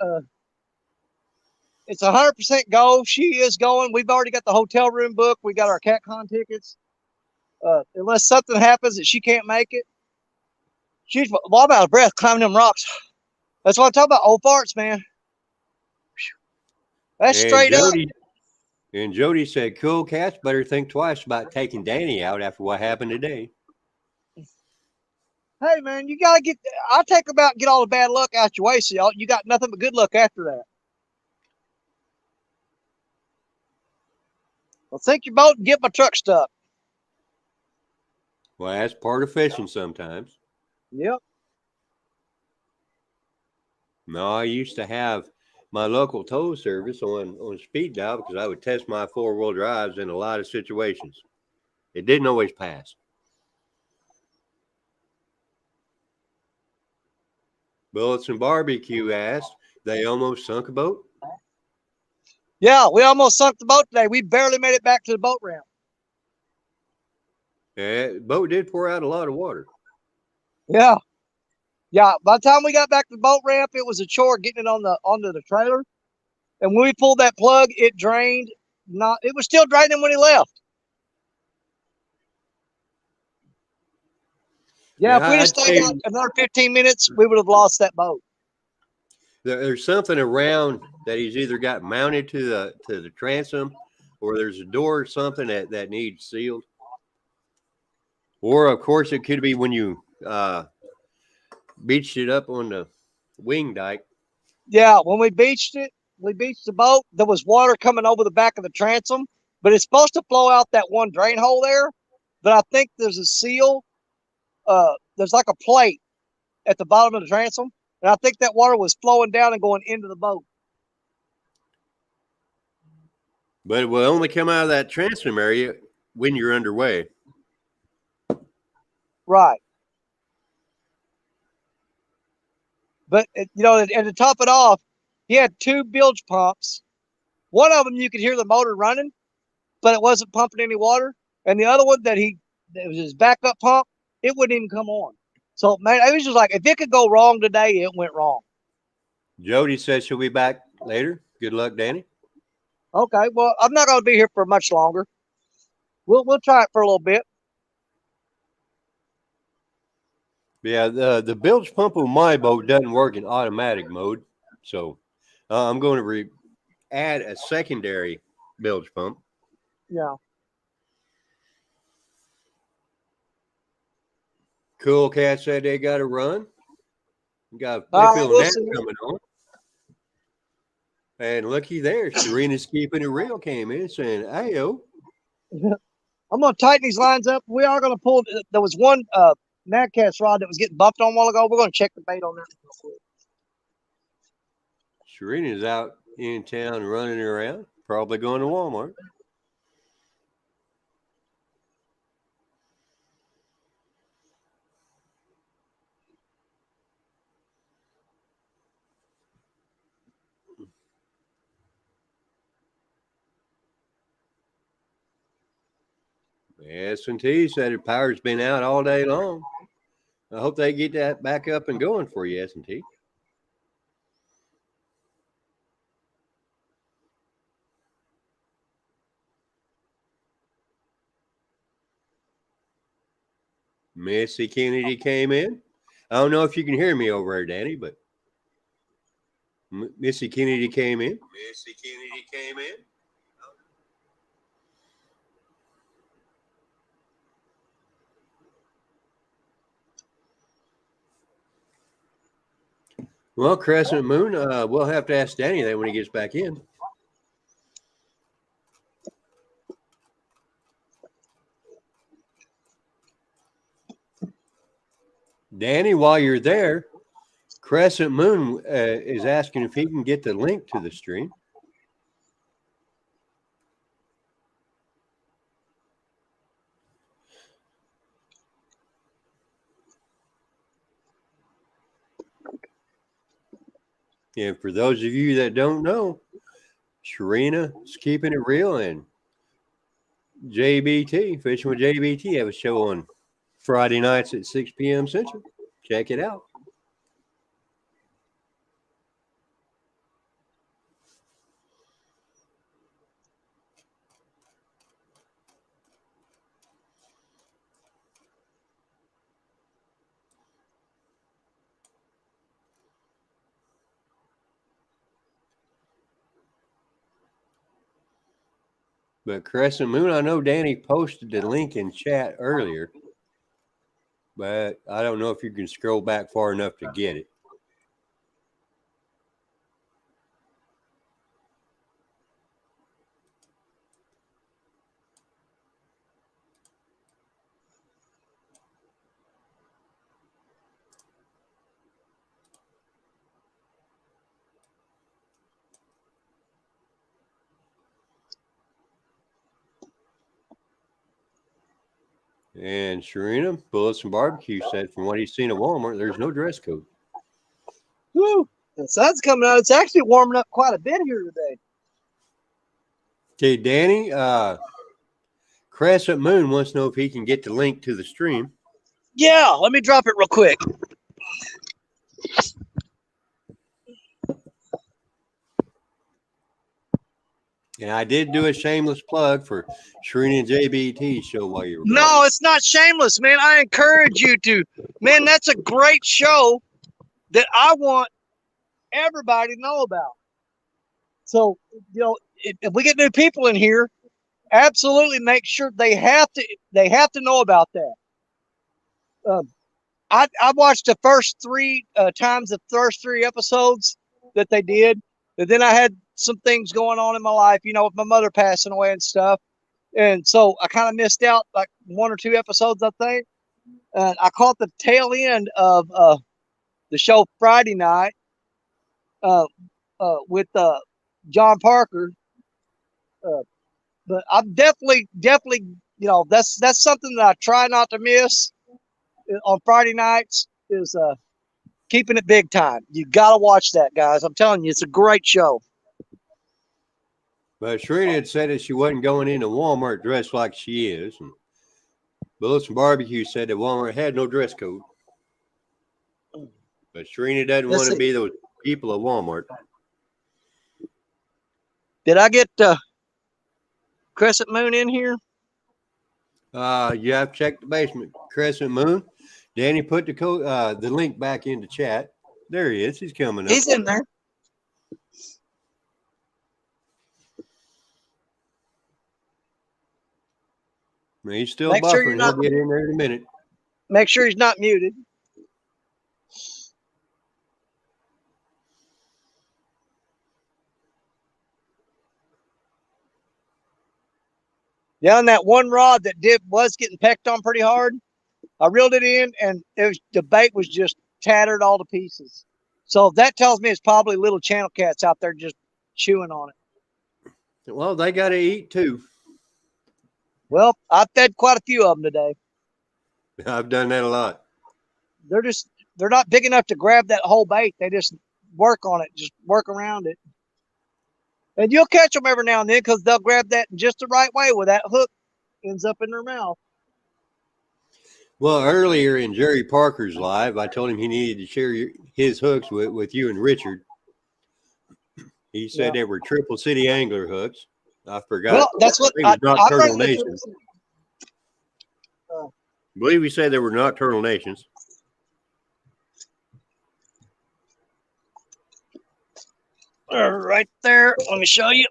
it's 100% go. She is going. We've already got the hotel room booked. We got our CatCon tickets. Unless something happens that she can't make it, well, I'm out of breath climbing them rocks. That's what I'm talking about. Old farts, man. That's straight up. And Jody said, "Cool Cats better think twice about taking Danny out after what happened today." Hey, man, you got to get, I'll take them out and get all the bad luck out your way. So you got nothing but good luck after that. Well, sink your boat and get my truck stuck. Well, that's part of fishing sometimes. Yep. No, I used to have my local tow service on speed dial because I would test my four-wheel drives in a lot of situations. It didn't always pass. Bullets and Barbecue asked, they almost sunk a boat? Yeah, we almost sunk the boat today. We barely made it back to the boat ramp. Yeah, the boat did pour out a lot of water. Yeah. Yeah, by the time we got back to the boat ramp, it was a chore getting it onto the trailer. And when we pulled that plug, it drained. It was still draining when he left. Yeah, if we'd have stayed out another 15 minutes, we would have lost that boat. There's something around that he's either got mounted to the transom, or there's a door or something that needs sealed. Or, of course, it could be when you beached it up on the wing dike. Yeah, when we beached the boat, there was water coming over the back of the transom, but it's supposed to flow out that one drain hole there. But I think there's a seal. There's like a plate at the bottom of the transom, and I think that water was flowing down and going into the boat. But it will only come out of that transom area when you're underway. Right. But, and to top it off, he had two bilge pumps. One of them, you could hear the motor running, but it wasn't pumping any water. And the other one that was his backup pump, it wouldn't even come on. So, man, it was just like, if it could go wrong today, it went wrong. Jody says she'll be back later. Good luck, Danny. Okay, well, I'm not going to be here for much longer. We'll try it for a little bit. Yeah, the bilge pump on my boat doesn't work in automatic mode, so I'm going to add a secondary bilge pump. Yeah. Cool Cat said they got to run. They feel a nap coming on. And looky there, Serena's keeping it real came in saying, "Ayo." I'm going to tighten these lines up. We are going to pull. There was one Madcast rod that was getting bumped on a while ago. We're going to check the bait on that real quick. Serena's out in town running around, probably going to Walmart. S&T said the power's been out all day long. I hope they get that back up and going for you, S&T. Missy Kennedy came in. I don't know if you can hear me over there, Danny, but Missy Kennedy came in. Missy Kennedy came in. Well, Crescent Moon, we'll have to ask Danny that when he gets back in. Danny, while you're there, Crescent Moon is asking if he can get the link to the stream. And for those of you that don't know, Sharina is keeping it real, and JBT, Fishing with JBT, have a show on Friday nights at 6 p.m. Central. Check it out. But Crescent Moon, I know Danny posted the link in chat earlier, but I don't know if you can scroll back far enough to get it. And Sharina, Bullets and Barbecue said from what he's seen at Walmart, there's no dress code. Woo! The sun's coming out. It's actually warming up quite a bit here today. Okay, Danny, Crescent Moon wants to know if he can get the link to the stream. Yeah, let me drop it real quick. And I did do a shameless plug for Sharina and JBT show while you were gone. No, it's not shameless, man. I encourage you to. Man, that's a great show that I want everybody to know about. So, you know, if we get new people in here, absolutely make sure they have to know about that. I watched the first three times, the first three episodes that they did, but then I had some things going on in my life, you know, with my mother passing away and stuff. And so I kind of missed out like one or two episodes, I think. I caught the tail end of the show Friday night with John Parker. But I'm definitely, you know, that's something that I try not to miss on Friday nights is keeping it big time. You got to watch that, guys. I'm telling you, it's a great show. But Sharina had said that she wasn't going into Walmart dressed like she is. And Bullets and Barbecue said that Walmart had no dress code. But Sharina doesn't want to be those people at Walmart. Did I get Crescent Moon in here? You have to check the basement. Crescent Moon. Danny put the link back into chat. There he is. He's coming up. He's in there. He's still buffering. He'll get in there in a minute. Make sure he's not muted. Yeah, on that one rod that was getting pecked on pretty hard, I reeled it in, and the bait was just tattered all to pieces. So that tells me it's probably little channel cats out there just chewing on it. Well, they got to eat too. Well, I fed quite a few of them today. I've done that a lot. They're not big enough to grab that whole bait. They just work on it, just work around it. And you'll catch them every now and then because they'll grab that in just the right way where that hook ends up in their mouth. Well, earlier in Jerry Parker's live, I told him he needed to share his hooks with you and Richard. He said they were Triple City Angler hooks. I forgot. Well, that's what I Nocturnal Nations. I believe he said they were Nocturnal Nations. Right there. Let me show you.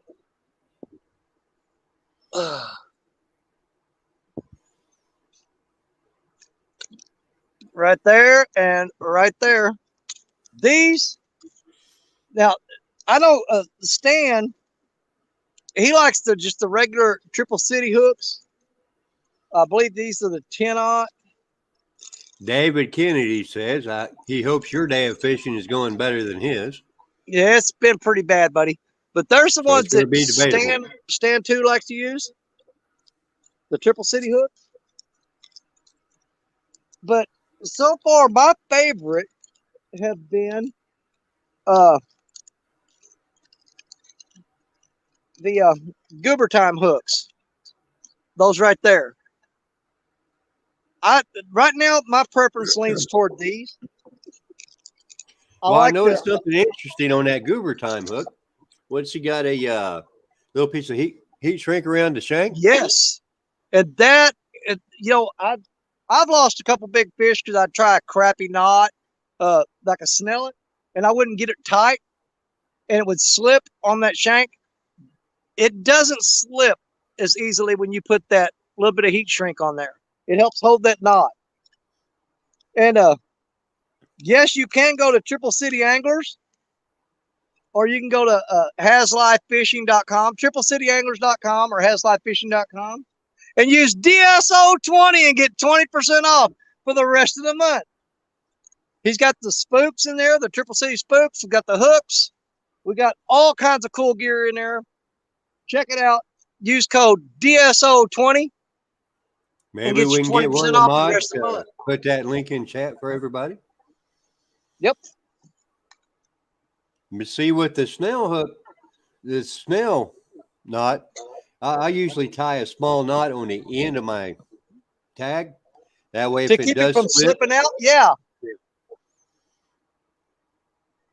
Right there and right there. These, now, I know Stan, he likes just the regular Triple City hooks. I believe these are the 10-aught. David Kennedy says he hopes your day of fishing is going better than his. Yeah, it's been pretty bad, buddy. But there's the ones that Stan 2 likes to use. The Triple City hook. But so far, my favorite have been the Goober Time hooks. Those right there. Right now, my preference leans toward these. I noticed something interesting on that Goober Time hook. What's he got, a little piece of heat shrink around the shank? Yes. And that, I've lost a couple big fish because I'd try a crappy knot, like a snellet, and I wouldn't get it tight, and it would slip on that shank. It doesn't slip as easily when you put that little bit of heat shrink on there. It helps hold that knot. And yes, you can go to Triple City Anglers, or you can go to haslifefishing.com, triplecityanglers.com or haslifefishing.com, and use DSO20 and get 20% off for the rest of the month. He's got the spooks in there, the Triple City spooks. We've got the hooks. We got all kinds of cool gear in there. Check it out. Use code DSO20. Maybe we can get one of the mods to put that link in chat for everybody. Yep. You see, with the snell hook, the snell knot, I usually tie a small knot on the end of my tag. That way, if it does from slipping out, yeah.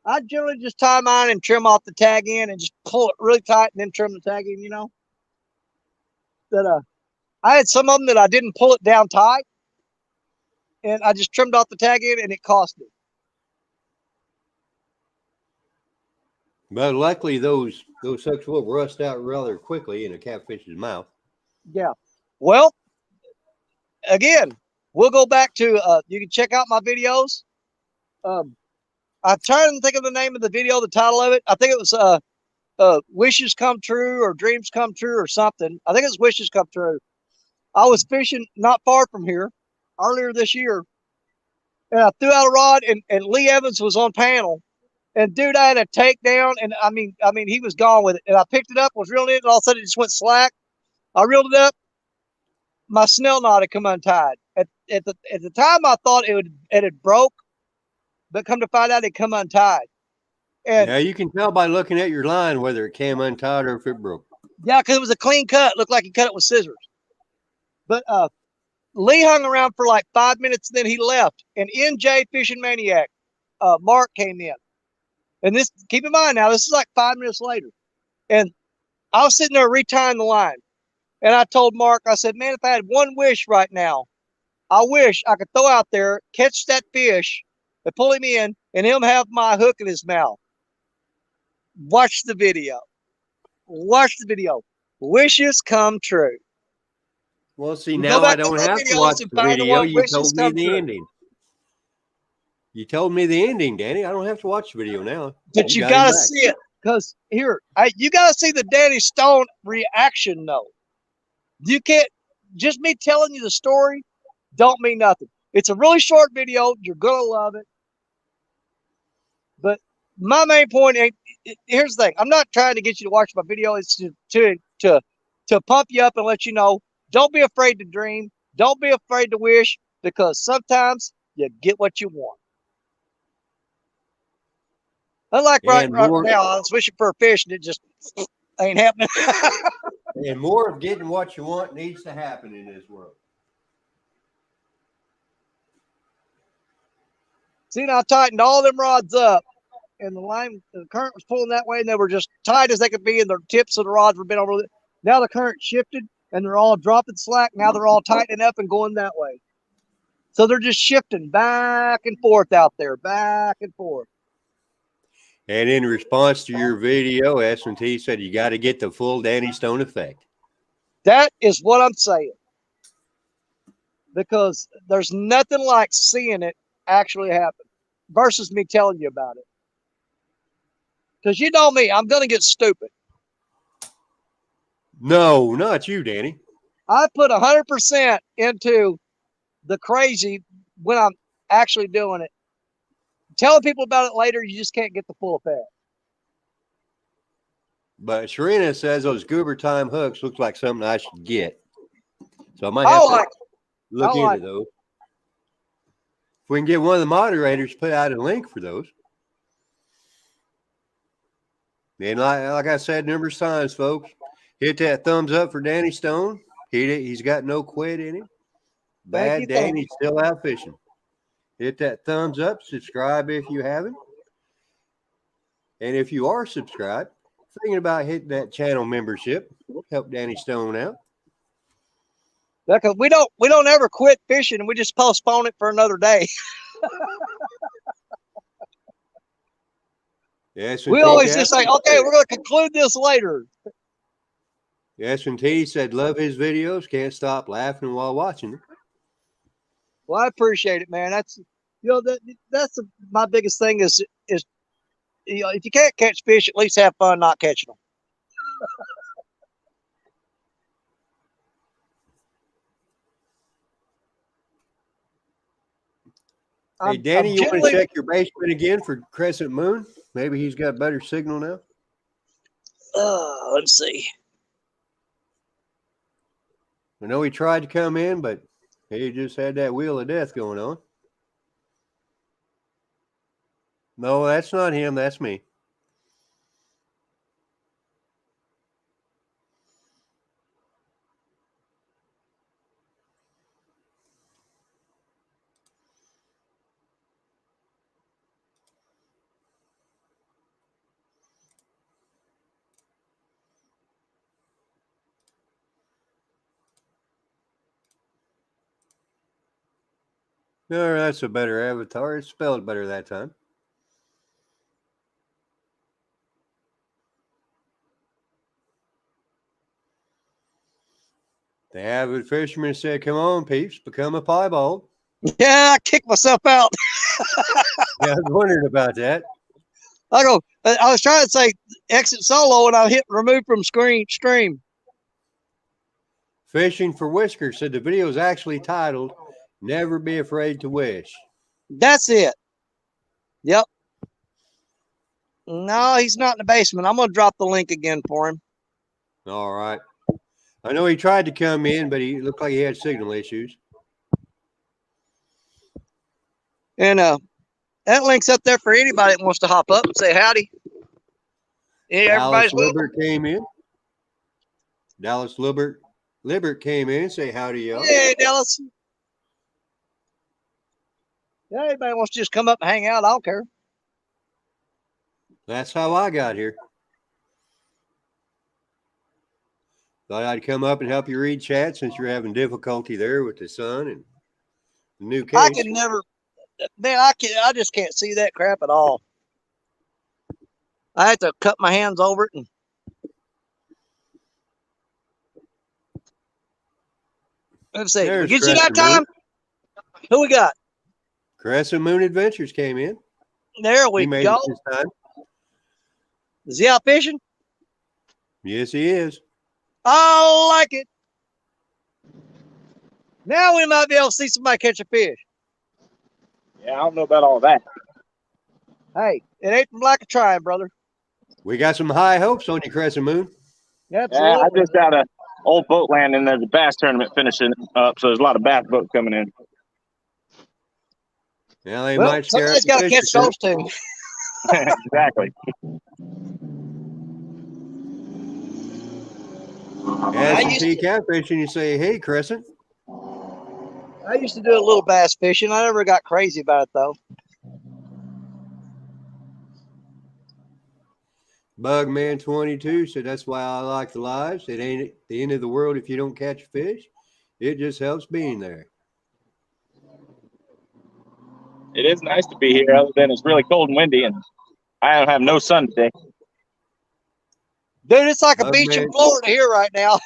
I generally just tie mine and trim off the tag end and just pull it really tight and then trim the tag in, That I had some of them that I didn't pull it down tight, and I just trimmed off the tag end, and it cost me. But luckily, those hooks will rust out rather quickly in a catfish's mouth. Yeah. Well, again, we'll go back to you can check out my videos. I'm trying to think of the name of the video, the title of it. I think it was Wishes Come True or Dreams Come True or something. I think it's Wishes Come True. I was fishing not far from here earlier this year, and I threw out a rod, and Lee Evans was on panel. And dude, I had a takedown, and I mean, he was gone with it. And I picked it up, was reeling it, and all of a sudden it just went slack. I reeled it up. My snell knot had come untied. At the time, I thought it had broke, but come to find out, it come untied. And yeah, you can tell by looking at your line whether it came untied or if it broke. Yeah, because it was a clean cut. It looked like he cut it with scissors. But Lee hung around for like 5 minutes, then he left. And NJ Fishing Maniac, Mark came in. And this, keep in mind now, this is like 5 minutes later. And I was sitting there retying the line. And I told Mark, I said, man, if I had one wish right now, I wish I could throw out there, catch that fish, and pull him in, and him have my hook in his mouth. Watch the video. Watch the video. Wishes come true. Well, see, now I don't have to watch the video. You told me the ending. You told me the ending, Danny. I don't have to watch the video now. But you got to see it. Because here, you got to see the Danny Stone reaction, though. You can't, just me telling you the story don't mean nothing. It's a really short video. You're going to love it. But my main point, here's the thing. I'm not trying to get you to watch my video. It's to pump you up and let you know, don't be afraid to dream. Don't be afraid to wish, because sometimes you get what you want. Unlike right now, I was wishing for a fish and it just ain't happening. And more of getting what you want needs to happen in this world. See, now I tightened all them rods up, and the current was pulling that way, and they were just tight as they could be, and the tips of the rods were bent over. Now the current shifted, and they're all dropping slack. Now they're all tightening up and going that way. So they're just shifting back and forth out there, back and forth. And in response to your video, S&T said you got to get the full Danny Stone effect. That is what I'm saying. Because there's nothing like seeing it actually happen versus me telling you about it. Because you know me, I'm going to get stupid. No, not you, Danny. I put 100% into the crazy when I'm actually doing it. Telling people about it later, you just can't get the full effect. But Sharina says those goober time hooks look like something I should get. So I might have to look into those. If we can get one of the moderators to put out a link for those. And like I said numerous times, folks, hit that thumbs up for Danny Stone. He's got no quit in him. Bad Danny's still out fishing. Hit that thumbs up. Subscribe if you haven't. And if you are subscribed, thinking about hitting that channel membership, help Danny Stone out. Because we don't ever quit fishing, and we just postpone it for another day. Yes, we always just say, okay, we're going to conclude this later. S&T said love his videos, can't stop laughing while watching them. Well, I appreciate it, man. That's my biggest thing is if you can't catch fish, at least have fun not catching them. Hey, Danny, you want to check your basement again for crescent moon? Maybe he's got better signal now. Let's see. I know he tried to come in, but he just had that wheel of death going on. No, that's not him. That's me. No, that's a better avatar. It's spelled better that time. The avid fisherman said, come on, peeps, become a piebald. Yeah, I kicked myself out. Yeah, I was wondering about that. I was trying to say exit solo, and I hit remove from stream. Fishing for Whisker said the video is actually titled Never Be Afraid to Wish. That's it. Yep. No, he's not in the basement. I'm going to drop the link again for him. All right. I know he tried to come in, but he looked like he had signal issues. And that link's up there for anybody that wants to hop up and say howdy. Yeah, Dallas Libert came in. Dallas Libert came in. Say howdy, y'all. Hey, Dallas. Yeah, anybody wants to just come up and hang out, I don't care. That's how I got here. Thought I'd come up and help you read chat since you're having difficulty there with the sun and the new case. I can never, man. I just can't see that crap at all. I have to cut my hands over it. And let's see. There's Get you that Crescent time? Moon. Who we got? Crescent Moon Adventures came in. There we He made go. it this time. Is he out fishing? Yes, he is. I like it. Now we might be able to see somebody catch a fish. Yeah, I don't know about all that. Hey, it ain't from lack of trying, brother. We got some high hopes on you, Crescent Moon. Absolutely. Yeah, I just got a old boat landing. There's a bass tournament finishing up, so there's a lot of bass boats coming in. Yeah, they Well, might scare somebody's got to catch those. those two. Exactly. S&T catfishing, you say, hey, Crescent. I used to do a little bass fishing. I never got crazy about it, though. Bugman 22 said that's why I like the lives. It ain't the end of the world if you don't catch a fish. It just helps being there. It is nice to be here, other than it's really cold and windy, and I don't have no sun today. Dude, it's like a Bugman, beach in Florida here right now.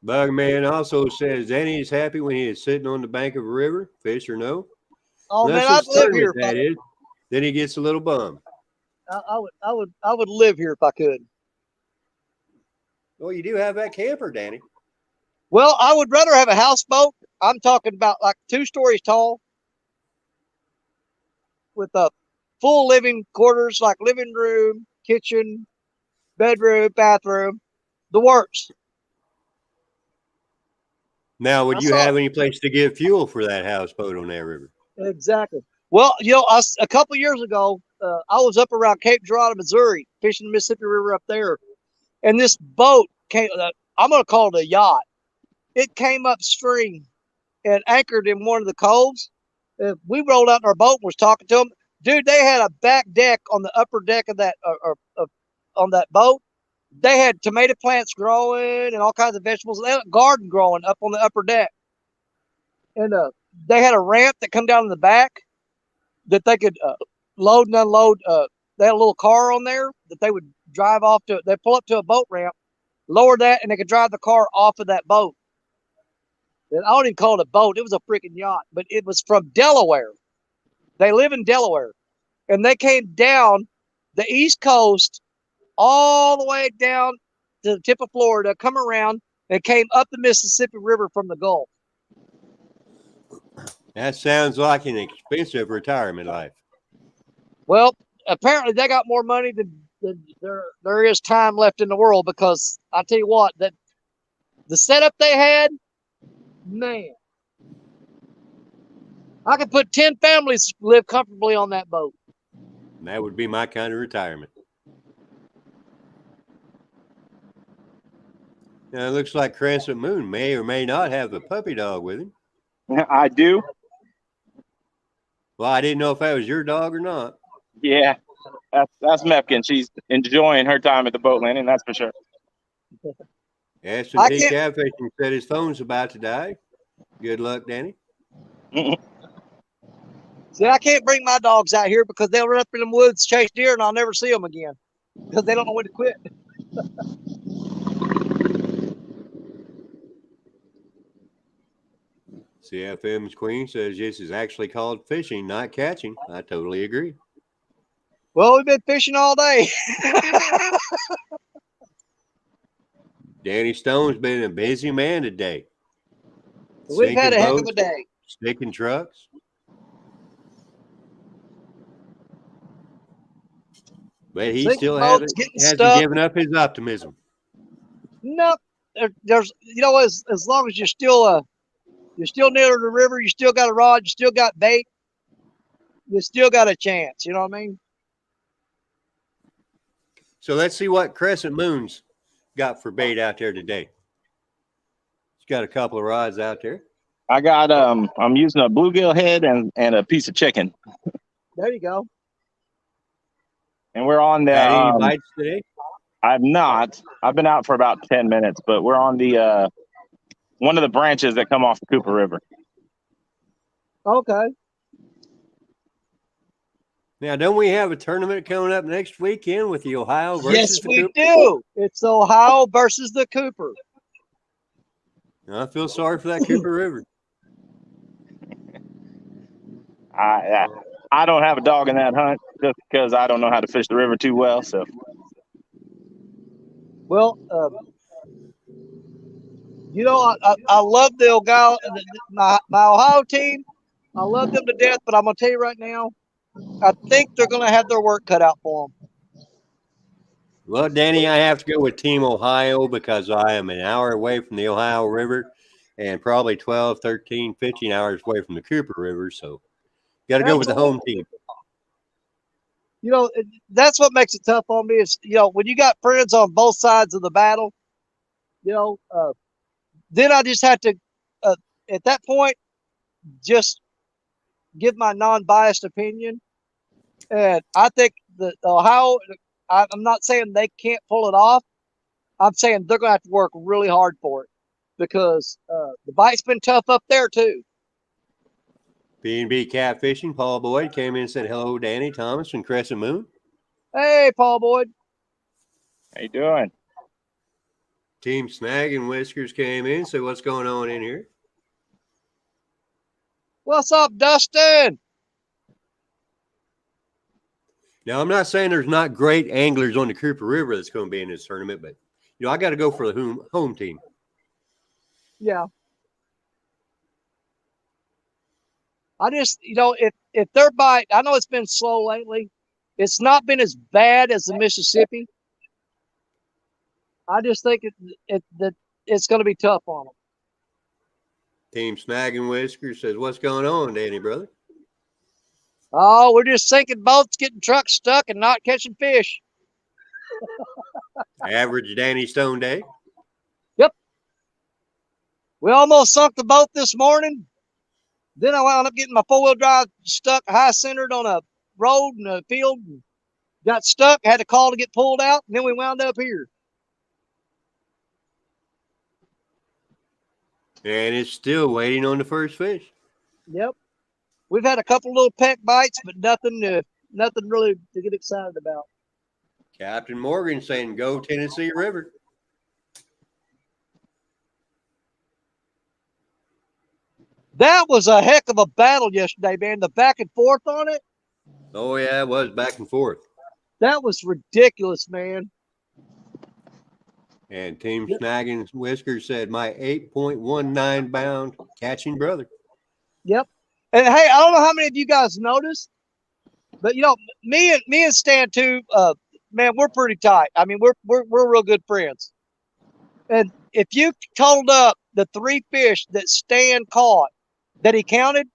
Bugman also says Danny is happy when he is sitting on the bank of a river, fish or no. Oh, unless man, I'd it's live tournament, here. that is. Then he gets a little bummed. I would live here if I could. Well, you do have that camper, Danny. Well, I would rather have a houseboat. I'm talking about like 2 stories tall with a full living quarters, like living room, kitchen, bedroom, bathroom, the works. Now, would you have any place to get fuel for that houseboat on that river? Exactly. Well, you know, a couple years ago, I was up around Cape Girardeau, Missouri, fishing the Mississippi River up there, and this boat came. I'm going to call it a yacht. It came upstream and anchored in one of the coves. We rolled out in our boat and was talking to them. Dude, they had a back deck on the upper deck of that on that boat. They had tomato plants growing and all kinds of vegetables. They had a garden growing up on the upper deck, and they had a ramp that come down in the back that they could load and unload. They had a little car on there that they would drive off to. They pull up to a boat ramp, lower that, and they could drive the car off of that boat. And I don't even call it a boat. It was a freaking yacht, but it was from Delaware. They live in Delaware, and they came down the East Coast all the way down to the tip of Florida, come around, and came up the Mississippi River from the Gulf. That sounds like an expensive retirement life. Well, apparently they got more money than there is time left in the world, because I tell you what, that the setup they had, man, I could put 10 families live comfortably on that boat. And that would be my kind of retirement. Now, it looks like Crescent Moon may or may not have a puppy dog with him. I do. Well, I didn't know if that was your dog or not. Yeah, that's Mepkin. She's enjoying her time at the boat landing, that's for sure. S&T Catfishing said his phone's about to die. Good luck, Danny. See, I can't bring my dogs out here because they'll run up in the woods, chase deer, and I'll never see them again because they don't know when to quit. CFM's Queen says this is actually called fishing, not catching. I totally agree. Well, we've been fishing all day. Danny Stone's been a busy man today. We've had a heck of a day. Sticking trucks. But he still hasn't given up his optimism. No, there's, you know, as long as you're still near the river, you still got a rod, you still got bait, you still got a chance. You know what I mean? So let's see what Crescent Moon's got for bait out there today. He's got a couple of rods out there. I got I'm using a bluegill head and a piece of chicken. There you go. And we're on the. Had any bites today? I've not. I've been out for about 10 minutes, but we're on the one of the branches that come off the Cooper River. Okay. Now, don't we have a tournament coming up next weekend with the Ohio versus yes, the we Cooper? do. It's Ohio versus the Cooper. I feel sorry for that Cooper River. I don't have a dog in that hunt just because I don't know how to fish the river too well. So, well, you know, I love the Ohio, my Ohio team. I love them to death, but I'm gonna tell you right now, I think they're gonna have their work cut out for them. Well, Danny, I have to go with Team Ohio because I am an hour away from the Ohio River and probably 12, 13, 15 hours away from the Cooper River. So, got to go with the home team. You know, that's what makes it tough on me is, you know, when you got friends on both sides of the battle, you know, then I just have to, at that point, just give my non-biased opinion. And I think the Ohio, I'm not saying they can't pull it off. I'm saying they're going to have to work really hard for it because the bite's been tough up there too. B&B Catfishing, Paul Boyd came in and said, hello, Danny Thomas and Crescent Moon. Hey, Paul Boyd. how you doing? Team Snag and Whiskers came in. So what's going on in here? What's up, Dustin? Now, I'm not saying there's not great anglers on the Cooper River that's going to be in this tournament, but, you know, I got to go for the home team. Yeah. I just, you know, if their bite, I know it's been slow lately. It's not been as bad as the Mississippi. I just think that it's going to be tough on them. Team Snag and Whiskers says, what's going on, Danny, brother? Oh, we're just sinking boats, getting trucks stuck, and not catching fish. Average Danny Stone day. Yep. We almost sunk the boat this morning. Then I wound up getting my four-wheel drive stuck high-centered on a road in a field. And got stuck, had to call to get pulled out, and then we wound up here. And it's still waiting on the first fish. Yep. We've had a couple little peck bites, but nothing really to get excited about. Captain Morgan saying, go Tennessee River. That was a heck of a battle yesterday, man. The back and forth on it. Oh, yeah, it was back and forth. That was ridiculous, man. And Team Snag and Whiskers said, my 8.19 pound catching brother. Yep. And hey, I don't know how many of you guys noticed, but you know, me and Stan too, man, we're pretty tight. I mean, we're real good friends. And if you totaled up the 3 fish that Stan caught that he counted,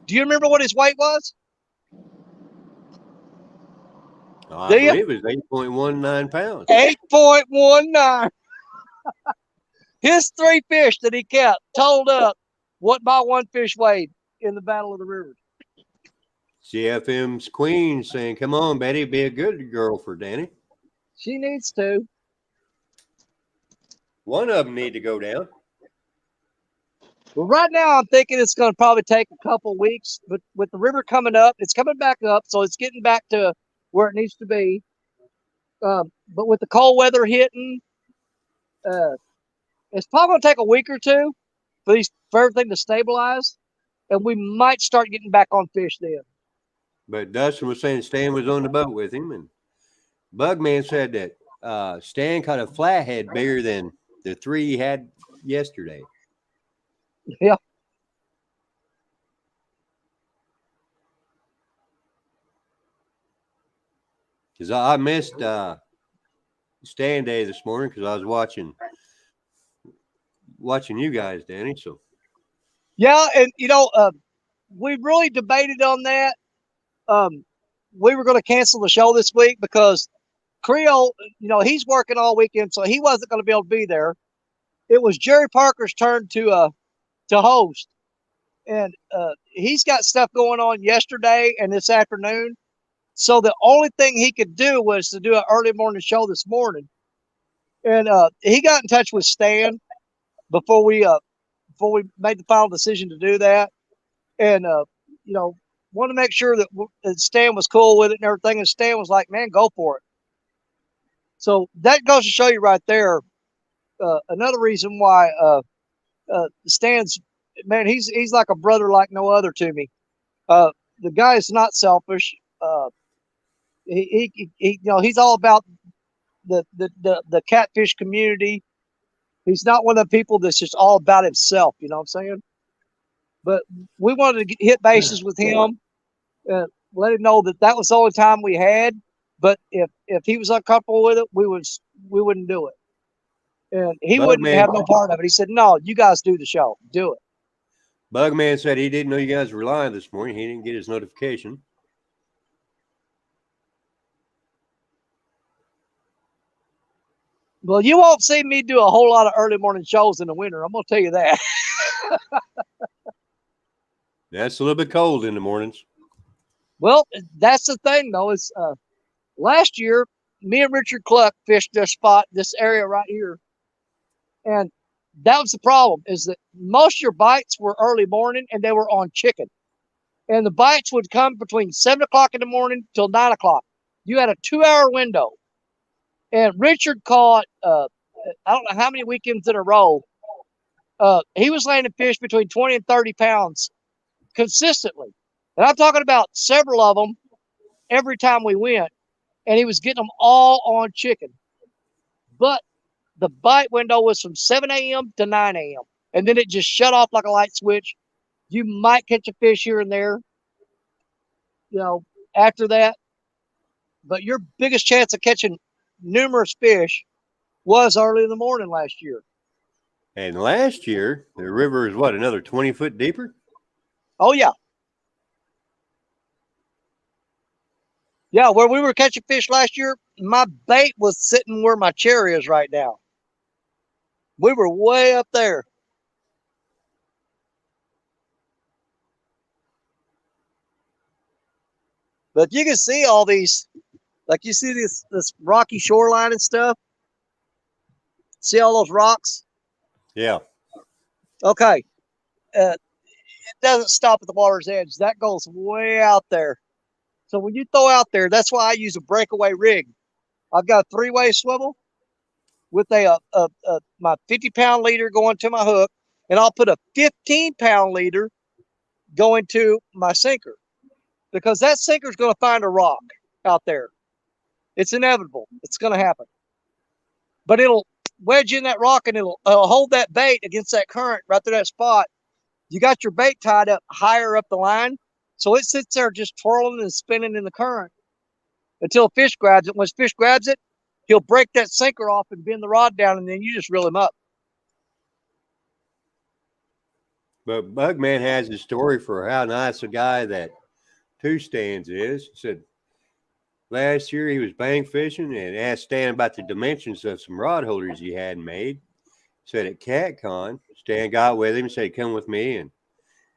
do you remember what his weight was? I believe it was 8.19 pounds. 8.19. His 3 fish that he kept totaled up what my 1 fish weighed in the Battle of the Rivers. CFM's Queen saying, come on, Betty, be a good girl for Danny. She needs to. One of them need to go down. Well, right now I'm thinking it's going to probably take a couple weeks, but with the river coming up, it's coming back up, so it's getting back to where it needs to be. But with the cold weather hitting, it's probably going to take a week or two for everything to stabilize, and we might start getting back on fish then. But Dustin was saying Stan was on the boat with him, and Bugman said that Stan caught a flathead bigger than the 3 he had yesterday. Yeah. Because I missed Stan Day this morning because I was watching you guys, Danny. So yeah, and you know, we really debated on that. We were going to cancel the show this week because Creole, you know, he's working all weekend, so he wasn't going to be able to be there. It was Jerry Parker's turn to host, and he's got stuff going on yesterday and this afternoon. So the only thing he could do was to do an early morning show this morning. And he got in touch with Stan before we made the final decision to do that. And wanted to make sure that Stan was cool with it and everything. And Stan was like, "Man, go for it." So that goes to show you right there. Another reason why Stan's, man, he's like a brother like no other to me. The guy is not selfish. He's all about the catfish community. He's not one of the people that's just all about himself. You know what I'm saying? But we wanted to hit bases with him, let him know that was the only time we had. But if he was uncomfortable with it, we wouldn't do it. And he wouldn't have no part of it. He said, "No, you guys do the show. Do it." Bugman said he didn't know you guys were live this morning. He didn't get his notification. Well, you won't see me do a whole lot of early morning shows in the winter. I'm going to tell you that. That's a little bit cold in the mornings. Well, that's the thing, though, is last year, me and Richard Cluck fished this area right here. And that was the problem, is that most of your bites were early morning and they were on chicken. And the bites would come between 7 o'clock in the morning till 9 o'clock. You had a 2-hour window. And Richard caught, I don't know how many weekends in a row, he was landing fish between 20 and 30 pounds consistently. And I'm talking about several of them every time we went. And he was getting them all on chicken. But the bite window was from 7 a.m. to 9 a.m. And then it just shut off like a light switch. You might catch a fish here and there, after that. But your biggest chance of catching numerous fish was early in the morning last year. And last year, the river is another 20 foot deeper? Oh, yeah. Yeah, where we were catching fish last year, my bait was sitting where my chair is right now. We were way up there. But you can see all these, like you see this rocky shoreline and stuff. See all those rocks? Yeah. Okay. It doesn't stop at the water's edge. That goes way out there. So when you throw out there, that's why I use a breakaway rig. I've got a 3-way swivel with my 50-pound leader going to my hook, and I'll put a 15-pound leader going to my sinker, because that sinker is going to find a rock out there. It's inevitable. It's going to happen. But it'll wedge in that rock, and it'll hold that bait against that current right to that spot. You got your bait tied up higher up the line, so it sits there just twirling and spinning in the current until a fish grabs it. Once fish grabs it, he'll break that sinker off and bend the rod down, and then you just reel him up. But Bugman has a story for how nice a guy that Two Stands is. He said last year he was bang fishing and asked Stan about the dimensions of some rod holders he had made. Said at CatCon, Stan got with him and said, "Come with me." And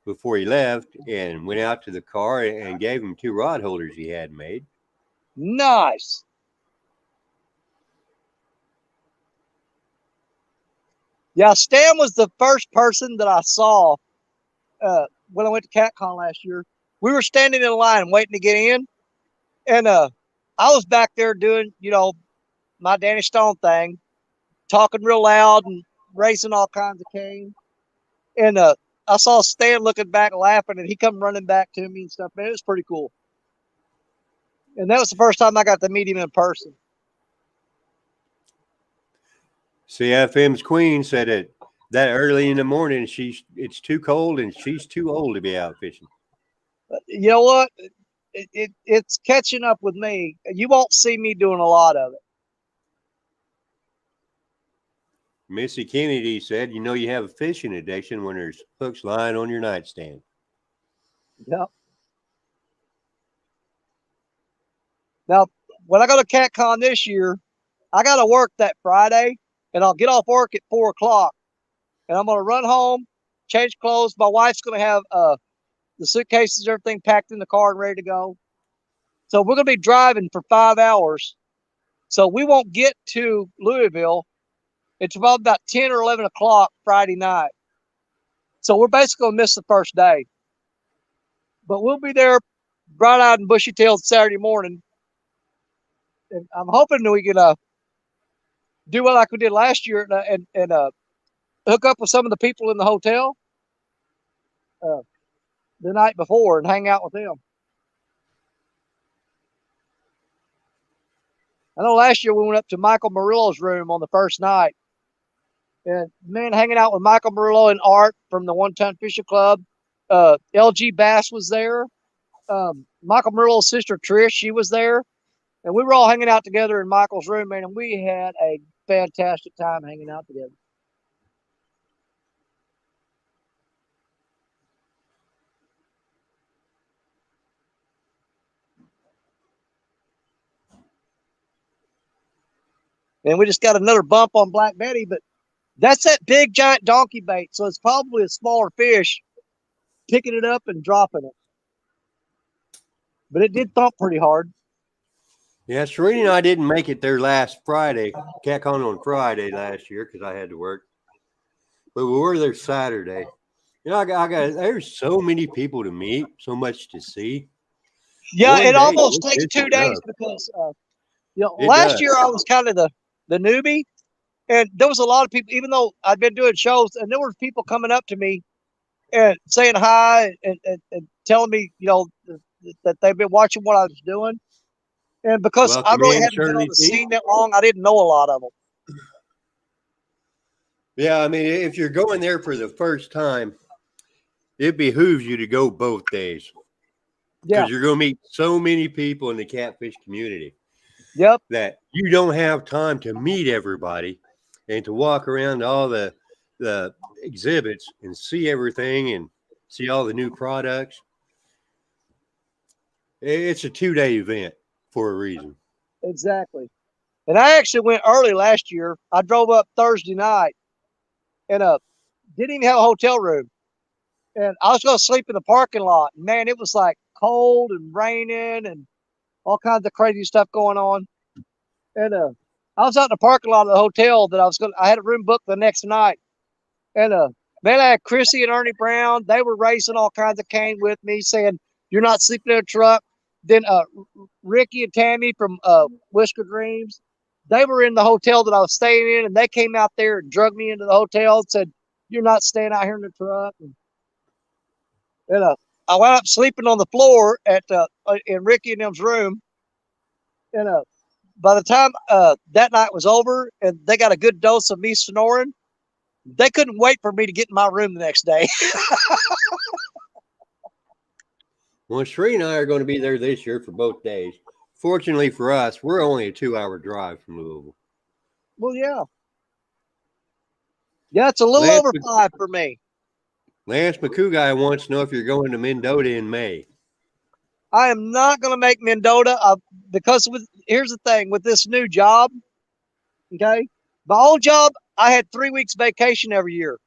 before he left, and went out to the car and gave him 2 rod holders he had made. Nice. Yeah, Stan was the first person that I saw when I went to CatCon last year. We were standing in line waiting to get in, and I was back there doing, my Danny Stone thing, talking real loud and raising all kinds of cane. And I saw Stan looking back, laughing, and he come running back to me and stuff. Man, it was pretty cool. And that was the first time I got to meet him in person. CFM's Queen said it that early in the morning. It's too cold and she's too old to be out fishing. You know what? It's catching up with me. You won't see me doing a lot of it. Missy Kennedy said, you have a fishing addiction when there's hooks lying on your nightstand. Yep. Now, when I go to CatCon this year, I got to work that Friday, and I'll get off work at 4 o'clock. And I'm going to run home, change clothes. My wife's going to have the suitcases, everything packed in the car and ready to go. So we're going to be driving for 5 hours. So we won't get to Louisville. It's about 10 or 11 o'clock Friday night. So we're basically going to miss the first day. But we'll be there bright-eyed and bushy-tailed Saturday morning. And I'm hoping that we can do what like we did last year and hook up with some of the people in the hotel the night before and hang out with them. I know last year we went up to Michael Murillo's room on the first night. And, man, hanging out with Michael Murillo and Art from the One Ton Fishing Club. LG Bass was there. Michael Murillo's sister, Trish, she was there. And we were all hanging out together in Michael's room, man, and we had a fantastic time hanging out together. And we just got another bump on Black Betty, but that's that big giant donkey bait. So it's probably a smaller fish picking it up and dropping it. But it did thump pretty hard. Yeah, Serena and I didn't make it there last Friday. Cat on Friday last year because I had to work. But we were there Saturday. You know, I got there's so many people to meet, so much to see. Yeah, it almost takes 2 days because last year I was kind of the newbie, and there was a lot of people, even though I'd been doing shows, and there were people coming up to me and saying hi and telling me, that they've been watching what I was doing. And because I really hadn't been on the scene that long, I didn't know a lot of them. Yeah, I mean, if you're going there for the first time, it behooves you to go both days. Yeah. Because you're going to meet so many people in the catfish community. Yep. That you don't have time to meet everybody and to walk around all the exhibits and see everything and see all the new products. It's a 2-day event for a reason. Exactly. And I actually went early last year. I drove up Thursday night and didn't even have a hotel room. And I was going to sleep in the parking lot. Man, it was like cold and raining and all kinds of crazy stuff going on. And I was out in the parking lot of the hotel that I had a room booked the next night. And man, I had Chrissy and Ernie Brown. They were racing all kinds of cane with me, saying, "You're not sleeping in a truck." Then Ricky and Tammy from Whisker Dreams, they were in the hotel that I was staying in, and they came out there and drug me into the hotel and said, "You're not staying out here in the truck." And I wound up sleeping on the floor in Ricky and them's room. And by the time that night was over and they got a good dose of me snoring, they couldn't wait for me to get in my room the next day. Well, Sheree and I are going to be there this year for both days. Fortunately for us, we're only a 2-hour drive from Louisville. Well, yeah. Yeah, it's a little over 5 for me. Lance McCouguy wants to know if you're going to Mendota in May. I am not going to make Mendota because here's the thing with this new job. Okay. My old job, I had 3 weeks vacation every year.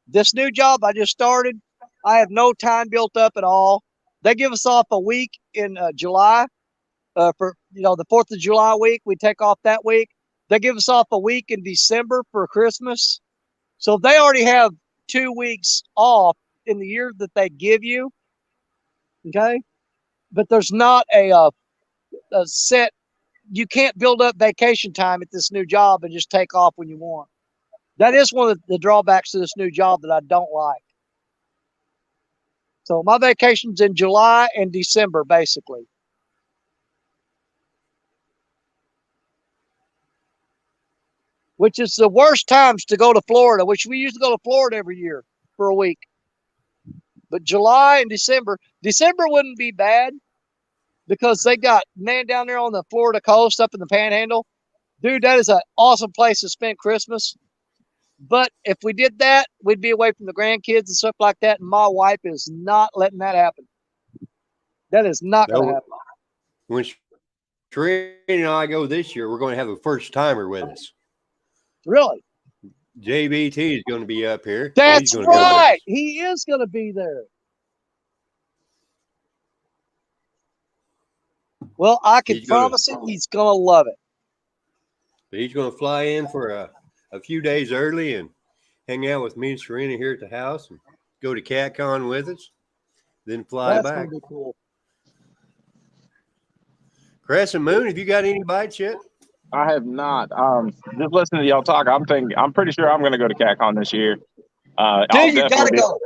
This new job I just started, I have no time built up at all. They give us off a week in July for, the 4th of July week. We take off that week. They give us off a week in December for Christmas. So they already have 2 weeks off in the year that they give you. Okay. But there's not a set, you can't build up vacation time at this new job and just take off when you want. That is one of the drawbacks to this new job that I don't like. So my vacation's in July and December, basically. Which is the worst times to go to Florida, which we used to go to Florida every year for a week. But July and December wouldn't be bad because they got, man, down there on the Florida coast up in the Panhandle. Dude, that is an awesome place to spend Christmas. But if we did that, we'd be away from the grandkids and stuff like that. And my wife is not letting that happen. That is not going to happen. When Sheree and I go this year, we're going to have a first timer with us. Really? JBT is going to be up here. That's right. He is going to be there. Well, I can promise him he's going to love it. He's going to fly in for a few days early and hang out with me and Serena here at the house and go to CatCon with us, then fly back. That's going to be cool. Crescent Moon, have you got any bites yet? I have not. Just listening to y'all talk, I'm pretty sure I'm going to go to CatCon this year. Dude, you got to go.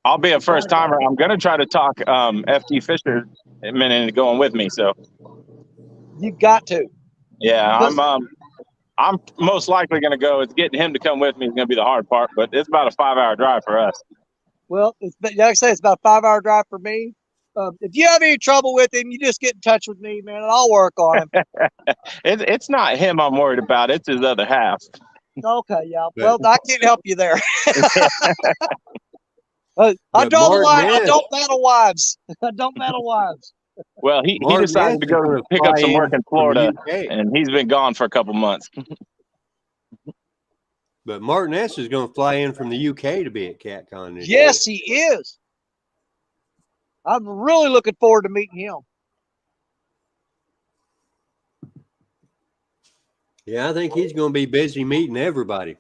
I'll be a first timer. I'm going to try to talk FT Fisher into going with me. So you got to. Yeah, I'm most likely going to go. It's getting him to come with me is going to be the hard part, but it's about a 5-hour drive for us. Well, like I say, it's about a 5-hour drive for me. If you have any trouble with him, you just get in touch with me, man, and I'll work on him. It's not him I'm worried about. It's his other half. Okay, yeah. Well, I can't help you there. I draw the line. I don't battle wives. I don't battle wives. Well, he decided to go pick up some work in Florida, and he's been gone for a couple months. But Martin S. is going to fly in from the UK to be at CatCon this year. Yes, he is. I'm really looking forward to meeting him. Yeah, I think he's going to be busy meeting everybody.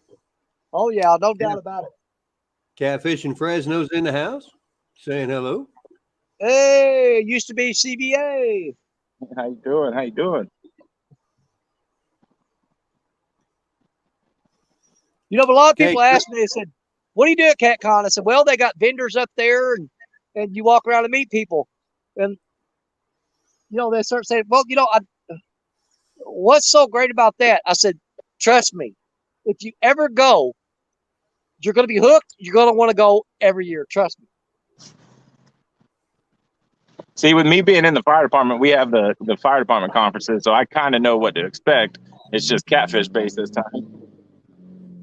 Oh, yeah, no doubt about it. Catfish and Fresno's in the house saying hello. Hey, used to be CBA. How you doing? How you doing? You know, but a lot of people ask me, they said, what do you do at CatCon? I said, well, they got vendors up there and you walk around and meet people. And, you know, they start saying, well, you know, what's so great about that? I said, trust me, if you ever go, you're going to be hooked. You're going to want to go every year. Trust me. See, with me being in the fire department, we have the fire department conferences, so I kind of know what to expect. It's just catfish based this time.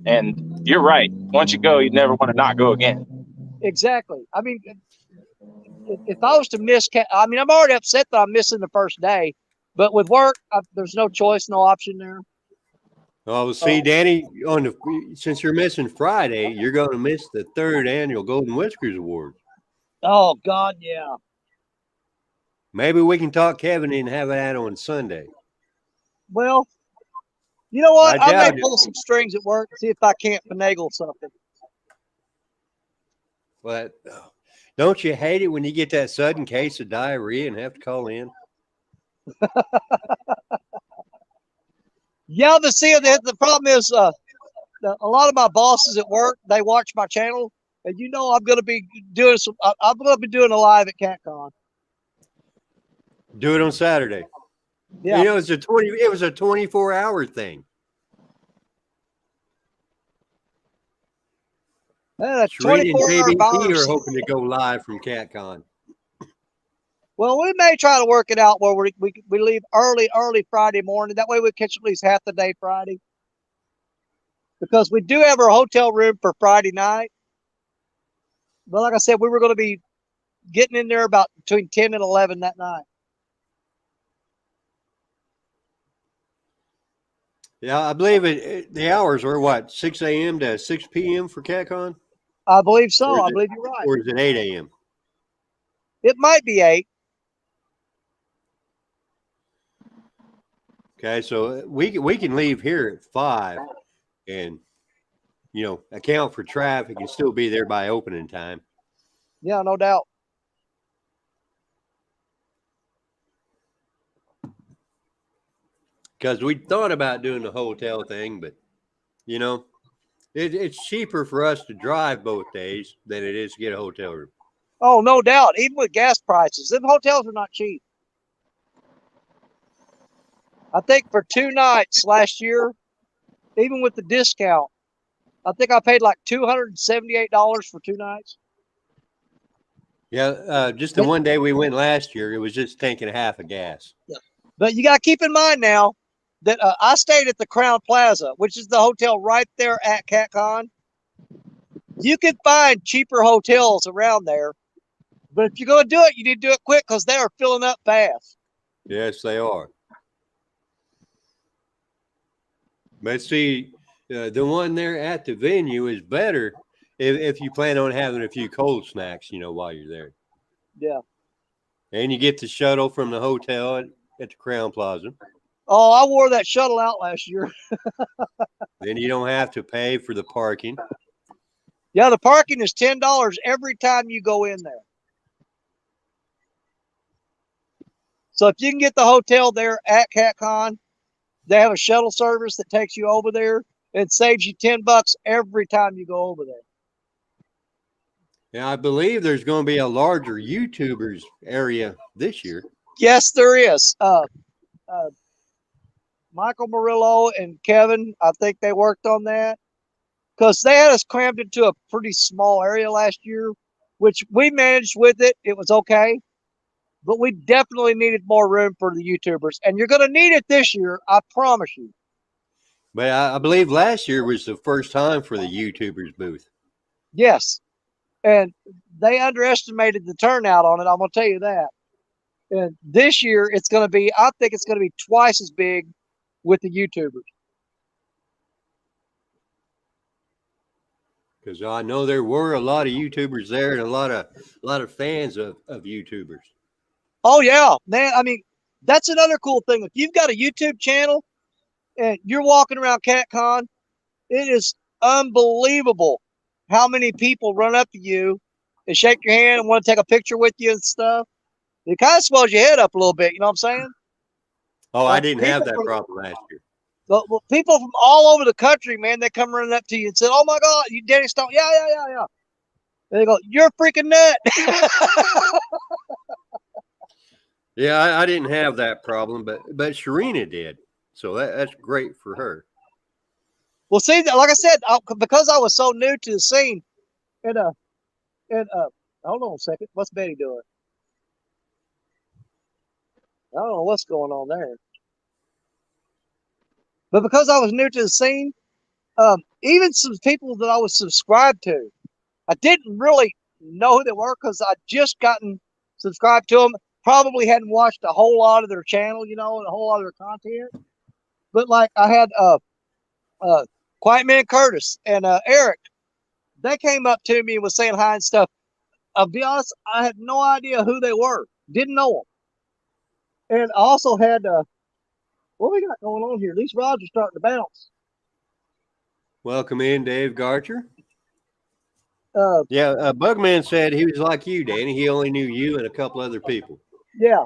And you're right. Once you go, you never want to not go again. Exactly. I mean, if I was to miss, I'm already upset that I'm missing the first day, but with work, there's no choice, no option there. Oh, see, Danny, since you're missing Friday, you're going to miss the 3rd annual Golden Whiskers Awards. Oh, God, yeah. Maybe we can talk Kevin and have that on Sunday. Well, you know what? I may pull some strings at work, see if I can't finagle something. But don't you hate it when you get that sudden case of diarrhea and have to call in? Yeah, but see, the problem is a lot of my bosses at work, they watch my channel, and you know I'm going to be doing I'm going to be doing a live at CatCon. Do it on Saturday. Yeah. You know, it was a 24-hour thing. Shereen and JBT are hoping to go live from CatCon. Well, we may try to work it out where we leave early Friday morning. That way we catch at least half the day Friday. Because we do have our hotel room for Friday night. But like I said, we were going to be getting in there about between 10 and 11 that night. Yeah, I believe the hours are what, 6 a.m. to 6 p.m. for CatCon? I believe so. I believe you're right. Or is it 8 a.m.? It might be 8. Okay, so we can leave here at 5 and, you know, account for traffic and still be there by opening time. Yeah, no doubt. Because we thought about doing the hotel thing, but, you know, it's cheaper for us to drive both days than it is to get a hotel room. Oh, no doubt. Even with gas prices, them hotels are not cheap. I think for 2 nights last year, even with the discount, I think I paid like $278 for 2 nights. Yeah, just the one day we went last year, it was just tanking half of gas. Yeah. But you got to keep in mind now that I stayed at the Crown Plaza, which is the hotel right there at CatCon. You can find cheaper hotels around there. But if you're going to do it, you need to do it quick because they are filling up fast. Yes, they are. But see, the one there at the venue is better if you plan on having a few cold snacks, you know, while you're there. Yeah. And you get the shuttle from the hotel at the Crown Plaza. Oh, I wore that shuttle out last year. Then you don't have to pay for the parking. Yeah, the parking is $10 every time you go in there. So if you can get the hotel there at CatCon, they have a shuttle service that takes you over there. It saves you $10 every time you go over there. Yeah, I believe there's going to be a larger YouTubers area this year. Yes, there is. Michael Murillo and Kevin, I think they worked on that because they had us crammed into a pretty small area last year, which we managed with it. It was okay, but we definitely needed more room for the YouTubers, and you're going to need it this year. I promise you. But I believe last year was the first time for the YouTubers booth. Yes, and they underestimated the turnout on it. I'm going to tell you that. And this year, it's going to be, I think it's going to be twice as big with the YouTubers. Because I know there were a lot of YouTubers there and a lot of fans of YouTubers. Oh yeah, man. I mean, that's another cool thing. If you've got a YouTube channel and you're walking around CatCon, it is unbelievable how many people run up to you and shake your hand and want to take a picture with you and stuff. It kind of swells your head up a little bit. You know what I'm saying? Oh, I didn't have that problem last year. But people from all over the country, man, they come running up to you and say, "Oh my God, you Danny Stone?" Yeah. And they go, "You're freaking nut." Yeah, I didn't have that problem, but Sharina did. So that's great for her. Well, see, like I said, because I was so new to the scene, and hold on a second, what's Betty doing? I don't know what's going on there. But because I was new to the scene, even some people that I was subscribed to, I didn't really know who they were because I'd just gotten subscribed to them. Probably hadn't watched a whole lot of their channel, and a whole lot of their content. But like I had Quiet Man Curtis and Eric, they came up to me and was saying hi and stuff. I'll be honest, I had no idea who they were. Didn't know them. And I also had what we got going on here? These rods are starting to bounce. Welcome in, Dave Garcher. Uh, Bugman said he was like you, Danny. He only knew you and a couple other people. Yeah.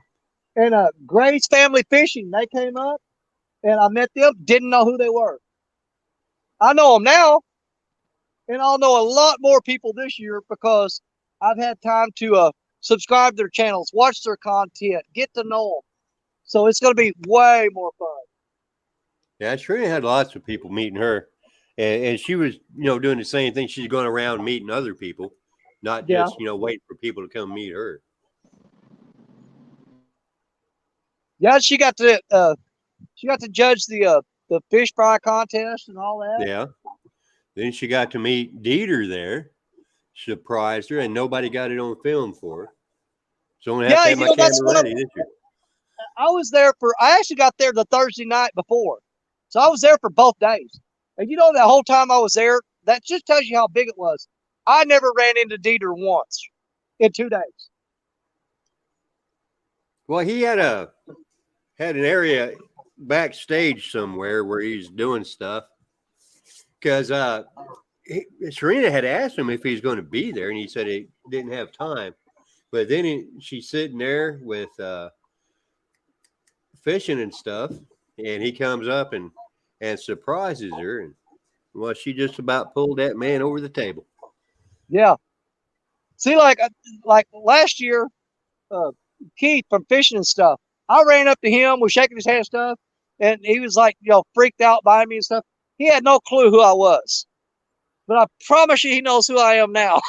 And Gray's Family Fishing, they came up and I met them, didn't know who they were. I know them now, and I'll know a lot more people this year because I've had time to subscribe to their channels, watch their content, get to know them. So it's going to be way more fun. Yeah, Trina had lots of people meeting her, and she was, doing the same thing. She's going around meeting other people, not just, waiting for people to come meet her. Yeah, she got to judge the fish fry contest and all that. Yeah. Then she got to meet Dieter there, surprised her, and nobody got it on film for her. So I'm gonna have to have my camera ready this year. I actually got there the Thursday night before. So I was there for both days. And that whole time I was there, that just tells you how big it was. I never ran into Dieter once in 2 days. Well, he had an area backstage somewhere where he's doing stuff. Because Serena had asked him if he's going to be there, and he said he didn't have time. But then she's sitting there with fishing and stuff, and he comes up and surprises her. And well, she just about pulled that man over the table. Yeah. See, like last year, Keith from Fishing and Stuff, I ran up to him, was shaking his hand and stuff, and he was like, freaked out by me and stuff. He had no clue who I was. But I promise you he knows who I am now.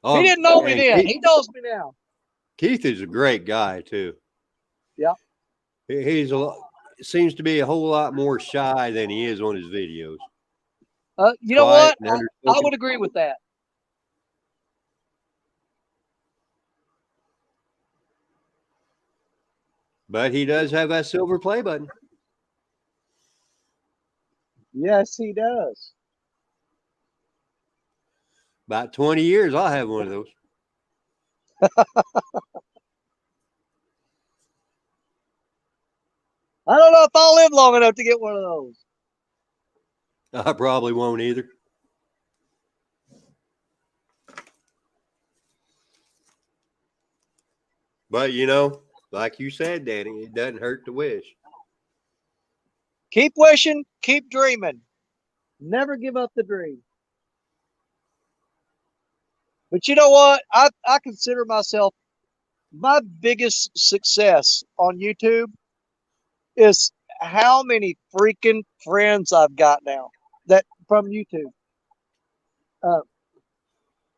He didn't know me then. He knows me now. Keith is a great guy, too. Yeah. He's seems to be a whole lot more shy than he is on his videos. You know what? I would agree with that. But he does have that silver play button. Yes, he does. About 20 years, I'll have one of those. I don't know if I'll live long enough to get one of those. I probably won't either. But, you know, like you said, Danny, it doesn't hurt to wish. Keep wishing, keep dreaming. Never give up the dream. But you know what? I consider myself, my biggest success on YouTube is how many freaking friends I've got now that from YouTube.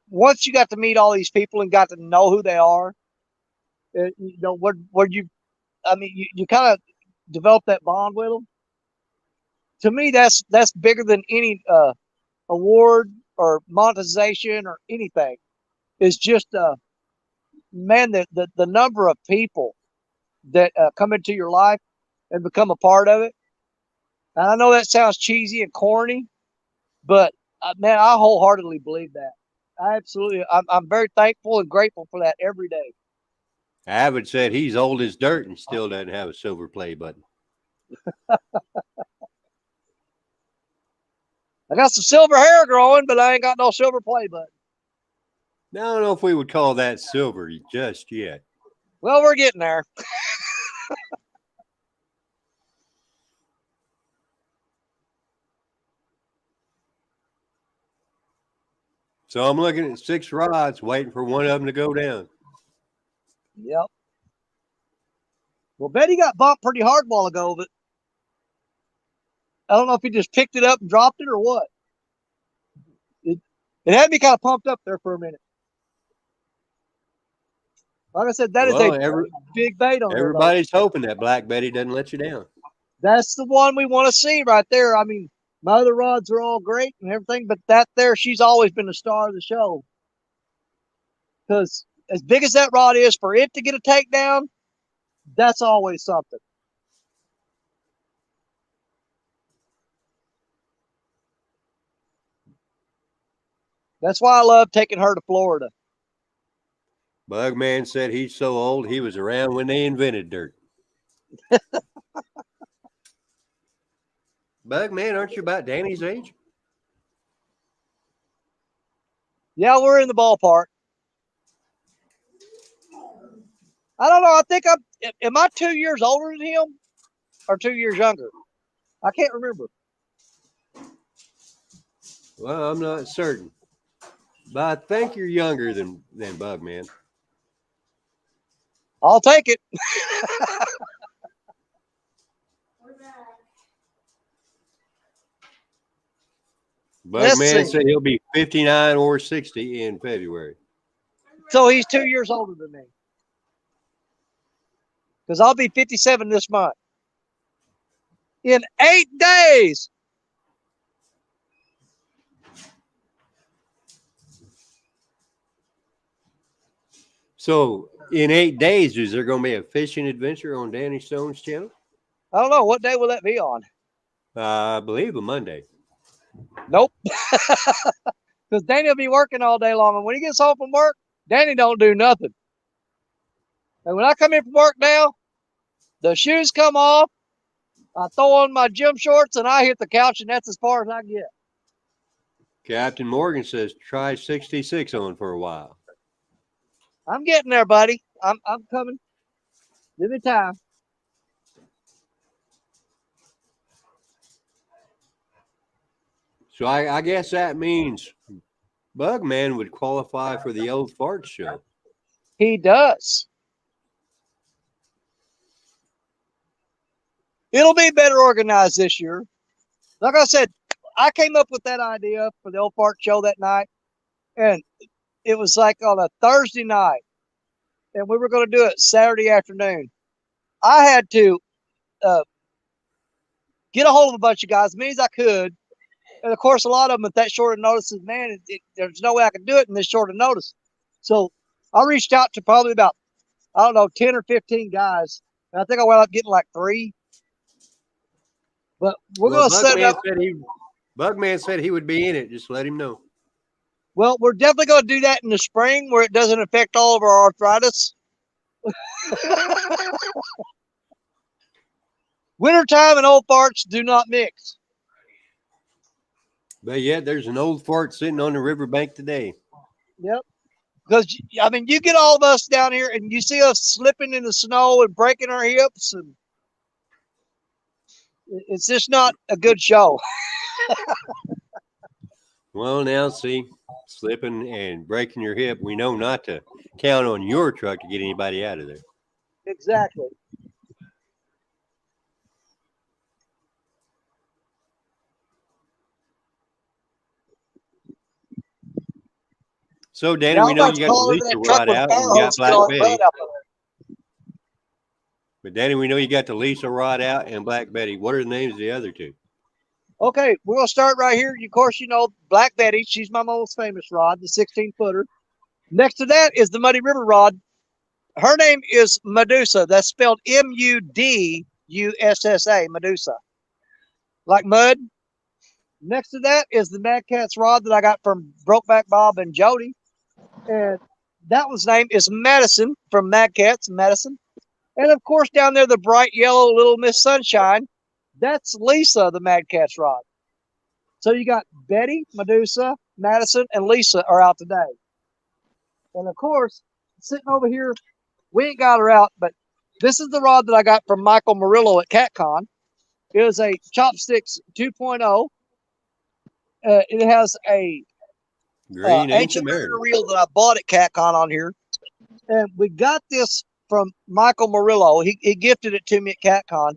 Once you got to meet all these people and got to know who they are, you know, you kind of develop that bond with them. To me, that's bigger than any award or monetization or anything. It's just, man, the number of people that come into your life and become a part of it. And I know that sounds cheesy and corny, but man, I wholeheartedly believe that. I'm very thankful and grateful for that every day. Avid said he's old as dirt and still doesn't have a silver play button. I got some silver hair growing, but I ain't got no silver play button. I don't know if we would call that silver just yet. Well, we're getting there. So I'm looking at 6 rods, waiting for one of them to go down. Yep. Well, Betty got bumped pretty hard a while ago, but I don't know if he just picked it up and dropped it or what. It had me kind of pumped up there for a minute. Like I said, that is a big bait on everybody's hoping that Black Betty doesn't let you down. That's the one we want to see right there. I mean, my other rods are all great and everything, but that there, she's always been the star of the show. Because as big as that rod is, for it to get a takedown, that's always something. That's why I love taking her to Florida. Bugman said he's so old he was around when they invented dirt. Bugman, aren't you about Danny's age? Yeah, we're in the ballpark. I don't know. I think am I 2 years older than him or 2 years younger? I can't remember. Well, I'm not certain. But I think you're younger than Bugman. I'll take it. Bugman said he'll be 59 or 60 in February. So he's 2 years older than me. Because I'll be 57 this month. In 8 days. So in 8 days, is there going to be a fishing adventure on Danny Stone's channel? I don't know. What day will that be on? I believe a Monday. Nope. Because Danny will be working all day long. And when he gets home from work, Danny don't do nothing. And when I come in from work now, the shoes come off. I throw on my gym shorts and I hit the couch, and that's as far as I get. Captain Morgan says try 66 on for a while. I'm getting there, buddy. I'm coming. Give me time. So I guess that means Bugman would qualify for the Old Fart Show. He does. It'll be better organized this year. Like I said, I came up with that idea for the Old Fart Show that night, and it was like on a Thursday night, and we were going to do it Saturday afternoon. I had to get a hold of a bunch of guys, as many as I could. And of course, a lot of them at that short of notice is, man, there's no way I can do it in this short of notice. So I reached out to probably about, 10 or 15 guys. And I think I wound up getting like 3. But we're going to set it up. Bugman said he would be in it. Just let him know. Well, we're definitely going to do that in the spring where it doesn't affect all of our arthritis. Wintertime and old farts do not mix. But yet there's an old fart sitting on the riverbank today. Yep. Because, I mean, you get all of us down here and you see us slipping in the snow and breaking our hips, and it's just not a good show. Well, now see, slipping and breaking your hip, we know not to count on your truck to get anybody out of there. Exactly. So, Danny, Now, we know you got the Lisa rod out and you got Black Betty. But, Danny, we know you got the Lisa rod out and Black Betty. What are the names of the other two? Okay, we're going to start right here. Of course, you know, Black Betty. She's my most famous rod, the 16-footer. Next to that is the Muddy River rod. Her name is Medusa. That's spelled M-U-D-U-S-S-A, Medusa. Like mud. Next to that is the Mad Cat's rod that I got from Brokeback Bob and Jody. And that one's name is Madison from Mad Cat's, Madison. And of course, down there, the bright yellow Little Miss Sunshine. That's Lisa, the Mad Cat's rod. So you got Betty, Medusa, Madison, and Lisa are out today. And of course, sitting over here, we ain't got her out, but this is the rod that I got from Michael Murillo at CatCon. It is a Chopsticks 2.0. It has a ancient reel that I bought at CatCon on here. And we got this from Michael Murillo. He gifted it to me at CatCon.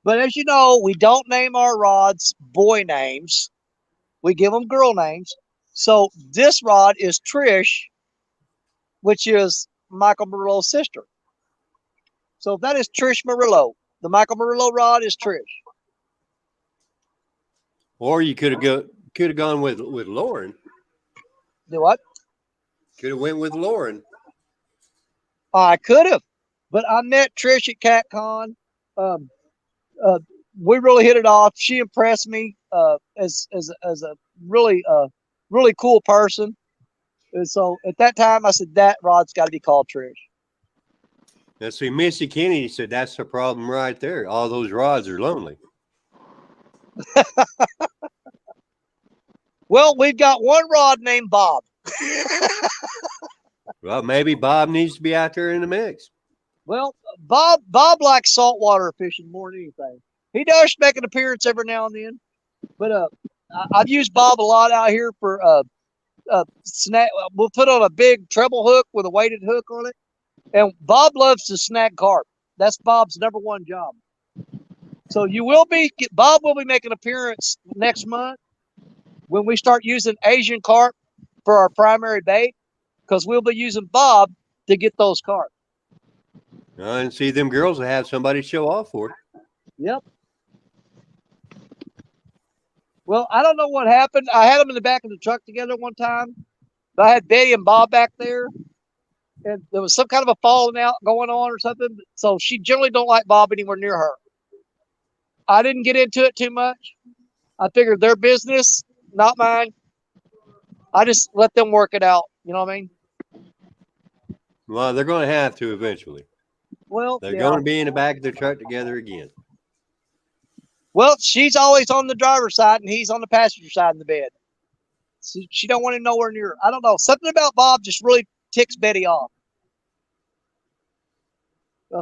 But as you know, we don't name our rods boy names. We give them girl names. So this rod is Trish, which is Michael Murillo's sister. So that is Trish Murillo. The Michael Murillo rod is Trish. Or you could have gone with Lauren. Do what? Could have went with Lauren. I could have, but I met Trish at CatCon. We really hit it off. She impressed me as a really cool person. And so at that time, I said that rod's got to be called Trish. Now, see, Missy Kennedy said that's the problem right there. All those rods are lonely. Well, we've got one rod named Bob. Well, maybe Bob needs to be out there in the mix. Well, Bob likes saltwater fishing more than anything. He does make an appearance every now and then, but I've used Bob a lot out here for snag. We'll put on a big treble hook with a weighted hook on it, and Bob loves to snag carp. That's Bob's number one job. So Bob will be making an appearance next month when we start using Asian carp for our primary bait, because we'll be using Bob to get those carp. And see, them girls will have somebody show off for it. Yep. Well, I don't know what happened. I had them in the back of the truck together one time. I had Betty and Bob back there, and there was some kind of a falling out going on or something. So she generally don't like Bob anywhere near her. I didn't get into it too much. I figured their business, not mine. I just let them work it out. You know what I mean? Well, they're going to have to eventually. Well, they're going to be in the back of the truck together again. Well, she's always on the driver's side and he's on the passenger side in the bed. So she don't want him nowhere near her. I don't know. Something about Bob just really ticks Betty off.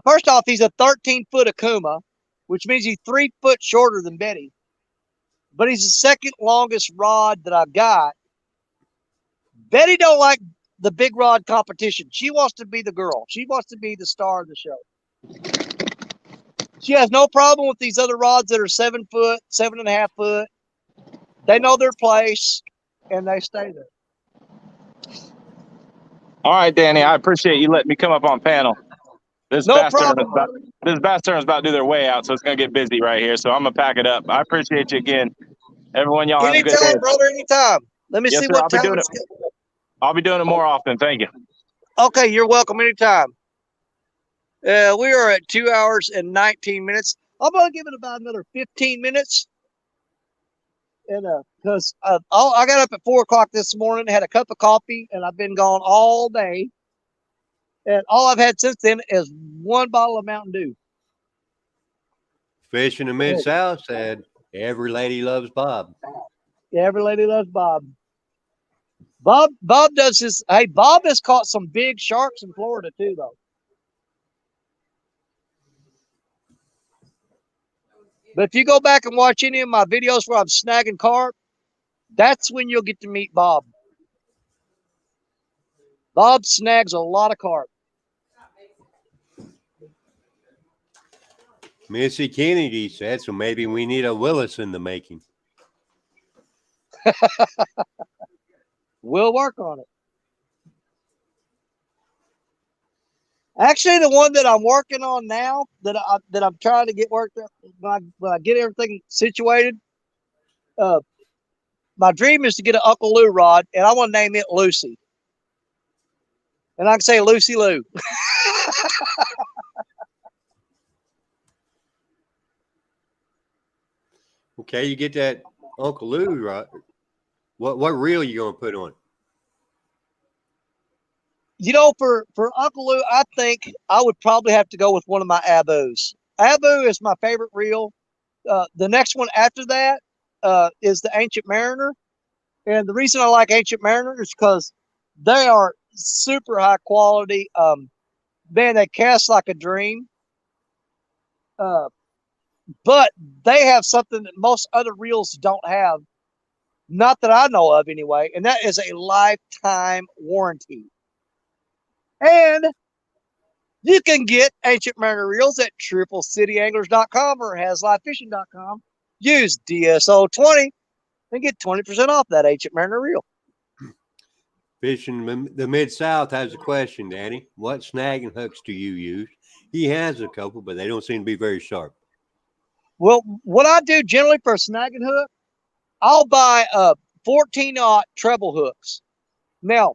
First off, he's a 13-foot Akuma, which means he's 3 foot shorter than Betty. But he's the second longest rod that I've got. Betty don't like the big rod competition. She wants to be the girl. She wants to be the star of the show. She has no problem with these other rods that are 7 foot, 7.5 foot. They know their place and they stay there. All right, Danny, I appreciate you letting me come up on panel. This bass tournament's about to do their way out, so it's going to get busy right here. So I'm going to pack it up. I appreciate you again. Everyone, y'all have a good day. Anytime, brother, anytime. Let me see what time it's going. I'll be doing it more often. Thank you. Okay, you're welcome anytime. We are at 2 hours and 19 minutes. I'm going to give it about another 15 minutes. And because I got up at 4 o'clock this morning, had a cup of coffee, and I've been gone all day. And all I've had since then is 1 bottle of Mountain Dew. Fish in the Mid-South said, every lady loves Bob. Yeah, every lady loves Bob. Bob does this. Hey, Bob has caught some big sharks in Florida too, though. But if you go back and watch any of my videos where I'm snagging carp, that's when you'll get to meet Bob. Bob snags a lot of carp. Missy Kennedy said, so maybe we need a Willis in the making. We'll work on it. Actually, the one that I'm working on now, that I'm trying to get worked up, when I get everything situated, my dream is to get an Uncle Lou rod, and I want to name it Lucy. And I can say Lucy Lou. Okay, you get that Uncle Lou rod. What reel you gonna put on? You know, for Uncle Lou, I think I would probably have to go with one of my Abus. Abu is my favorite reel. The next one after that is the Ancient Mariner. And the reason I like Ancient Mariner is because they are super high quality. Man, they cast like a dream. But they have something that most other reels don't have. Not that I know of anyway. And that is a lifetime warranty. And you can get Ancient Mariner reels at triplecityanglers.com or haslifefishing.com. Use DSO20 and get 20% off that Ancient Mariner reel. Fishing the Mid-South has a question, Danny. What snagging hooks do you use? He has a couple, but they don't seem to be very sharp. Well, what I do generally for a snagging hook, I'll buy 14-aught treble hooks. Now,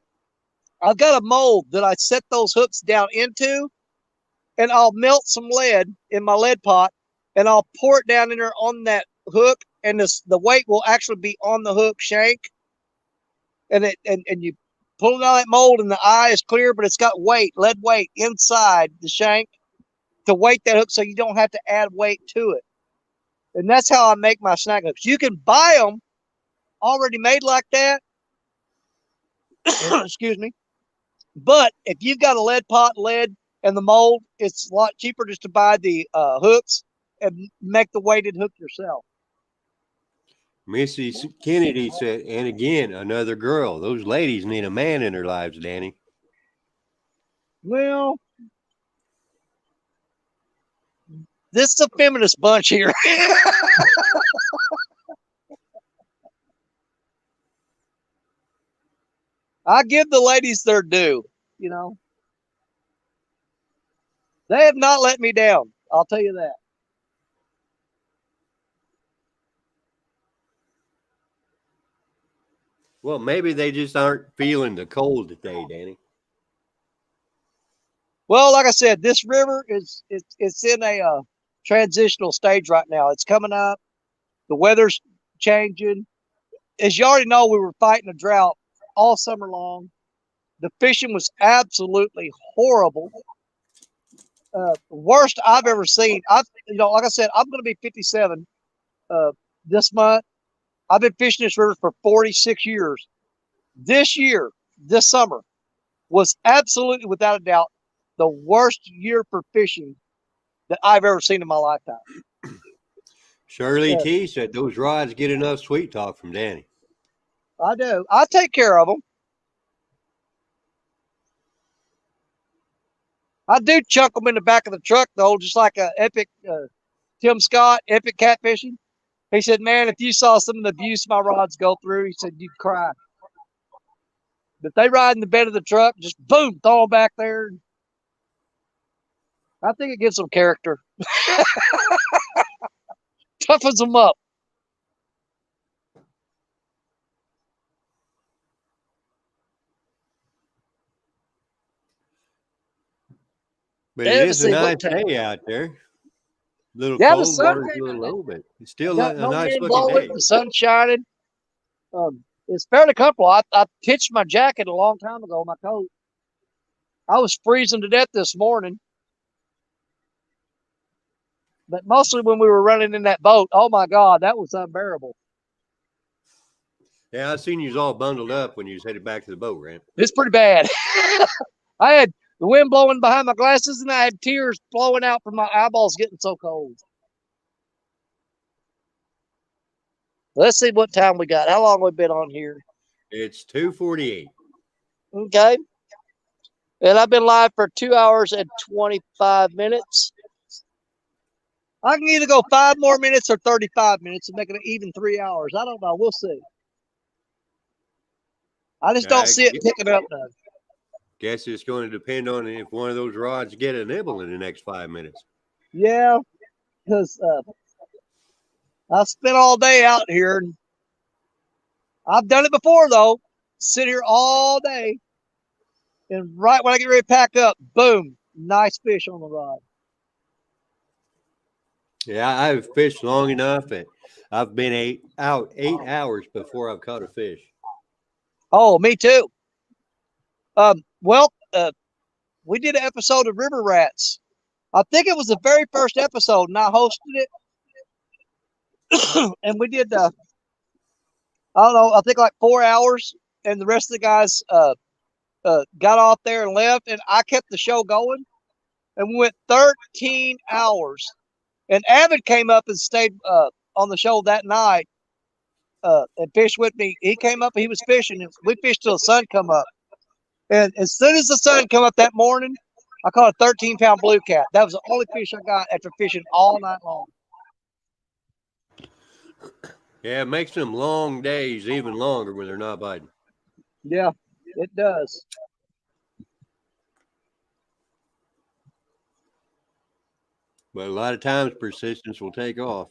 I've got a mold that I set those hooks down into, and I'll melt some lead in my lead pot, and I'll pour it down in there on that hook, and the weight will actually be on the hook shank. And you pull it out of that mold, and the eye is clear, but it's got weight, lead weight inside the shank to weight that hook so you don't have to add weight to it. And that's how I make my snag hooks. You can buy them already made like that. Excuse me. But if you've got a lead pot, lead, and the mold, it's a lot cheaper just to buy the hooks and make the weighted hook yourself. Missy Kennedy said, and again, another girl. Those ladies need a man in their lives, Danny. Well, this is a feminist bunch here. I give the ladies their due, you know. They have not let me down. I'll tell you that. Well, maybe they just aren't feeling the cold today, Danny. Well, like I said, this river it's in a transitional stage right now. It's coming up. The weather's changing. As you already know, we were fighting a drought all summer long. The fishing was absolutely horrible. Worst I've ever seen. Like I said, I'm going to be 57 this month. I've been fishing this river for 46 years. This year, this summer, was absolutely, without a doubt, the worst year for fishing that I've ever seen in my lifetime. Shirley T said those rods get enough sweet talk from Danny. I do. I take care of them. I do chuck them in the back of the truck, though, just like a epic Tim Scott, epic catfishing. He said, man, if you saw some of the abuse my rods go through, he said, you'd cry. But they ride in the bed of the truck, just boom, throw them back there. I think it gives them character. Toughens them up. But it is a nice day out there. Little cold, water's a little low, but it's still a nice looking day. The sun's shining. It's fairly comfortable. I pitched my jacket a long time ago, my coat. I was freezing to death this morning. But mostly when we were running in that boat, oh my God, that was unbearable. Yeah, I seen you was all bundled up when you was headed back to the boat ramp. It's pretty bad. I had the wind blowing behind my glasses, and I had tears flowing out from my eyeballs getting so cold. Let's see what time we got. How long we've been on here? It's 2:48. Okay. And I've been live for 2 hours and 25 minutes. I can either go 5 more minutes or 35 minutes and make it an even 3 hours. I don't know. We'll see. I just don't see it picking up none. Guess it's going to depend on if one of those rods get a nibble in the next 5 minutes. Yeah, because I spent all day out here. And I've done it before, though. Sit here all day. And right when I get ready to pack up, boom, nice fish on the rod. Yeah, I've fished long enough that I've been out 8 hours before I've caught a fish. Oh, me too. We did an episode of River Rats. I think it was the very first episode, and I hosted it. And we did, I don't know, I think like 4 hours, and the rest of the guys got off there and left, and I kept the show going, and we went 13 hours. And Avid came up and stayed on the show that night and fished with me. He came up and he was fishing, and we fished till the sun come up. And as soon as the sun come up that morning, I caught a 13-pound blue cat. That was the only fish I got after fishing all night long. Yeah, it makes them long days even longer when they're not biting. Yeah, it does. But a lot of times persistence will take off.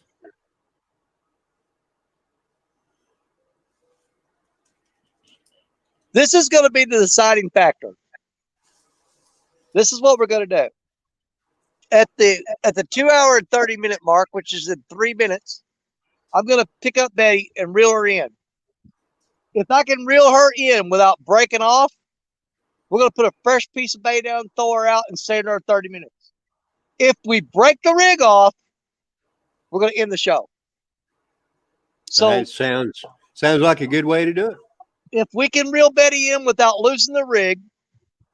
This is going to be the deciding factor. This is what we're going to do. At the 2 hour and 30 minute mark, which is in 3 minutes, I'm going to pick up Betty and reel her in. If I can reel her in without breaking off, we're going to put a fresh piece of bait down, throw her out, and stay there 30 minutes. If we break the rig off, we're going to end the show. So that sounds like a good way to do it. If we can reel Betty in without losing the rig,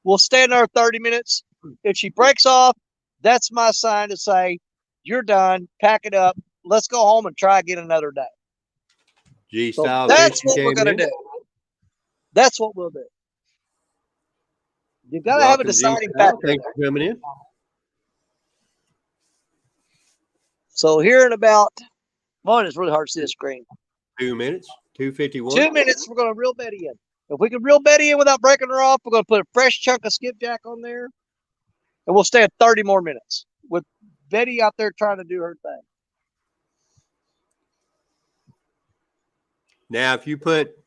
we'll stand there 30 minutes. If she breaks off, that's my sign to say, you're done, pack it up, let's go home and try again another day. G-style that's fishing what we're going to do. That's what we'll do. You've got to have a deciding factor. Thanks for coming in. So here in about, it's really hard to see the screen. 2 minutes, 2:51. 2 minutes, we're going to reel Betty in. If we can reel Betty in without breaking her off, we're going to put a fresh chunk of skipjack on there, and we'll stay at 30 more minutes with Betty out there trying to do her thing. Now, if you put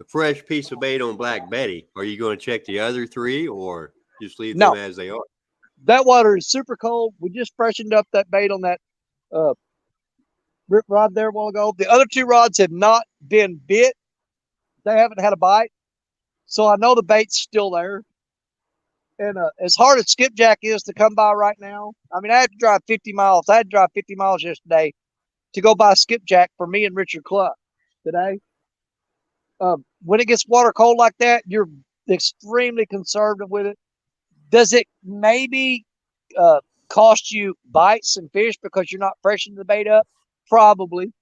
a fresh piece of bait on Black Betty, are you going to check the other 3 or just leave them as they are? That water is super cold. We just freshened up that bait on that rip rod there a while ago. The other 2 rods have not been bit. They haven't had a bite. So I know the bait's still there. And as hard as skipjack is to come by right now, I mean, I had to drive 50 miles. I had to drive 50 miles yesterday to go buy skipjack for me and Richard Cluck today. When it gets water cold like that, you're extremely conservative with it. Does it maybe cost you bites and fish because you're not freshening the bait up? Probably.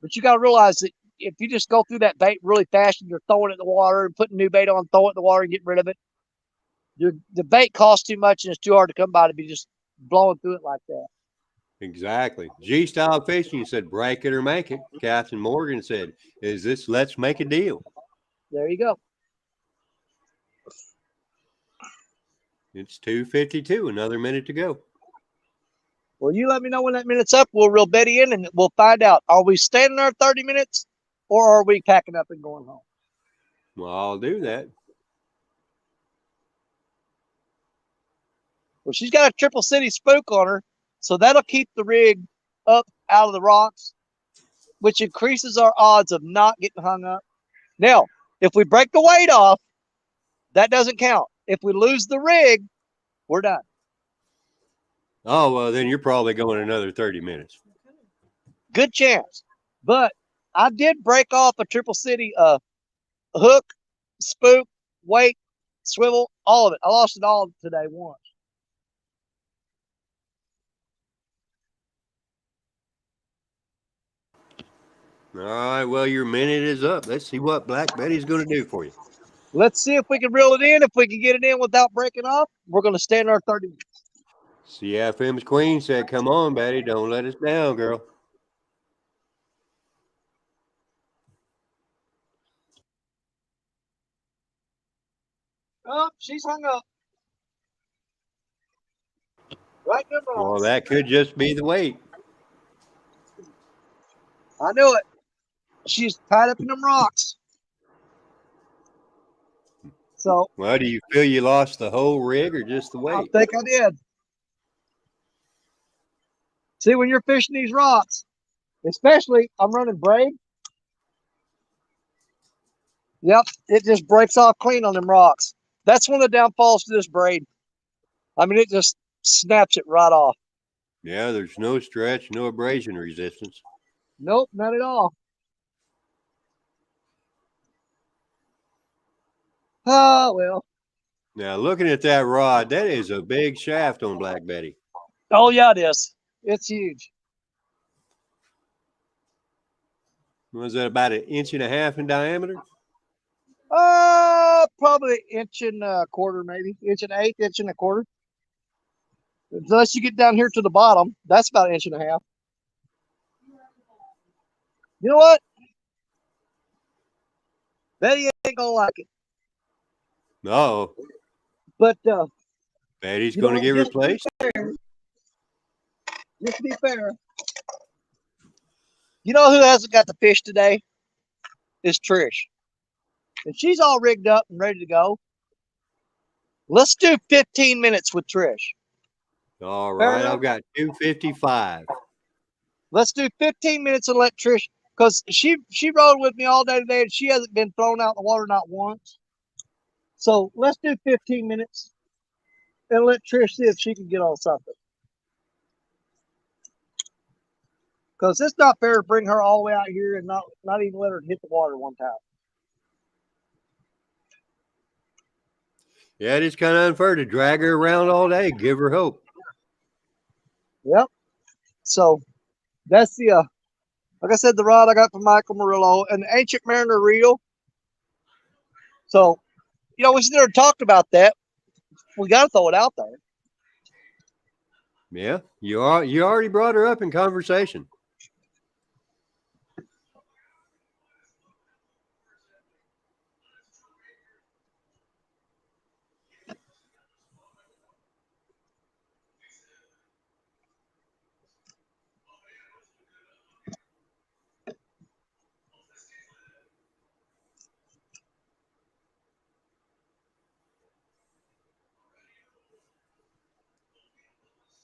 But you got to realize that if you just go through that bait really fast and you're throwing it in the water and putting new bait on, throw it in the water and get rid of it, the bait costs too much and it's too hard to come by to be just blowing through it like that. Exactly. G-style fishing said, break it or make it. Captain Morgan said, let's make a deal. There you go. It's 2:52, another minute to go. Well, you let me know when that minute's up. We'll reel Betty in and we'll find out. Are we standing there 30 minutes or are we packing up and going home? Well, I'll do that. Well, she's got a Triple City spook on her, so that'll keep the rig up out of the rocks, which increases our odds of not getting hung up. Now, if we break the weight off, that doesn't count. If we lose the rig, we're done. Oh, well, then you're probably going another 30 minutes. Good chance. But I did break off a Triple City hook, spook, weight, swivel, all of it. I lost it all today once. All right, well, your minute is up. Let's see what Black Betty's going to do for you. Let's see if we can reel it in. If we can get it in without breaking off, we're going to stand our 30 minutes. CFM's Queen said, come on, Betty. Don't let us down, girl. Oh, she's hung up. Right number. Well, that could just be the weight. I knew it. She's tied up in them rocks. So, well, do you feel you lost the whole rig or just the weight? I think I did. See, when you're fishing these rocks, especially I'm running braid. Yep, it just breaks off clean on them rocks. That's one of the downfalls to this braid. I mean, it just snaps it right off. Yeah, there's no stretch, no abrasion resistance. Nope, not at all. Oh, well. Now, looking at that rod, that is a big shaft on Black Betty. Oh, yeah, it is. It's huge. Was that about 1.5 inches in diameter? Probably 1.25 inches, maybe 1.8 inches, 1.25 inches. Unless you get down here to the bottom, that's about 1.5 inches. You know what? Betty ain't gonna like it. No. But Betty's gonna get replaced. Just to be fair, you know who hasn't got the fish today? It's Trish. And she's all rigged up and ready to go. Let's do 15 minutes with Trish. All right, I've got 2:55. Let's do 15 minutes and let Trish, because she rode with me all day today and she hasn't been thrown out in the water not once. So let's do 15 minutes and let Trish see if she can get on something. Because it's not fair to bring her all the way out here and not even let her hit the water one time. Yeah, it is kind of unfair to drag her around all day, give her hope. Yep. So that's the, like I said, the rod I got from Michael Murillo, an Ancient Mariner reel. So, you know, we sit there and talked about that. We got to throw it out there. Yeah, you already brought her up in conversation.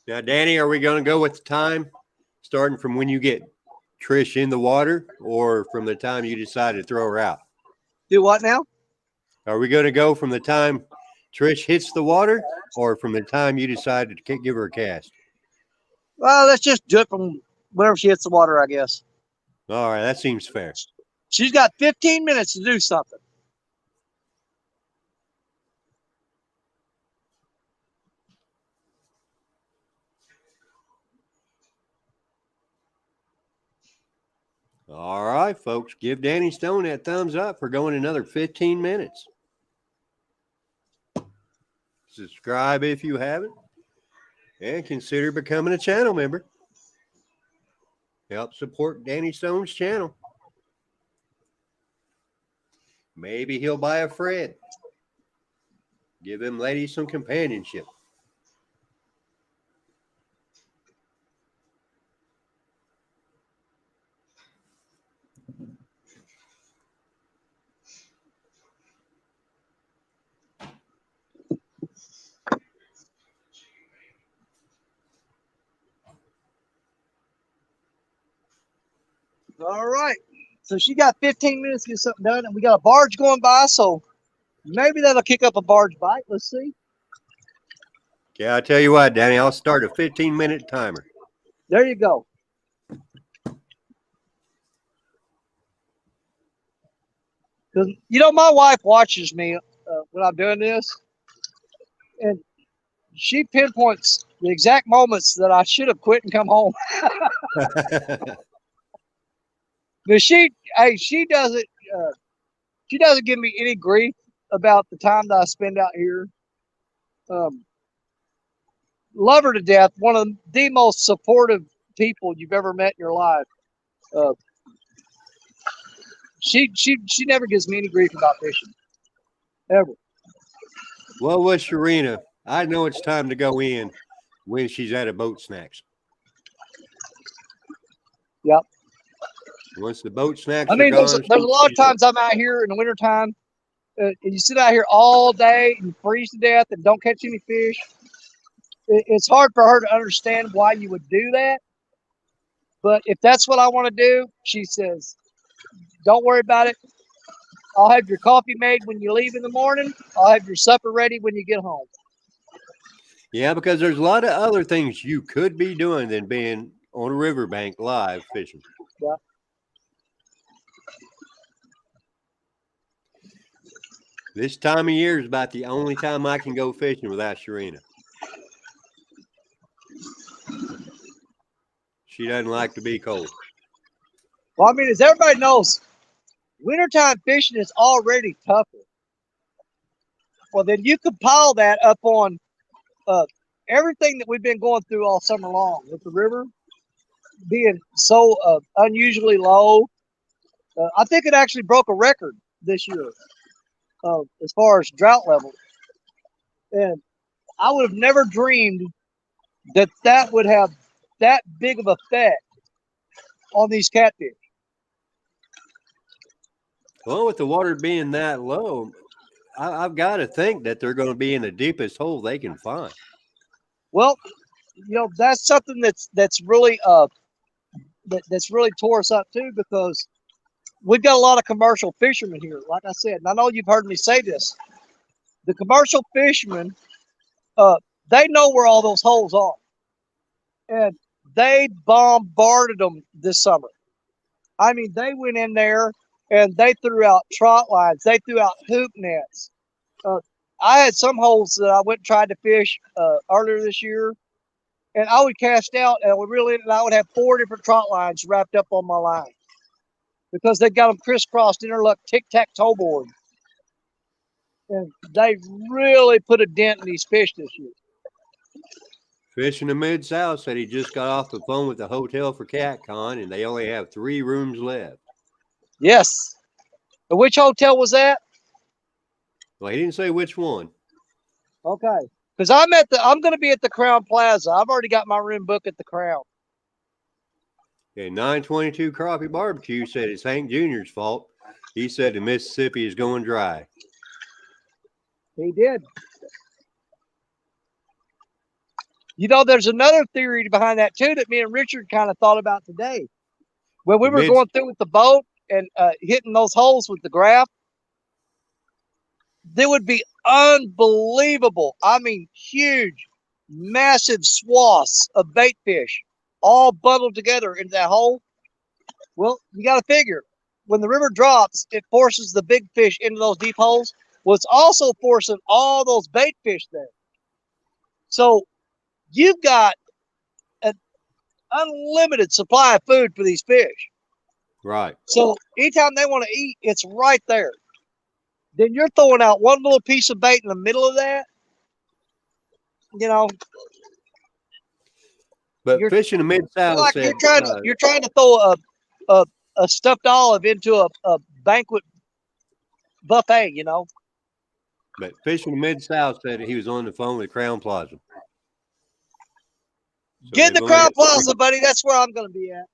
Now, Danny, are we going to go with the time starting from when you get Trish in the water or from the time you decide to throw her out? Do what now? Are we going to go from the time Trish hits the water or from the time you decide to give her a cast? Well, let's just do it from whenever she hits the water, I guess. All right, that seems fair. She's got 15 minutes to do something. All right, folks, give Danny Stone that thumbs up for going another 15 minutes. Subscribe if you haven't, and consider becoming a channel member. Help support Danny Stone's channel. Maybe he'll buy a Fred. Give them ladies some companionship. All right. So she got 15 minutes to get something done, and we got a barge going by, so maybe that'll kick up a barge bite. Let's see. Yeah, I tell you what, Danny, I'll start a 15-minute timer. There you go. Because my wife watches me when I'm doing this, and she pinpoints the exact moments that I should have quit and come home. But she doesn't. She doesn't give me any grief about the time that I spend out here. Love her to death. One of the most supportive people you've ever met in your life. She never gives me any grief about fishing, ever. Well, with Sharina, I know it's time to go in when she's at a boat snacks. Yep. Once the boat snacks I mean, are gone, there's a lot of times I'm out here in the wintertime, and you sit out here all day and freeze to death and don't catch any fish. It's hard for her to understand why you would do that. But if that's what I want to do, she says, don't worry about it. I'll have your coffee made when you leave in the morning. I'll have your supper ready when you get home. Yeah, because there's a lot of other things you could be doing than being on a riverbank live fishing. Yeah. This time of year is about the only time I can go fishing without Sharina. She doesn't like to be cold. Well, I mean, as everybody knows, wintertime fishing is already tougher. Well, then you could pile that up on everything that we've been going through all summer long with the river being so unusually low. I think it actually broke a record this year as far as drought level. And I would have never dreamed that would have that big of effect on these catfish. Well, with the water being that low, I've got to think that they're going to be in the deepest hole they can find. Well, that's something that's really that's really tore us up too, because we've got a lot of commercial fishermen here. Like I said, and I know you've heard me say this. The commercial fishermen, they know where all those holes are, and they bombarded them this summer. I mean, they went in there and they threw out trot lines. They threw out hoop nets. I had some holes that I went and tried to fish earlier this year, and I would cast out and I would reel in, and I would have 4 different trot lines wrapped up on my line because they got them crisscrossed, interlocked, tic-tac-toe board. And they really put a dent in these fish this year. Fish in the Mid-South said he just got off the phone with the hotel for CatCon, and they only have 3 rooms left. Yes. And which hotel was that? Well, he didn't say which one. Okay. Because I'm going to be at the Crown Plaza. I've already got my room booked at the Crown. Okay, 922 Crappie Barbecue said it's Hank Jr.'s fault. He said the Mississippi is going dry. He did. There's another theory behind that too that me and Richard kind of thought about today. When we were going through with the boat and hitting those holes with the graph, there would be unbelievable, I mean, huge, massive swaths of bait fish all bundled together into that hole. Well, you got to figure, when the river drops, it forces the big fish into those deep holes. Well, it's also forcing all those bait fish there. So you've got an unlimited supply of food for these fish. Right. So anytime they want to eat, it's right there. Then you're throwing out one little piece of bait in the middle of that. But fish in the Mid-South like said you're trying to throw a stuffed olive into a banquet buffet, But fish in the Mid-South said he was on the phone with Crown Plaza. So get in the Crown Plaza, buddy. That's where I'm going to be at.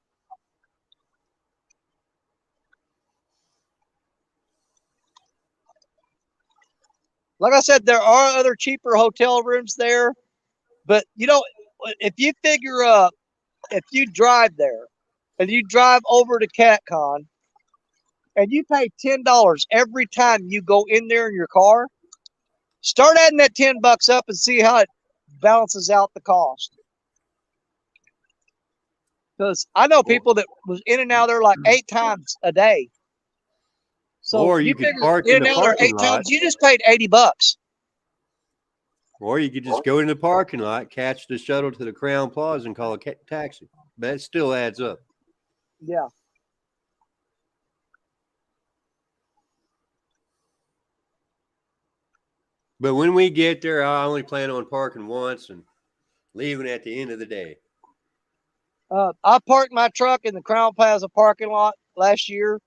Like I said, there are other cheaper hotel rooms there, but if you figure if you drive there and you drive over to CatCon and you pay $10 every time you go in there in your car, start adding that $10 up and see how it balances out the cost. Because I know people that was in and out there like 8 times a day. So or you could park in the parking lot. Times, you just paid $80. Or you could just go in the parking lot, catch the shuttle to the Crown Plaza, and call a taxi. But it still adds up. Yeah. But when we get there, I only plan on parking once and leaving at the end of the day. I parked my truck in the Crown Plaza parking lot last year,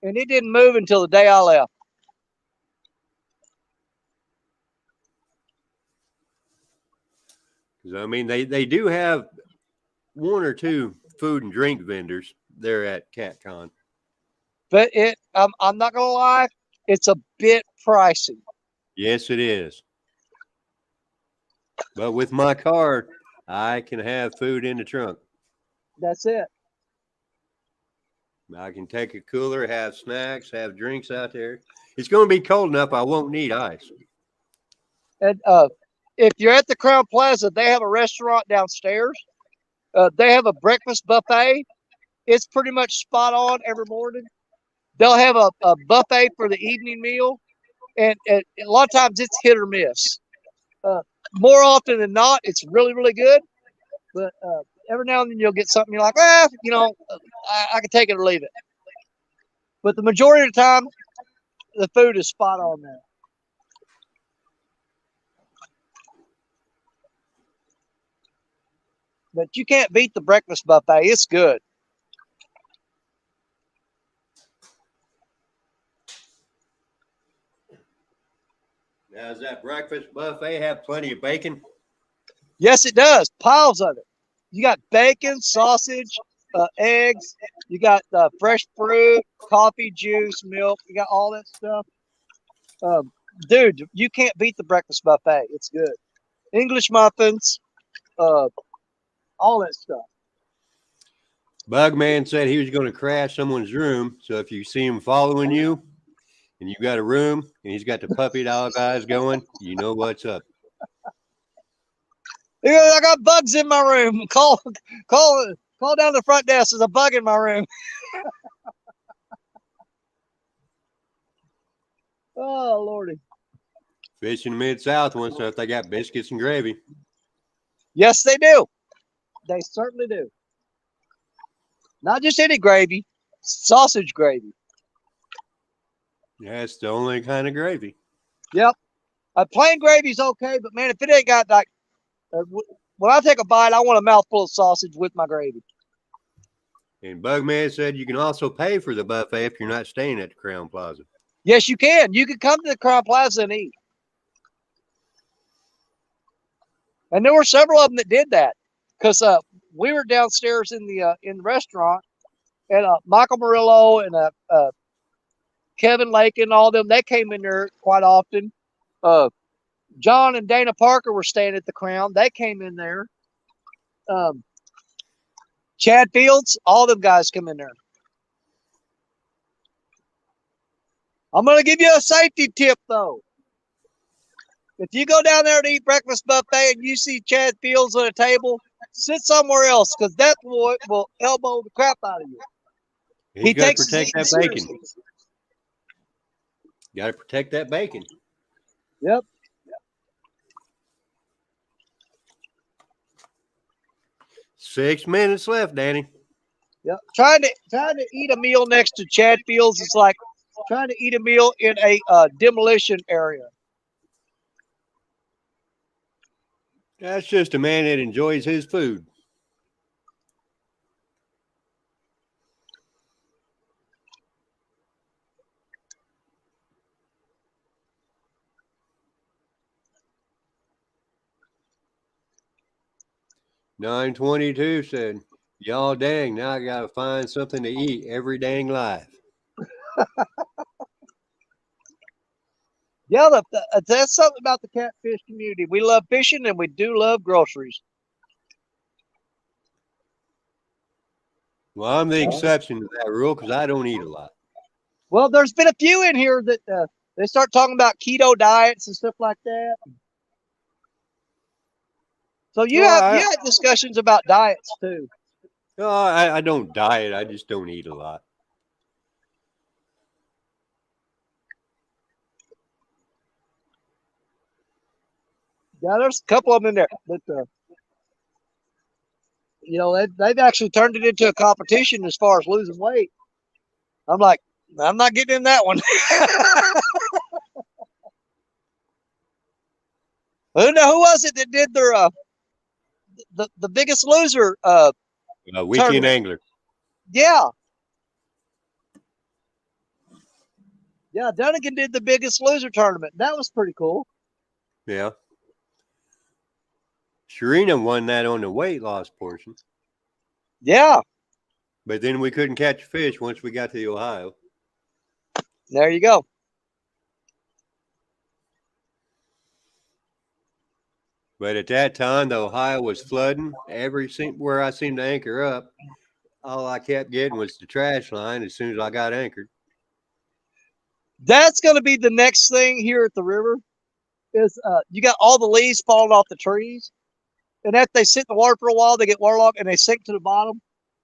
and it didn't move until the day I left. Because, I mean, they do have 1 or 2 food and drink vendors there at CatCon. But I'm not going to lie, it's a bit pricey. Yes, it is. But with my car, I can have food in the trunk. That's it. I can take a cooler, have snacks, have drinks out there. It's going to be cold enough, I won't need ice. And if you're at the Crown Plaza, they have a restaurant downstairs. They have a breakfast buffet. It's pretty much spot on every morning. They'll have a buffet for the evening meal. And a lot of times it's hit or miss. More often than not, it's really, really good. But every now and then you'll get something you're like, I can take it or leave it. But the majority of the time, the food is spot on there. But you can't beat the breakfast buffet. It's good. Now, does that breakfast buffet have plenty of bacon? Yes, it does. Piles of it. You got bacon, sausage, eggs. You got fresh fruit, coffee, juice, milk. You got all that stuff. Dude, you can't beat the breakfast buffet. It's good. English muffins, all that stuff. Bugman said he was going to crash someone's room. So if you see him following you and you got a room and he's got the puppy dog eyes going, you know what's up. Yeah, I got bugs in my room. Call down the front desk. There's a bug in my room. Oh, Lordy. Fishing Mid-South wants to know if they got biscuits and gravy. Yes, they do. They certainly do. Not just any gravy, sausage gravy. Yeah, it's the only kind of gravy. Yep. Plain gravy's okay, but man, if it ain't got like, when I take a bite, I want a mouthful of sausage with my gravy. And Bugman said you can also pay for the buffet if you're not staying at the Crown Plaza. Yes, you can. You can come to the Crown Plaza and eat. And there were several of them that did that, because we were downstairs in the restaurant, and Michael Murillo and Kevin Lake and all them, they came in there quite often. John and Dana Parker were staying at the Crown. They came in there. Chad Fields, all them guys come in there. I'm going to give you a safety tip, though. If you go down there to eat breakfast buffet and you see Chad Fields on a table, sit somewhere else, because that boy will elbow the crap out of you. He got to protect that bacon. Got to protect that bacon. Yep. 6 minutes left, Danny. Yep. Trying to eat a meal next to Chad Fields is like trying to eat a meal in a demolition area. That's just a man that enjoys his food. $9.22 said, y'all dang, now I got to find something to eat every dang life. Yeah, that's something about the catfish community. We love fishing and we do love groceries. Well, I'm the exception to that rule because I don't eat a lot. Well, there's been a few in here that they start talking about keto diets and stuff like that. So you had discussions about diets too. No, I don't diet. I just don't eat a lot. Yeah, there's a couple of them in there, but you know, they've actually turned it into a competition as far as losing weight. I'm like, I'm not getting in that one. Who was it that did their the Biggest Loser Weekend tournament? angler. Yeah. Yeah, Dunnigan did the Biggest Loser tournament. That was pretty cool. Yeah. Sharina won that on the weight loss portion. Yeah. But then we couldn't catch fish once we got to the Ohio. There you go. But at that time, the Ohio was flooding. Where I seemed to anchor up, all I kept getting was the trash line as soon as I got anchored. That's going to be the next thing here at the river is you got all the leaves falling off the trees. And after they sit in the water for a while, they get waterlogged and they sink to the bottom.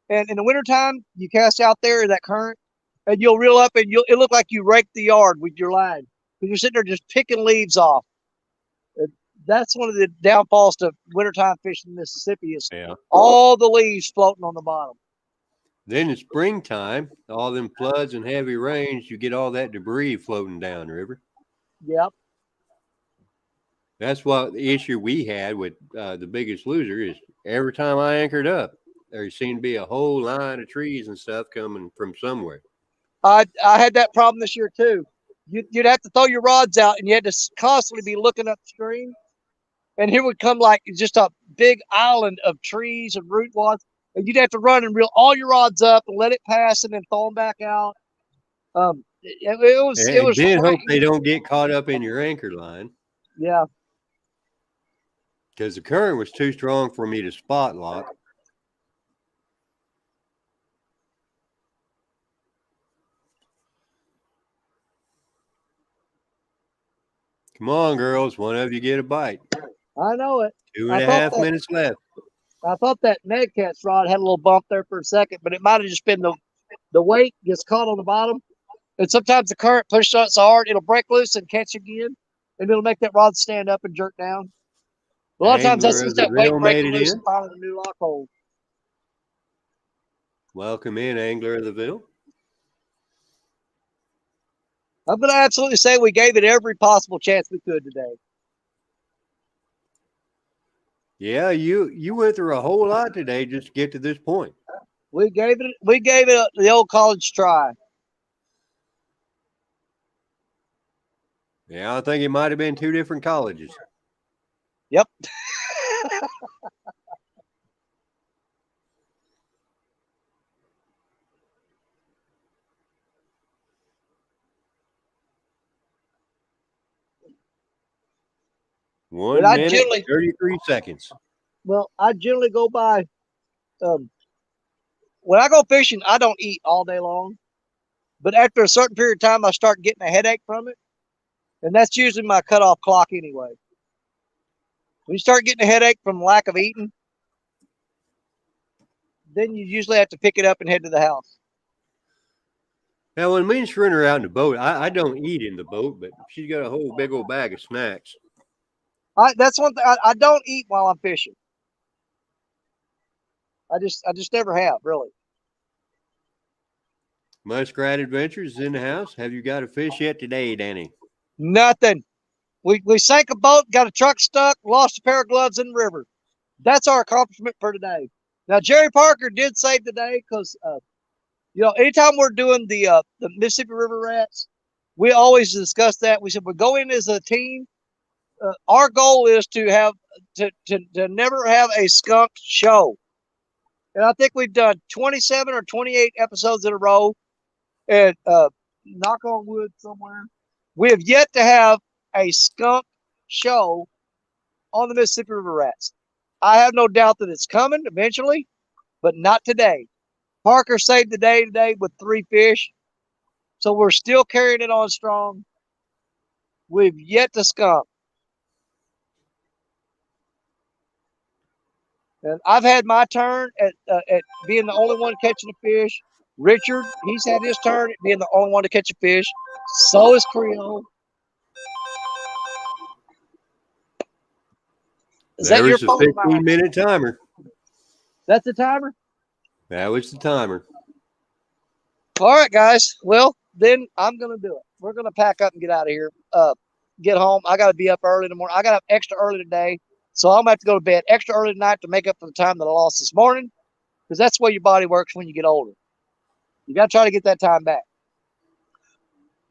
And in the wintertime, you cast out there in that current and you'll reel up and it look like you raked the yard with your line. Because you're sitting there just picking leaves off. And that's one of the downfalls to wintertime fishing in Mississippi is all the leaves floating on the bottom. Then in springtime, all them floods and heavy rains, you get all that debris floating down river. Yep. That's what the issue we had with the Biggest Loser is every time I anchored up, there seemed to be a whole line of trees and stuff coming from somewhere. I had that problem this year too. You'd have to throw your rods out and you had to constantly be looking upstream. And here would come like just a big island of trees and root wads. And you'd have to run and reel all your rods up and let it pass and then throw them back out. It was then hope they don't get caught up in your anchor line. Yeah. Because the current was too strong for me to spot lock. Come on, girls. One of you get a bite. I know it. 2.5 minutes left. I thought that Medcat's rod had a little bump there for a second, but it might have just been the weight gets caught on the bottom. And sometimes the current pushes on it so hard, it'll break loose and catch again. And it'll make that rod stand up and jerk down. A lot of times that's just that weight breaking loose and finding a new lock hold. Welcome in, Angler of the Ville. I'm going to absolutely say we gave it every possible chance we could today. Yeah, you went through a whole lot today just to get to this point. We gave it the old college try. Yeah, I think it might have been 2 different colleges. Yep. One minute, 33 seconds. Well, I generally go by. When I go fishing, I don't eat all day long. But after a certain period of time, I start getting a headache from it. And that's usually my cutoff clock anyway. When you start getting a headache from lack of eating, then you usually have to pick it up and head to the house. Now, when me and Sharina are out in the boat, I don't eat in the boat, but she's got a whole big old bag of snacks. That's one thing. I don't eat while I'm fishing. I just never have, really. Muskrat Adventures is in the house. Have you got a fish yet today, Danny? Nothing. We sank a boat, got a truck stuck, lost a pair of gloves in the river. That's our accomplishment for today. Now, Jerry Parker did save the day because, anytime we're doing the Mississippi River Rats, we always discuss that. We said we go in as a team. Our goal is to have to never have a skunk show. And I think we've done 27 or 28 episodes in a row. And knock on wood somewhere, we have yet to have a skunk show on the Mississippi River Rats. I have no doubt that it's coming eventually, but not today. Parker saved the day today with 3 fish. So we're still carrying it on strong. We've yet to skunk. And I've had my turn at being the only one catching a fish. Richard, he's had his turn at being the only one to catch a fish. So is Creole. Is that your There's a phone? 15-minute timer. That's the timer? That was the timer. All right, guys. Well, then I'm going to do it. We're going to pack up and get out of here. Get home. I got to be up early in the morning. I got up extra early today. So I'm going to have to go to bed extra early tonight to make up for the time that I lost this morning, because that's the way your body works when you get older. You got to try to get that time back.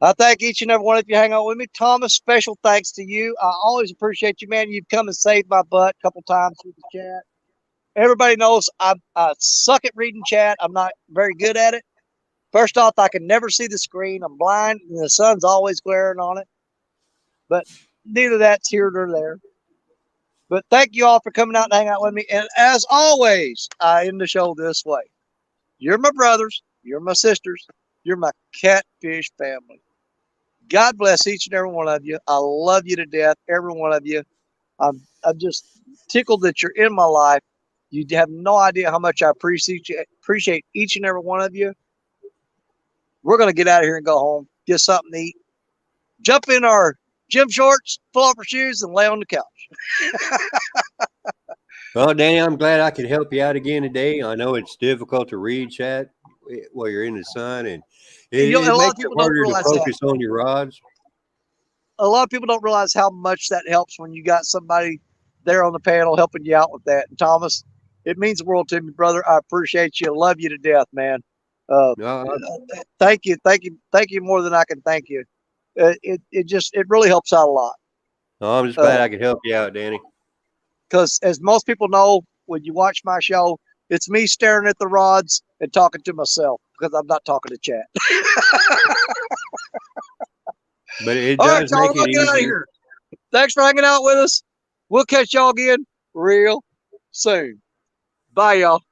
I thank each and every one of you hang out with me. Thomas, special thanks to you. I always appreciate you, man. You've come and saved my butt a couple times through the chat. Everybody knows I suck at reading chat. I'm not very good at it. First off, I can never see the screen. I'm blind, and the sun's always glaring on it. But neither that's here nor there. But thank you all for coming out and hanging out with me. And as always, I end the show this way. You're my brothers. You're my sisters. You're my catfish family. God bless each and every one of you. I love you to death, every one of you. I'm just tickled that you're in my life. You have no idea how much I appreciate each and every one of you. We're going to get out of here and go home, get something to eat, jump in our gym shorts, pull off our shoes, and lay on the couch. Well, Danny, I'm glad I could help you out again today. I know it's difficult to read chat while you're in the sun, and it makes it harder to focus on your rods. A lot of people don't realize how much that helps when you got somebody there on the panel helping you out with that. And Thomas, it means the world to me, brother. I appreciate you. Love you to death, man. Thank you more than I can thank you. It really helps out a lot. No, I'm just glad I could help you out, Danny. Because as most people know, when you watch my show, it's me staring at the rods and talking to myself because I'm not talking to chat. But it does make it easier. Out of here. Thanks for hanging out with us. We'll catch y'all again real soon. Bye, y'all.